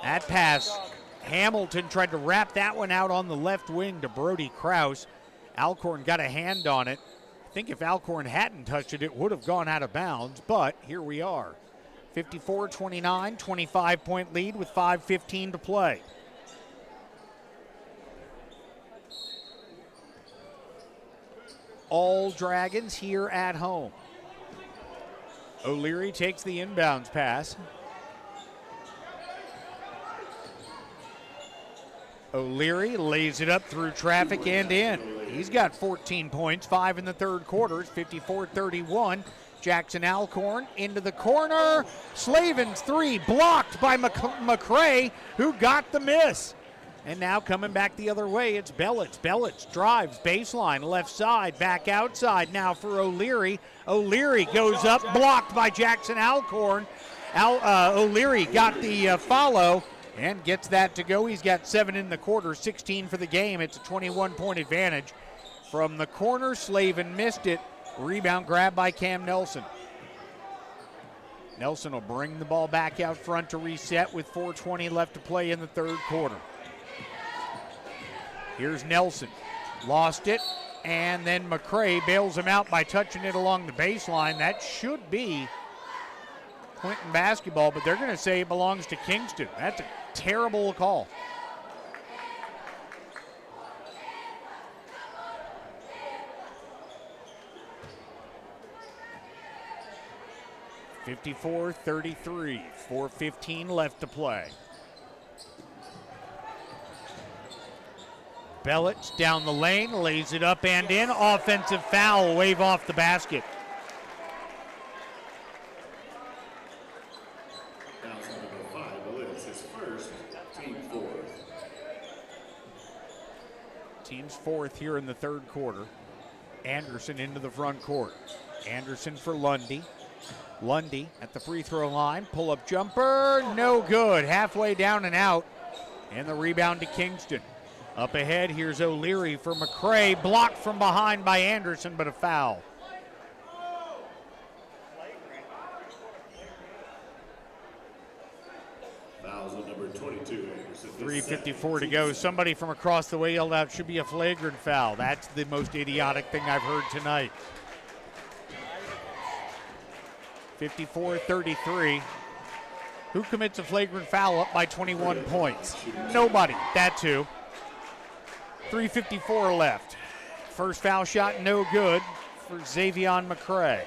That pass, Hamilton tried to wrap that one out on the left wing to Brody Kraus. Alcorn got a hand on it. I think if Alcorn hadn't touched it, it would have gone out of bounds, but here we are. 54-29, 25-point lead with 5:15 to play. All Dragons here at home. O'Leary takes the inbounds pass. O'Leary lays it up through traffic and in. He's got 14 points, 5 in the third quarter. It's 54-31. Jackson Alcorn into the corner. Slavin's three blocked by McCray, who got the miss. And now coming back the other way, it's Bellitz. Bellitz drives baseline, left side, back outside now for O'Leary. O'Leary goes up, blocked by Jackson Alcorn. O'Leary got the follow and gets that to go. He's got 7 in the quarter, 16 for the game. It's a 21-point advantage. From the corner, Slavin missed it. Rebound grab by Cam Nelson. Nelson will bring the ball back out front to reset with 4:20 left to play in the third quarter. Here's Nelson. Lost it, and then McCray bails him out by touching it along the baseline. That should be Clinton basketball, but they're going to say it belongs to Kingston. That's a terrible call. (54-33), 4:15 left to play. Bellitz down the lane, lays it up and in. Offensive foul, wave off the basket. Foul's number 5, Bellitz, his first, team fourth. Team's fourth here in the third quarter. Anderson into the front court. Anderson for Lundy. Lundy at the free throw line. Pull-up jumper, no good. Halfway down and out. And the rebound to Kingston. Up ahead, here's O'Leary for McCray. Blocked from behind by Anderson, but a foul. Foul's Fouls on number 22, Anderson. 3:54 to go. Somebody from across the way yelled out, should be a flagrant foul. That's the most idiotic thing I've heard tonight. 54-33. Who commits a flagrant foul up by 21 points? Nobody. That's who. 3:54 left. First foul shot, no good for Xavion McCray.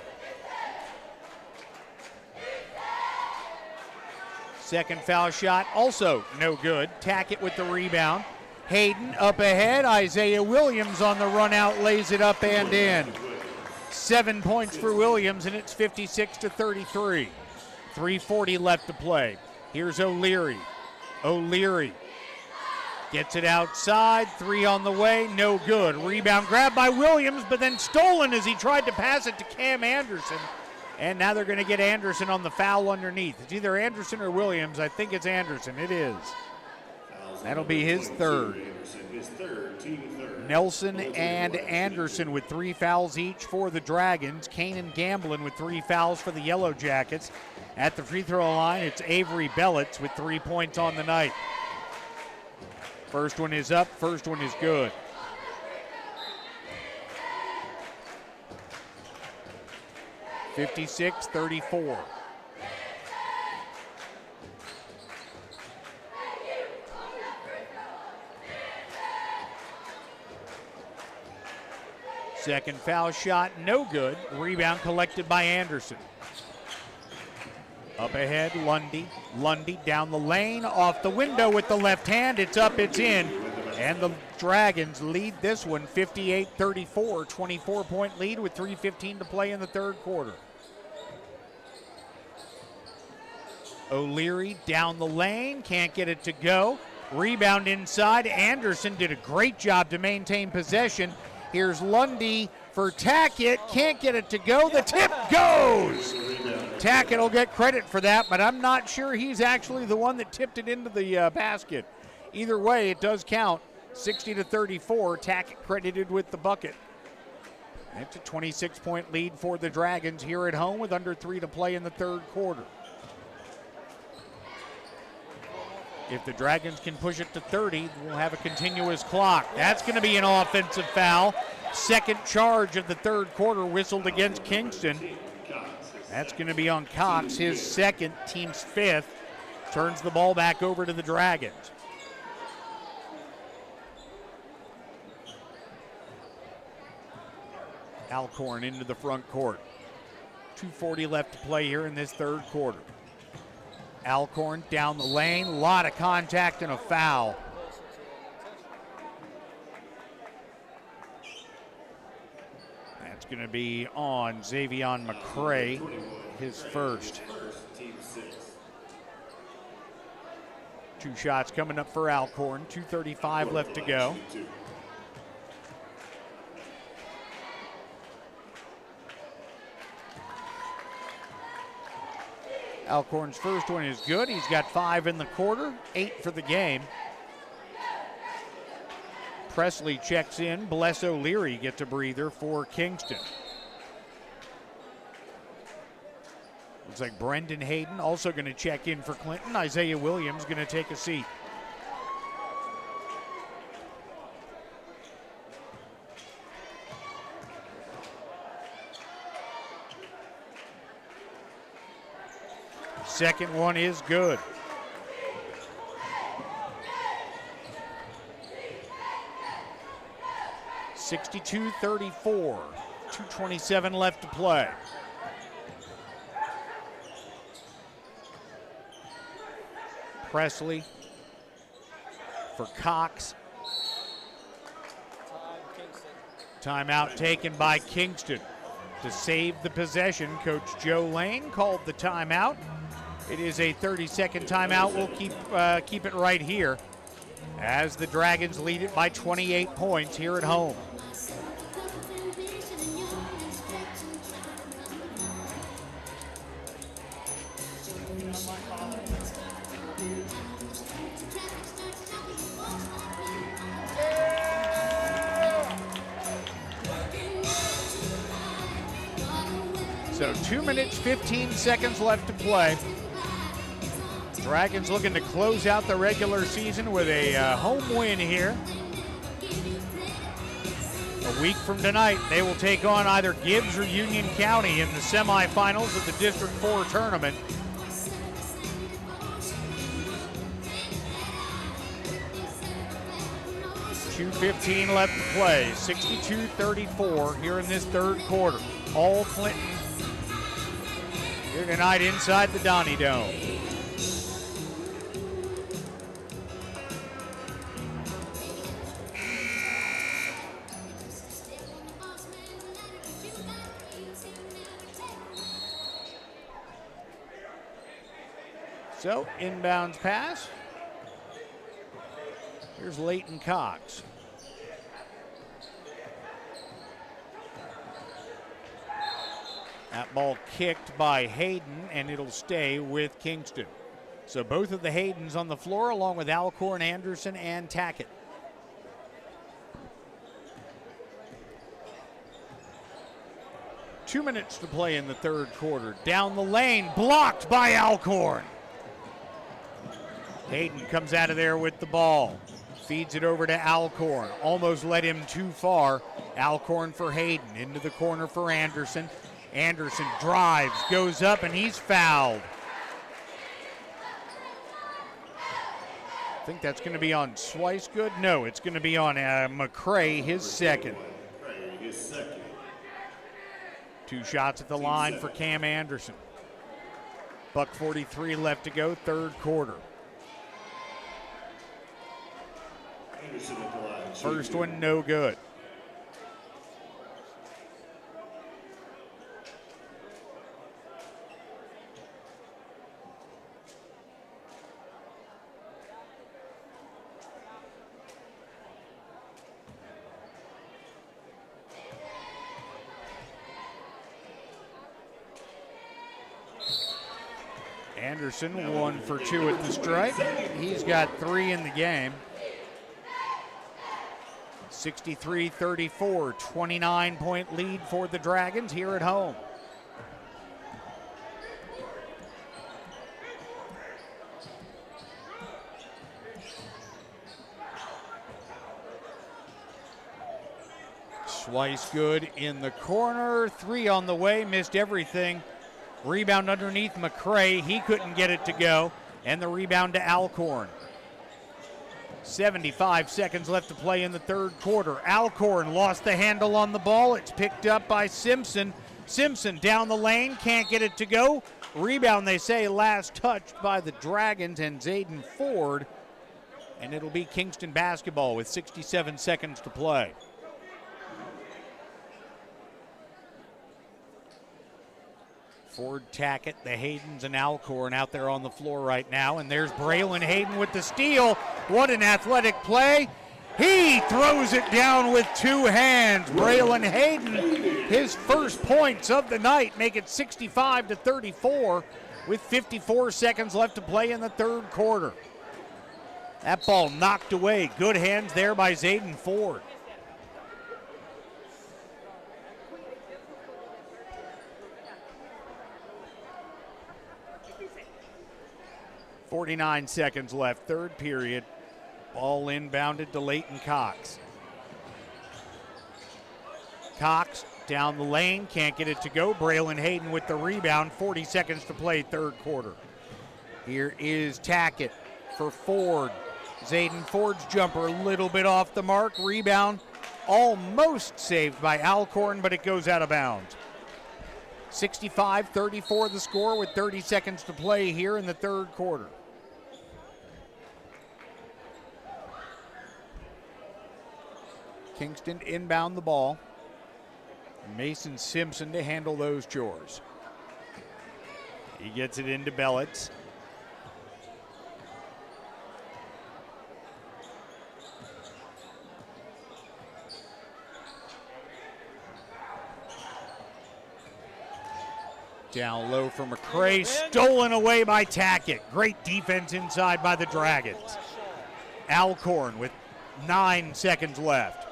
Second foul shot, also no good. Tackett with the rebound. Hayden up ahead. Isaiah Williams on the run out, lays it up and in. 7 points for Williams, and it's 56-33. 3:40 left to play. Here's O'Leary. O'Leary gets it outside. 3 on the way, no good. Rebound grabbed by Williams, but then stolen as he tried to pass it to Cam Anderson. And now they're going to get Anderson on the foul underneath. It's either Anderson or Williams. I think it's Anderson. It is. That'll be his third. Nelson and Anderson with 3 fouls each for the Dragons. Kanan Gamblin with 3 fouls for the Yellow Jackets. At the free throw line, it's Avery Bellitz with 3 points on the night. First one is up, first one is good. (56-34). Second foul shot, no good. Rebound collected by Anderson. Up ahead, Lundy. Lundy down the lane, off the window with the left hand. It's up, it's in. And the Dragons lead this one 58-34, 24-point lead with 3:15 to play in the third quarter. O'Leary down the lane, can't get it to go. Rebound inside. Anderson did a great job to maintain possession. Here's Lundy for Tackett, can't get it to go. The tip goes. Tackett will get credit for that, but I'm not sure he's actually the one that tipped it into the basket. Either way, it does count. 60-34, Tackett credited with the bucket. It's a 26-point lead for the Dragons here at home with under 3 to play in the third quarter. If the Dragons can push it to 30, we'll have a continuous clock. That's going to be an offensive foul. Second charge of the third quarter whistled against Kingston. That's going to be on Cox, his second, team's 5th. Turns the ball back over to the Dragons. Alcorn into the front court. 2:40 left to play here in this third quarter. Alcorn down the lane, a lot of contact and a foul. That's going to be on Xavion McCray, his first. 2 shots coming up for Alcorn, 2:35 left to go. Alcorn's first one is good. He's got 5 in the quarter, 8 for the game. Presley checks in. Bless O'Leary gets a breather for Kingston. Looks like Brendan Hayden also going to check in for Clinton. Isaiah Williams going to take a seat. Second one is good. (62-34), 2:27 left to play. Presley for Cox. Timeout taken by Kingston. To save the possession, Coach Joe Lane called the timeout. It is a 30-second timeout. We'll keep it right here as the Dragons lead it by 28 points here at home. So 2 minutes, 15 seconds left to play. Dragons looking to close out the regular season with a home win here. A week from tonight, they will take on either Gibbs or Union County in the semifinals of the District 4 tournament. .2:15 left to play, 62-34 here in this third quarter. All Clinton here tonight inside the Donnie Dome. So, inbounds pass. Here's Leighton Cox. That ball kicked by Hayden, and it'll stay with Kingston. So both of the Haydens on the floor, along with Alcorn, Anderson, and Tackett. Two minutes to play in the third quarter. Down the lane, blocked by Alcorn. Hayden comes out of there with the ball. Feeds it over to Alcorn. Almost led him too far. Alcorn for Hayden. Into the corner for Anderson. Anderson drives, goes up, and he's fouled. I think that's going to be on Swicegood. No, it's going to be on McCray, his second. Two shots at the line for Cam Anderson. $1:43 left to go, third quarter. First one, no good. Anderson 1 for 2 at the stripe. He's got 3 in the game. 63-34, 29-point lead for the Dragons here at home. Swicegood in the corner, 3 on the way, missed everything. Rebound underneath McCray, he couldn't get it to go, and the rebound to Alcorn. 75 seconds left to play in the third quarter. Alcorn lost the handle on the ball. It's picked up by Simpson. Simpson down the lane, can't get it to go. Rebound, they say, last touched by the Dragons and Zayden Ford. And it'll be Kingston basketball with 67 seconds to play. Ford, Tackett, the Haydens, and Alcorn out there on the floor right now. And there's Braylon Hayden with the steal. What an athletic play. He throws it down with 2 hands. Braylon Hayden, his first points of the night, make it 65-34 with 54 seconds left to play in the third quarter. That ball knocked away. Good hands there by Zayden Ford. 49 seconds left, third period. Ball inbounded to Leighton Cox. Cox down the lane, can't get it to go. Braylon Hayden with the rebound, 40 seconds to play, third quarter. Here is Tackett for Ford. Zayden Ford's jumper a little bit off the mark. Rebound almost saved by Alcorn, but it goes out of bounds. 65-34 the score with 30 seconds to play here in the third quarter. Kingston inbound the ball. Mason Simpson to handle those chores. He gets it into Bellitz. Down low for McCray, stolen away by Tackett. Great defense inside by the Dragons. Alcorn with 9 seconds left.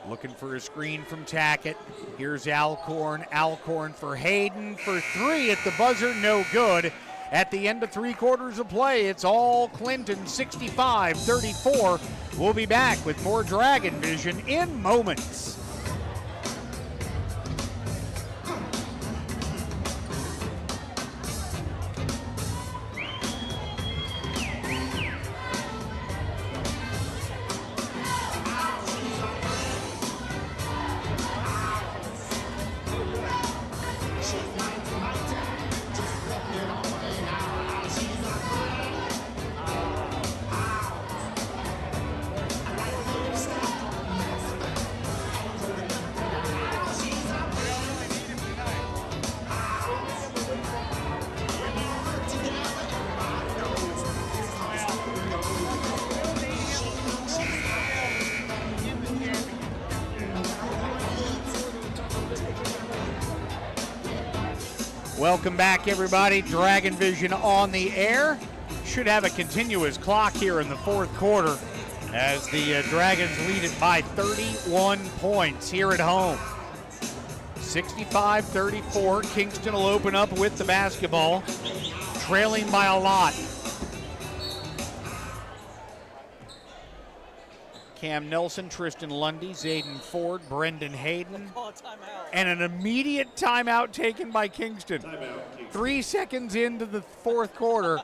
Looking for a screen from Tackett. Here's Alcorn. Alcorn for Hayden for three at the buzzer, no good. At the end of 3 quarters of play, it's all Clinton, 65-34. We'll be back with more Dragon Vision in moments. Welcome back, everybody. Dragon Vision on the air. Should have a continuous clock here in the 4th quarter as the Dragons lead it by 31 points here at home. 65-34. Kingston will open up with the basketball, trailing by a lot. Cam Nelson, Tristan Lundy, Zayden Ford, Brendan Hayden, and an immediate timeout taken by Kingston. 3 seconds into the 4th quarter,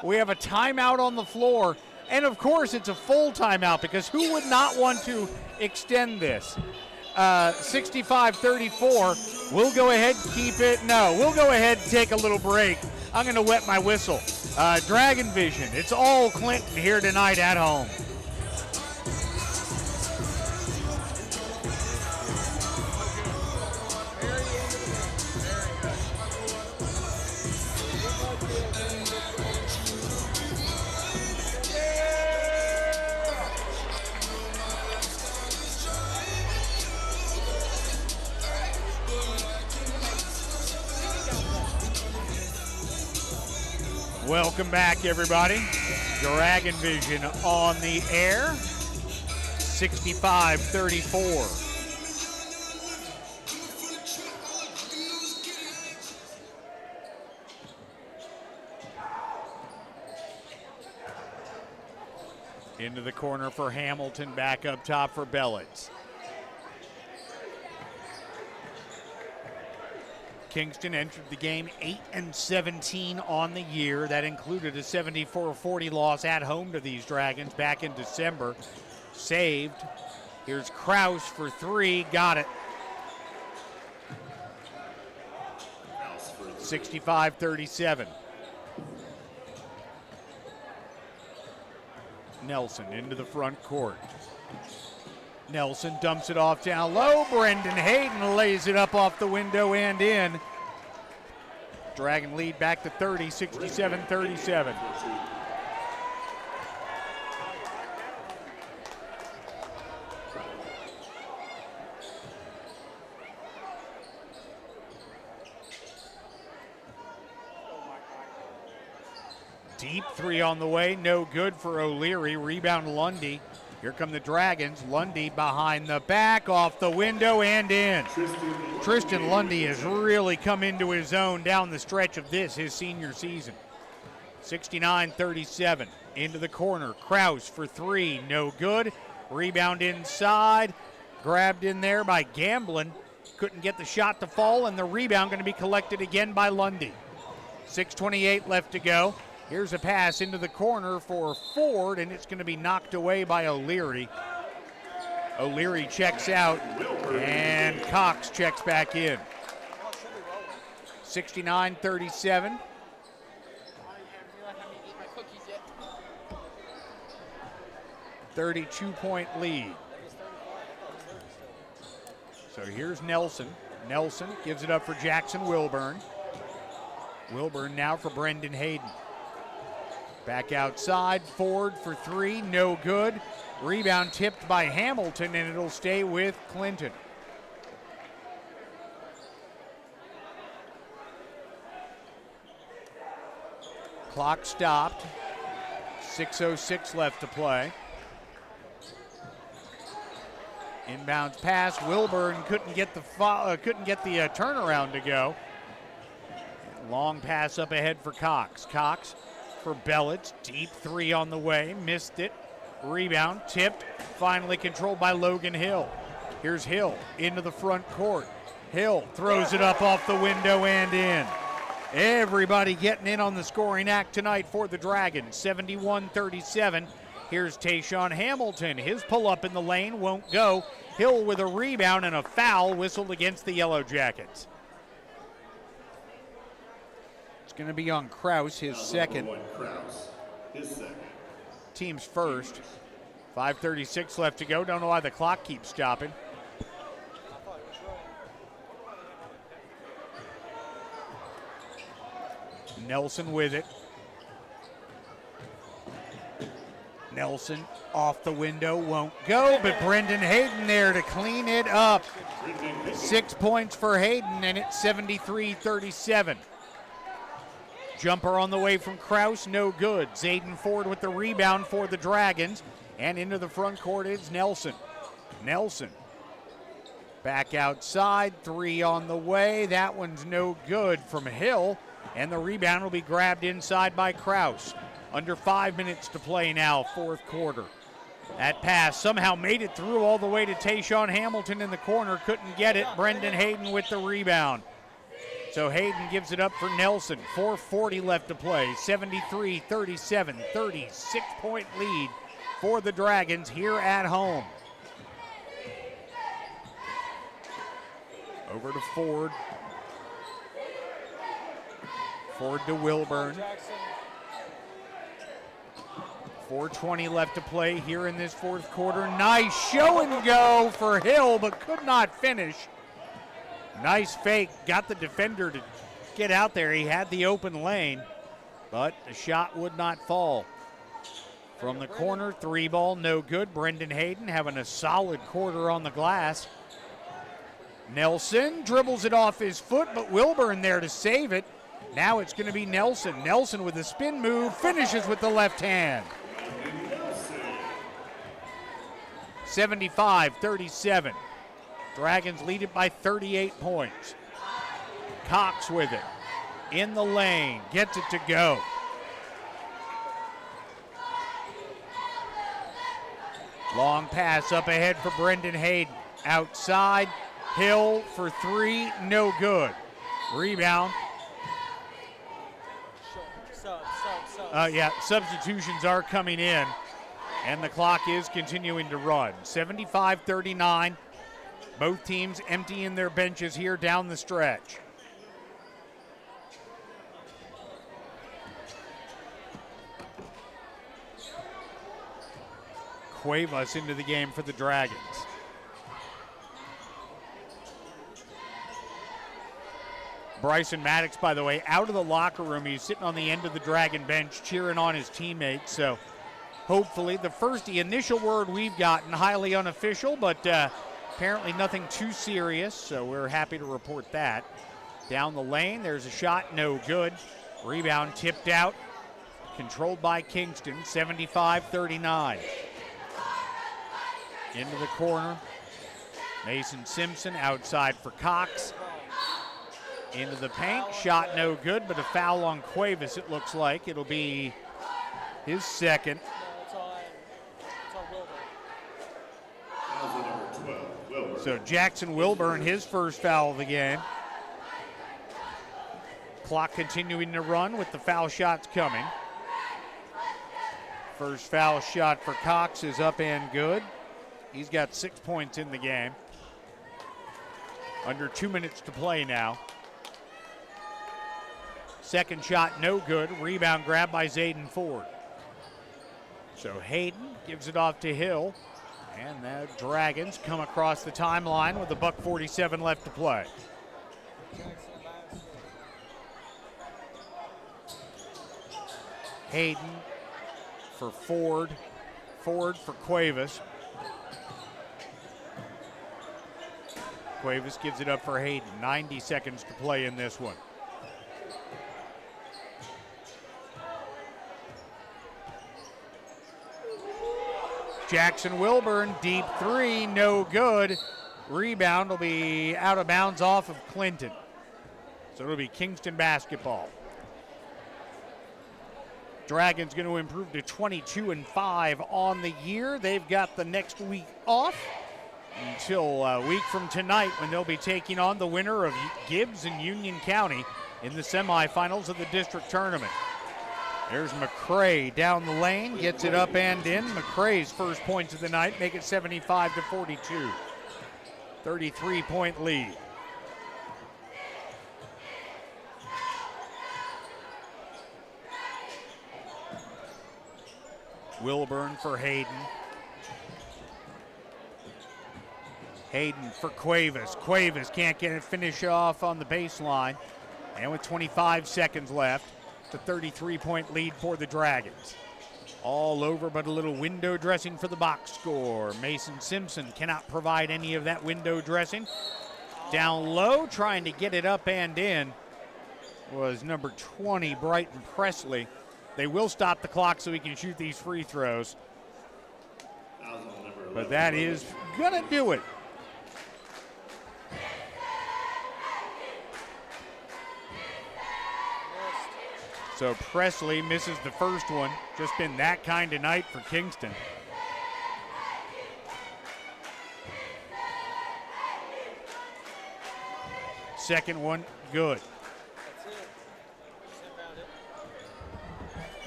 we have a timeout on the floor, and of course it's a full timeout because who would not want to extend this? 65-34, we'll go ahead and keep it. No, we'll go ahead and take a little break. I'm going to wet my whistle. Dragon Vision, it's all Clinton here tonight at home. Welcome back, everybody. Dragon Vision on the air. 65-34. Into the corner for Hamilton, back up top for Bellitz. Kingston entered the game 8-17 on the year. That included a 74-40 loss at home to these Dragons back in December. Saved. Here's Kraus for three. Got it. 65-37. Nelson into the front court. Nelson dumps it off down low. Brendan Hayden lays it up off the window and in. Dragon lead back to 30, 67-37. Deep three on the way, no good for O'Leary. Rebound Lundy. Here come the Dragons. Lundy behind the back, off the window and in. Tristan Lundy has really come into his own down the stretch of his senior season. 69-37. Into the corner. Kraus for three, no good. Rebound inside. Grabbed in there by Gamblin. Couldn't get the shot to fall, and the rebound going to be collected again by Lundy. 6:28 left to go. Here's a pass into the corner for Ford, and it's going to be knocked away by O'Leary. O'Leary checks out, and Cox checks back in. 69-37. .32 lead. So here's Nelson. Nelson gives it up for Jackson Wilburn. Wilburn now for Brendan Hayden. Back outside, Ford for three, no good. Rebound tipped by Hamilton, and it'll stay with Clinton. Clock stopped. 6:06 left to play. Inbounds pass. Wilburn couldn't get the turnaround to go. Long pass up ahead for Cox. Cox for Bellitz. Deep three on the way. Missed it. Rebound. Tipped. Finally controlled by Logan Hill. Here's Hill into the front court. Hill throws it up off the window and in. Everybody getting in on the scoring act tonight for the Dragons. 71-37. Here's Tayshawn Hamilton. His pull-up in the lane won't go. Hill with a rebound and a foul whistled against the Yellow Jackets. It's going to be on Kraus, his second. Kraus, his second. Team's first. 5:36 left to go. Don't know why the clock keeps stopping. Nelson with it. Nelson off the window, won't go, but Brendan Hayden there to clean it up. 6 points for Hayden, and it's 73-37. Jumper on the way from Kraus, no good. Zayden Ford with the rebound for the Dragons, and into the front court is Nelson. Nelson back outside, three on the way. That one's no good from Hill, and the rebound will be grabbed inside by Kraus. Under 5 minutes to play now, fourth quarter. That pass somehow made it through all the way to Tayshawn Hamilton in the corner. Couldn't get it. Brendan Hayden with the rebound. So Hayden gives it up for Nelson. 4:40 left to play. 73-37, 36-point lead for the Dragons here at home. Over to Ford. Ford to Wilburn. 4:20 left to play here in this fourth quarter. Nice show and go for Hill, but could not finish. Nice fake, got the defender to get out there. He had the open lane, but the shot would not fall. From the corner, three ball, no good. Brendan Hayden having a solid quarter on the glass. Nelson dribbles it off his foot, but Wilburn there to save it. Now it's going to be Nelson. Nelson with a spin move, finishes with the left hand. 75-37. Dragons lead it by 38 points. Cox with it. In the lane. Gets it to go. Long pass up ahead for Brendan Hayden. Outside. Hill for three. No good. Rebound. Substitutions are coming in. And the clock is continuing to run. 75-39. Both teams emptying their benches here down the stretch. Cuevas into the game for the Dragons. Bryson Maddox, by the way, out of the locker room. He's sitting on the end of the Dragon bench cheering on his teammates. So hopefully the initial word we've gotten, highly unofficial, but apparently nothing too serious, so we're happy to report that. Down the lane, there's a shot, no good. Rebound tipped out, controlled by Kingston, 75-39. Into the corner, Mason Simpson outside for Cox. Into the paint, shot no good, but a foul on Cuevas, it looks like. It'll be his second. So Jackson Wilburn, his first foul of the game. Clock continuing to run with the foul shots coming. First foul shot for Cox is up and good. He's got 6 points in the game. Under 2 minutes to play now. Second shot, no good. Rebound grab by Zayden Ford. So Hayden gives it off to Hill. And the Dragons come across the timeline with $1:47 left to play. Hayden for Ford. Ford for Cuevas. Cuevas gives it up for Hayden. 90 seconds to play in this one. Jackson Wilburn, deep three, no good. Rebound will be out of bounds off of Clinton. So it'll be Kingston basketball. Dragons going to improve to 22-5 on the year. They've got the next week off until a week from tonight when they'll be taking on the winner of Gibbs and Union County in the semifinals of the district tournament. There's McCray down the lane, gets it up and in. McCray's first points of the night make it 75-42. 33-point lead. Wilburn for Hayden. Hayden for Cuevas. Cuevas can't get it finish off on the baseline. And with 25 seconds left, it's a 33-point lead for the Dragons. All over but a little window dressing for the box score. Mason Simpson cannot provide any of that window dressing. Down low, trying to get it up and in, was number 20, Brighton Presley. They will stop the clock so he can shoot these free throws. But that is gonna do it. So Presley misses the first one. Just been that kind of night for Kingston. Second one, good.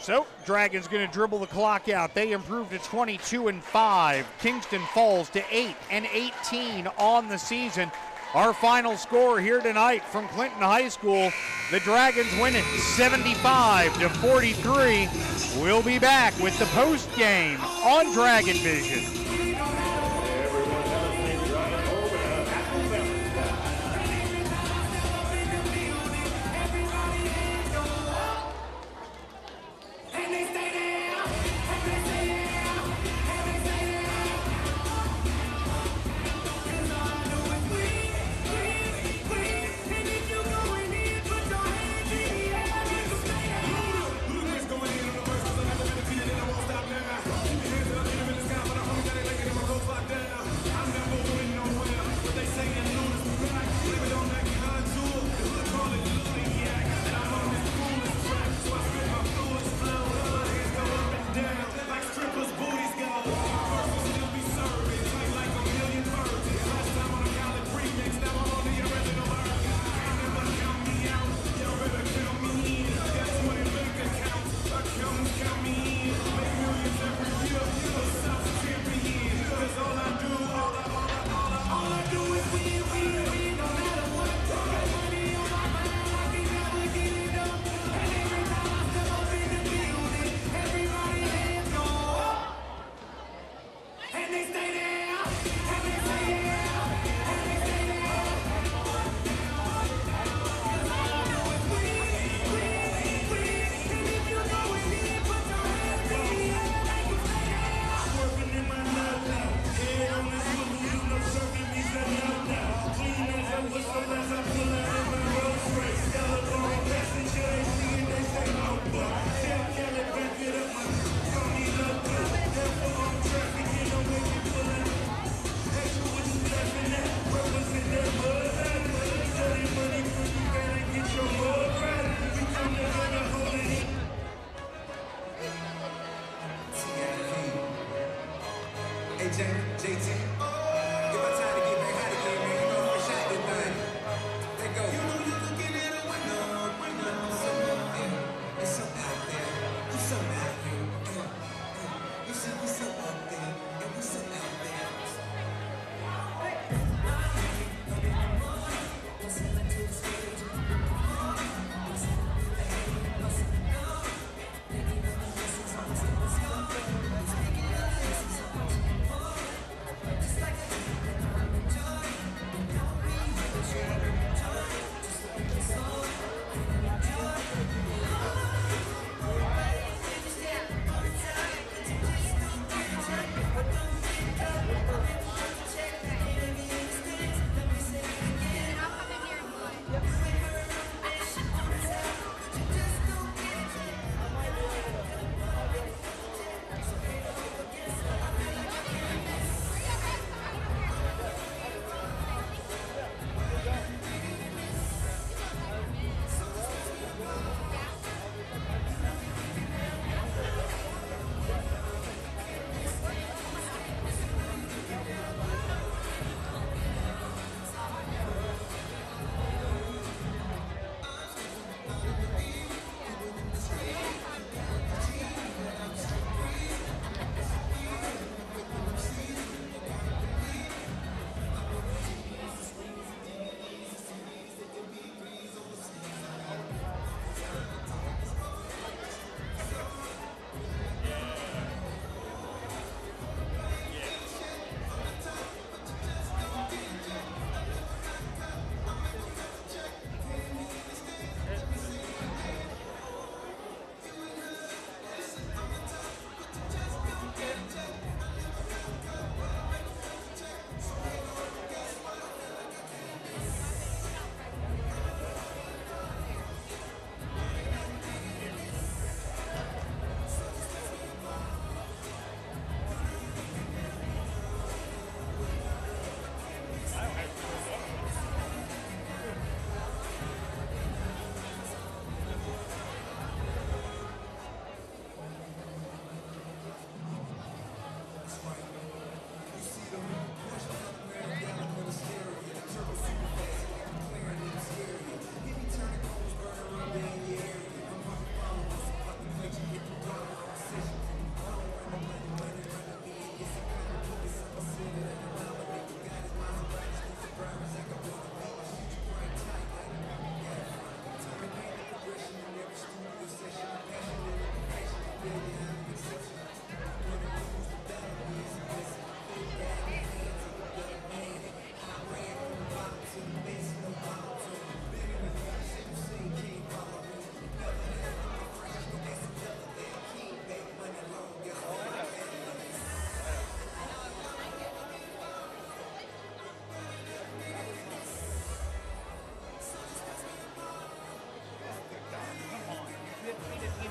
So Dragons gonna dribble the clock out. They improve to 22-5. Kingston falls to 8-18 on the season. Our final score here tonight from Clinton High School, the Dragons win it 75-43. We'll be back with the post game on Dragon Vision.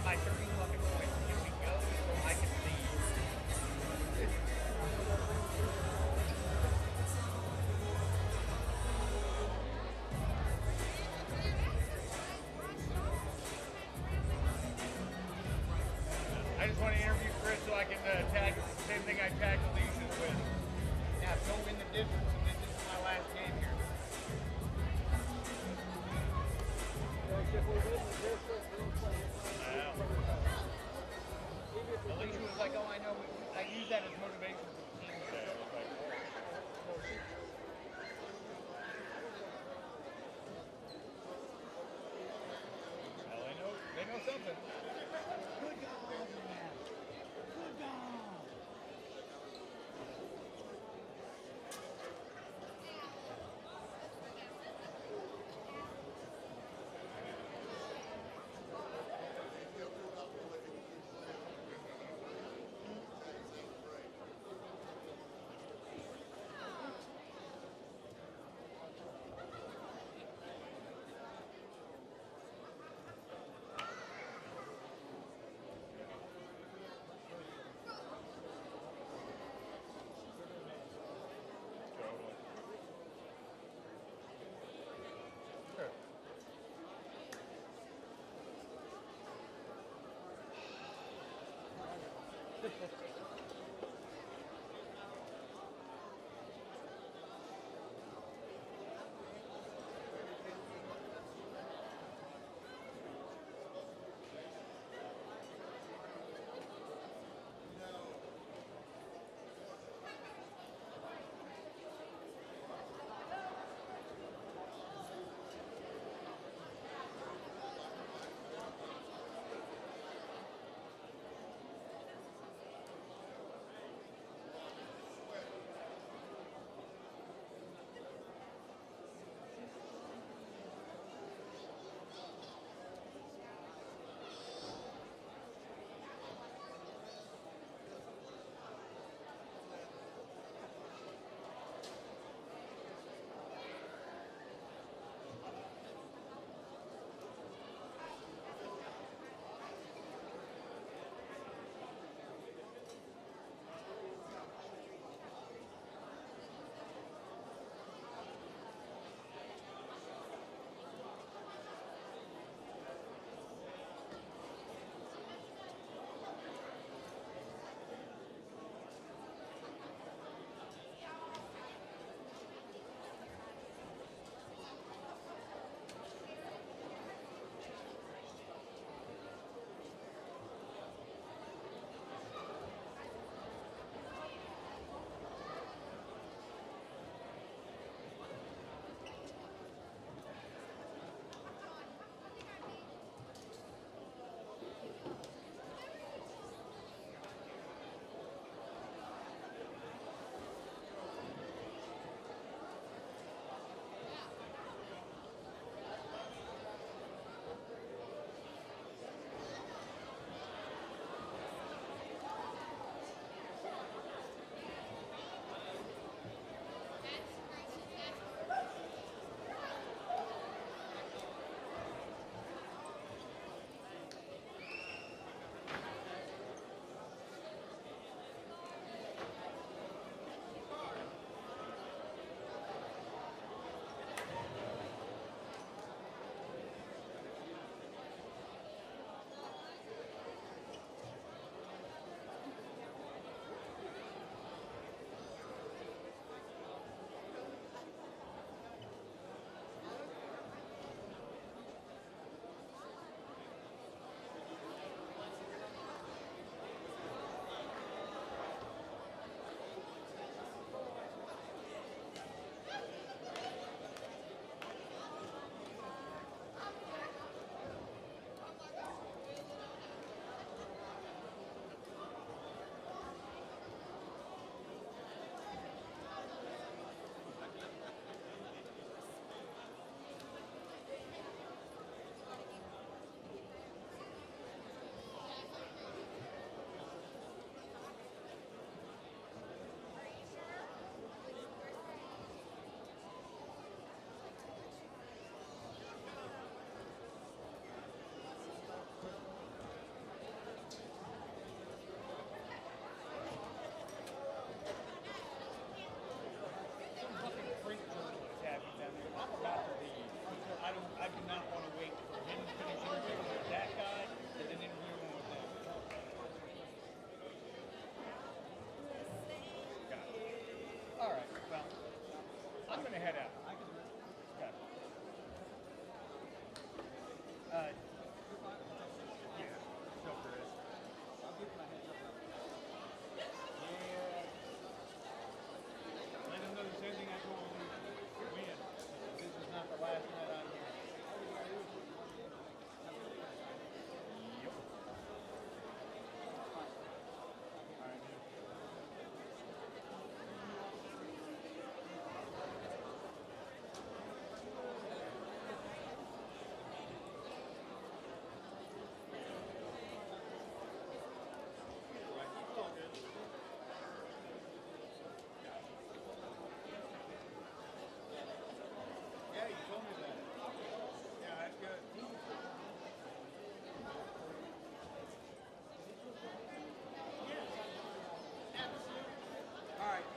my 30 fucking points. Can we go so I can leave? I just want to interview Chris so I can tag the same thing I tagged Alicia's with. Now, don't win the difference, and this is my last game here. Alicia was like, oh, I know. I use that as motivation for the team today. I was like, well, they know something. Good goal, man. Good goal.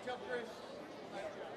job, Chris. Nice job.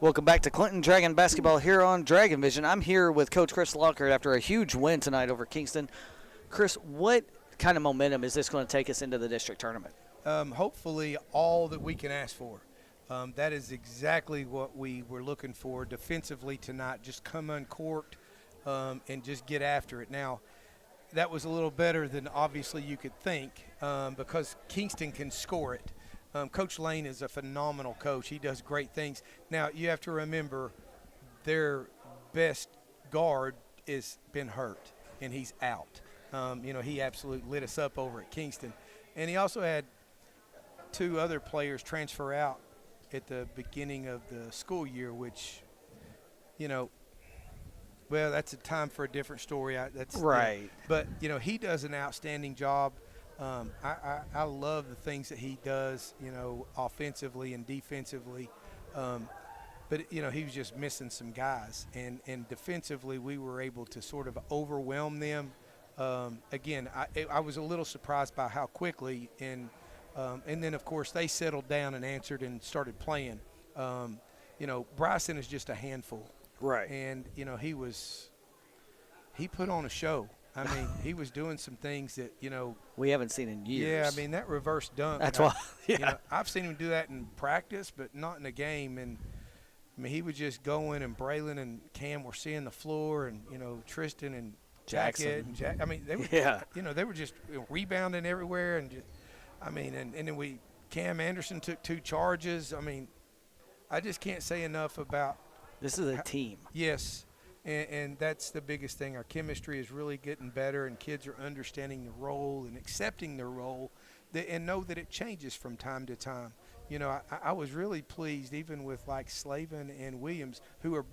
Welcome back to Clinton Dragon basketball here on Dragon Vision. I'm here with Coach Chris Lockhart after a huge win tonight over Kingston. Chris, what kind of momentum is this going to take us into the district tournament? Hopefully all that we can ask for. That is exactly what we were looking for defensively tonight. Just come uncorked and just get after it. Now, that was a little better than obviously you could think because Kingston can score it. Coach Lane is a phenomenal coach. He does great things. Now, you have to remember their best guard has been hurt, and he's out. He absolutely lit us up over at Kingston. And he also had 2 other players transfer out at the beginning of the school year, which, well, that's a time for a different story. That's right. But, he does an outstanding job. I love the things that he does, offensively and defensively. But, he was just missing some guys. And defensively, we were able to sort of overwhelm them. Again, I was a little surprised by how quickly. And then, of course, they settled down and answered and started playing. Bryson is just a handful. Right. And, he put on a show. I mean, he was doing some things that, we haven't seen in years. Yeah, I mean, that reverse dunk. That's why, yeah. I've seen him do that in practice, but not in a game. And, I mean, he was just going, and Braylon and Cam were seeing the floor, and, Tristan and Jackson. I mean, they were, they were just rebounding everywhere. And, and then Cam Anderson took 2 charges. I mean, I just can't say enough about. This is a team. Yes. And that's the biggest thing. Our chemistry is really getting better, and kids are understanding the role and accepting their role and know that it changes from time to time. I was really pleased even with like Slavin and Williams, who are,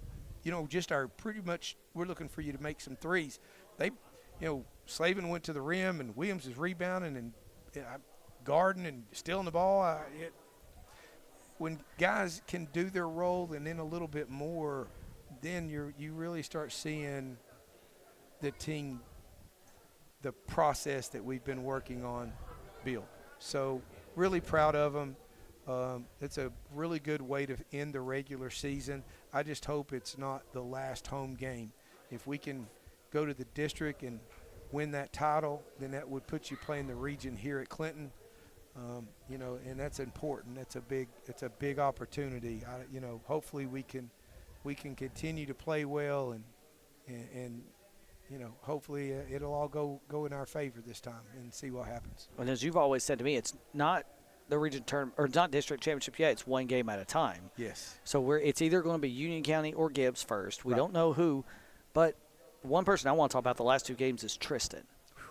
just our pretty much we're looking for you to make some threes. They, Slavin went to the rim, and Williams is rebounding and guarding and stealing the ball. When guys can do their role and then a little bit more, then you really start seeing the team, the process that we've been working on build. So really proud of them. It's a really good way to end the regular season. I just hope it's not the last home game. If we can go to the district and win that title, then that would put you playing the region here at Clinton. And that's important. That's a big opportunity. Hopefully we can continue to play well and hopefully it'll all go in our favor this time and see what happens. And as you've always said to me, it's not the region tournament or not district championship yet. It's one game at a time. Yes. So it's either going to be Union County or Gibbs first. We Right. don't know who, but one person I want to talk about the last 2 games is Tristan.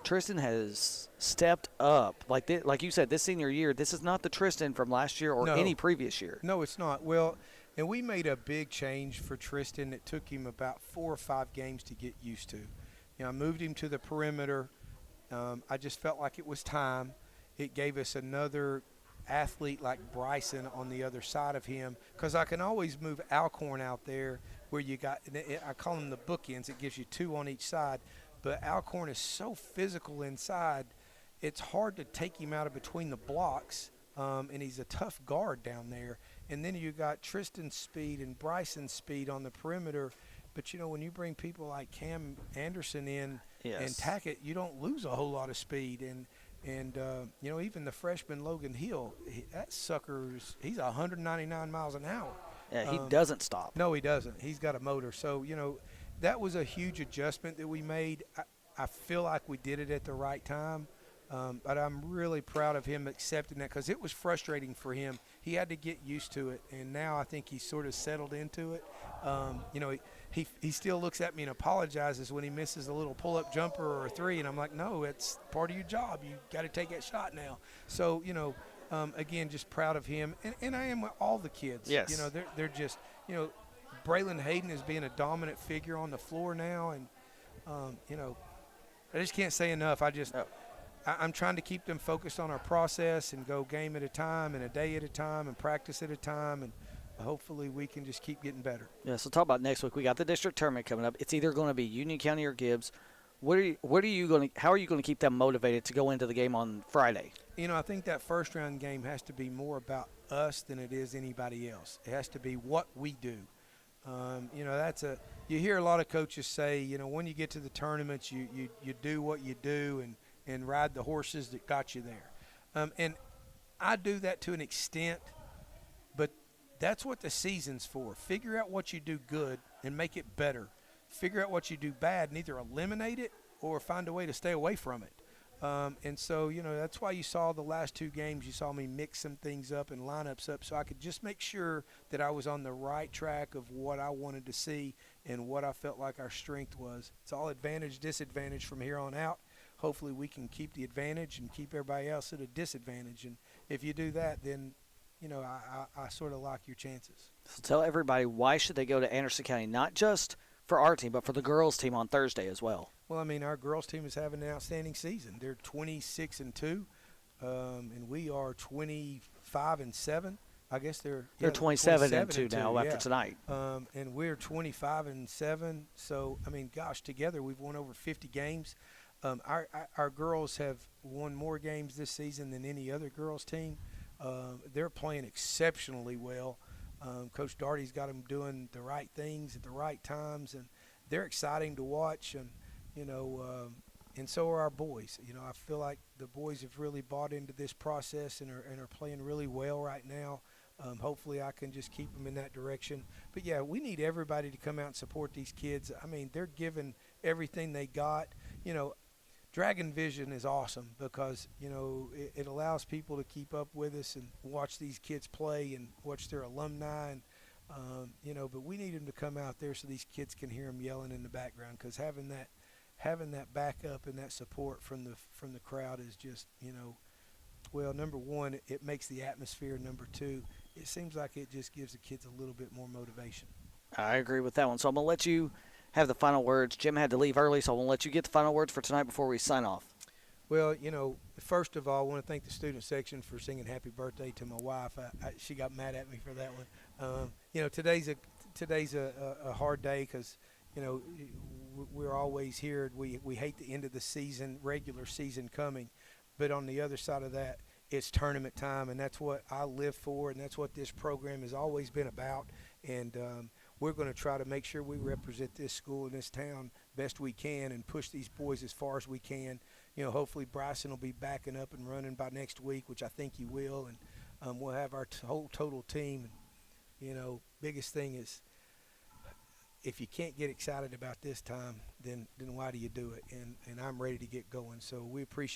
Tristan has stepped up. Like you said, this senior year, this is not the Tristan from last year or any previous year. No, it's not. Well, and we made a big change for Tristan. It took him about 4 or 5 games to get used to. I moved him to the perimeter. I just felt like it was time. It gave us another athlete like Bryson on the other side of him, because I can always move Alcorn out there where you got, I call them the bookends. It gives you 2 on each side. But Alcorn is so physical inside, it's hard to take him out of between the blocks, and he's a tough guard down there. And then you got Tristan's speed and Bryson's speed on the perimeter. But, when you bring people like Cam Anderson in and tack it, you don't lose a whole lot of speed. And even the freshman Logan Hill, that sucker's – he's 199 miles an hour. Yeah, he doesn't stop. No, he doesn't. He's got a motor. So, that was a huge adjustment that we made. I feel like we did it at the right time. But I'm really proud of him accepting that, because it was frustrating for him. He had to get used to it, and now I think he's sort of settled into it. He still looks at me and apologizes when he misses a little pull-up jumper or a 3, and I'm like, no, it's part of your job. You got to take that shot now. So, again, just proud of him. And I am with all the kids. Yes. They're just, Braylon Hayden is being a dominant figure on the floor now, and, I just can't say enough. I'm trying to keep them focused on our process and go game at a time and a day at a time and practice at a time, and hopefully we can just keep getting better. Yeah, so talk about next week. We got the district tournament coming up. It's either going to be Union County or Gibbs. How are you going to keep them motivated to go into the game on Friday? I think that first round game has to be more about us than it is anybody else. It has to be what we do. You hear a lot of coaches say, when you get to the tournaments, you do what you do and ride the horses that got you there. And I do that to an extent, but that's what the season's for. Figure out what you do good and make it better. Figure out what you do bad and either eliminate it or find a way to stay away from it. And so, that's why you saw the last 2 games, you saw me mix some things up and lineups up so I could just make sure that I was on the right track of what I wanted to see and what I felt like our strength was. It's all advantage, disadvantage from here on out. Hopefully we can keep the advantage and keep everybody else at a disadvantage. And if you do that, then, I sort of like your chances. So tell everybody, why should they go to Anderson County, not just for our team, but for the girls' team on Thursday as well? Well, our girls' team is having an outstanding season. They're 26-2, and we are 25-7. I guess they're 27-2 now after tonight. And we're 25-7. So gosh, together we've won over 50 games. Our girls have won more games this season than any other girls' team. They're playing exceptionally well. Coach Darty's got them doing the right things at the right times, and they're exciting to watch. And so are our boys. I feel like the boys have really bought into this process and are playing really well right now. Hopefully I can just keep them in that direction. But, yeah, we need everybody to come out and support these kids. They're giving everything they got. Dragon Vision is awesome because, it allows people to keep up with us and watch these kids play and watch their alumni. And, but we need them to come out there so these kids can hear them yelling in the background, because having that backup and that support from the crowd is just, well, number one, it makes the atmosphere. Number two, it seems like it just gives the kids a little bit more motivation. I agree with that one. So I'm going to let you have the final words. Jim had to leave early, so I'm going to let you get the final words for tonight before we sign off. Well, first of all, I want to thank the student section for singing happy birthday to my wife. She got mad at me for that one. Today's a hard day because, we're always here. We hate the end of the season, regular season coming. But on the other side of that, it's tournament time, and that's what I live for, and that's what this program has always been about. And we're going to try to make sure we represent this school and this town best we can and push these boys as far as we can. Hopefully Bryson will be backing up and running by next week, which I think he will, and we'll have our whole total team. And, biggest thing is, if you can't get excited about this time, then why do you do it? And I'm ready to get going. So we appreciate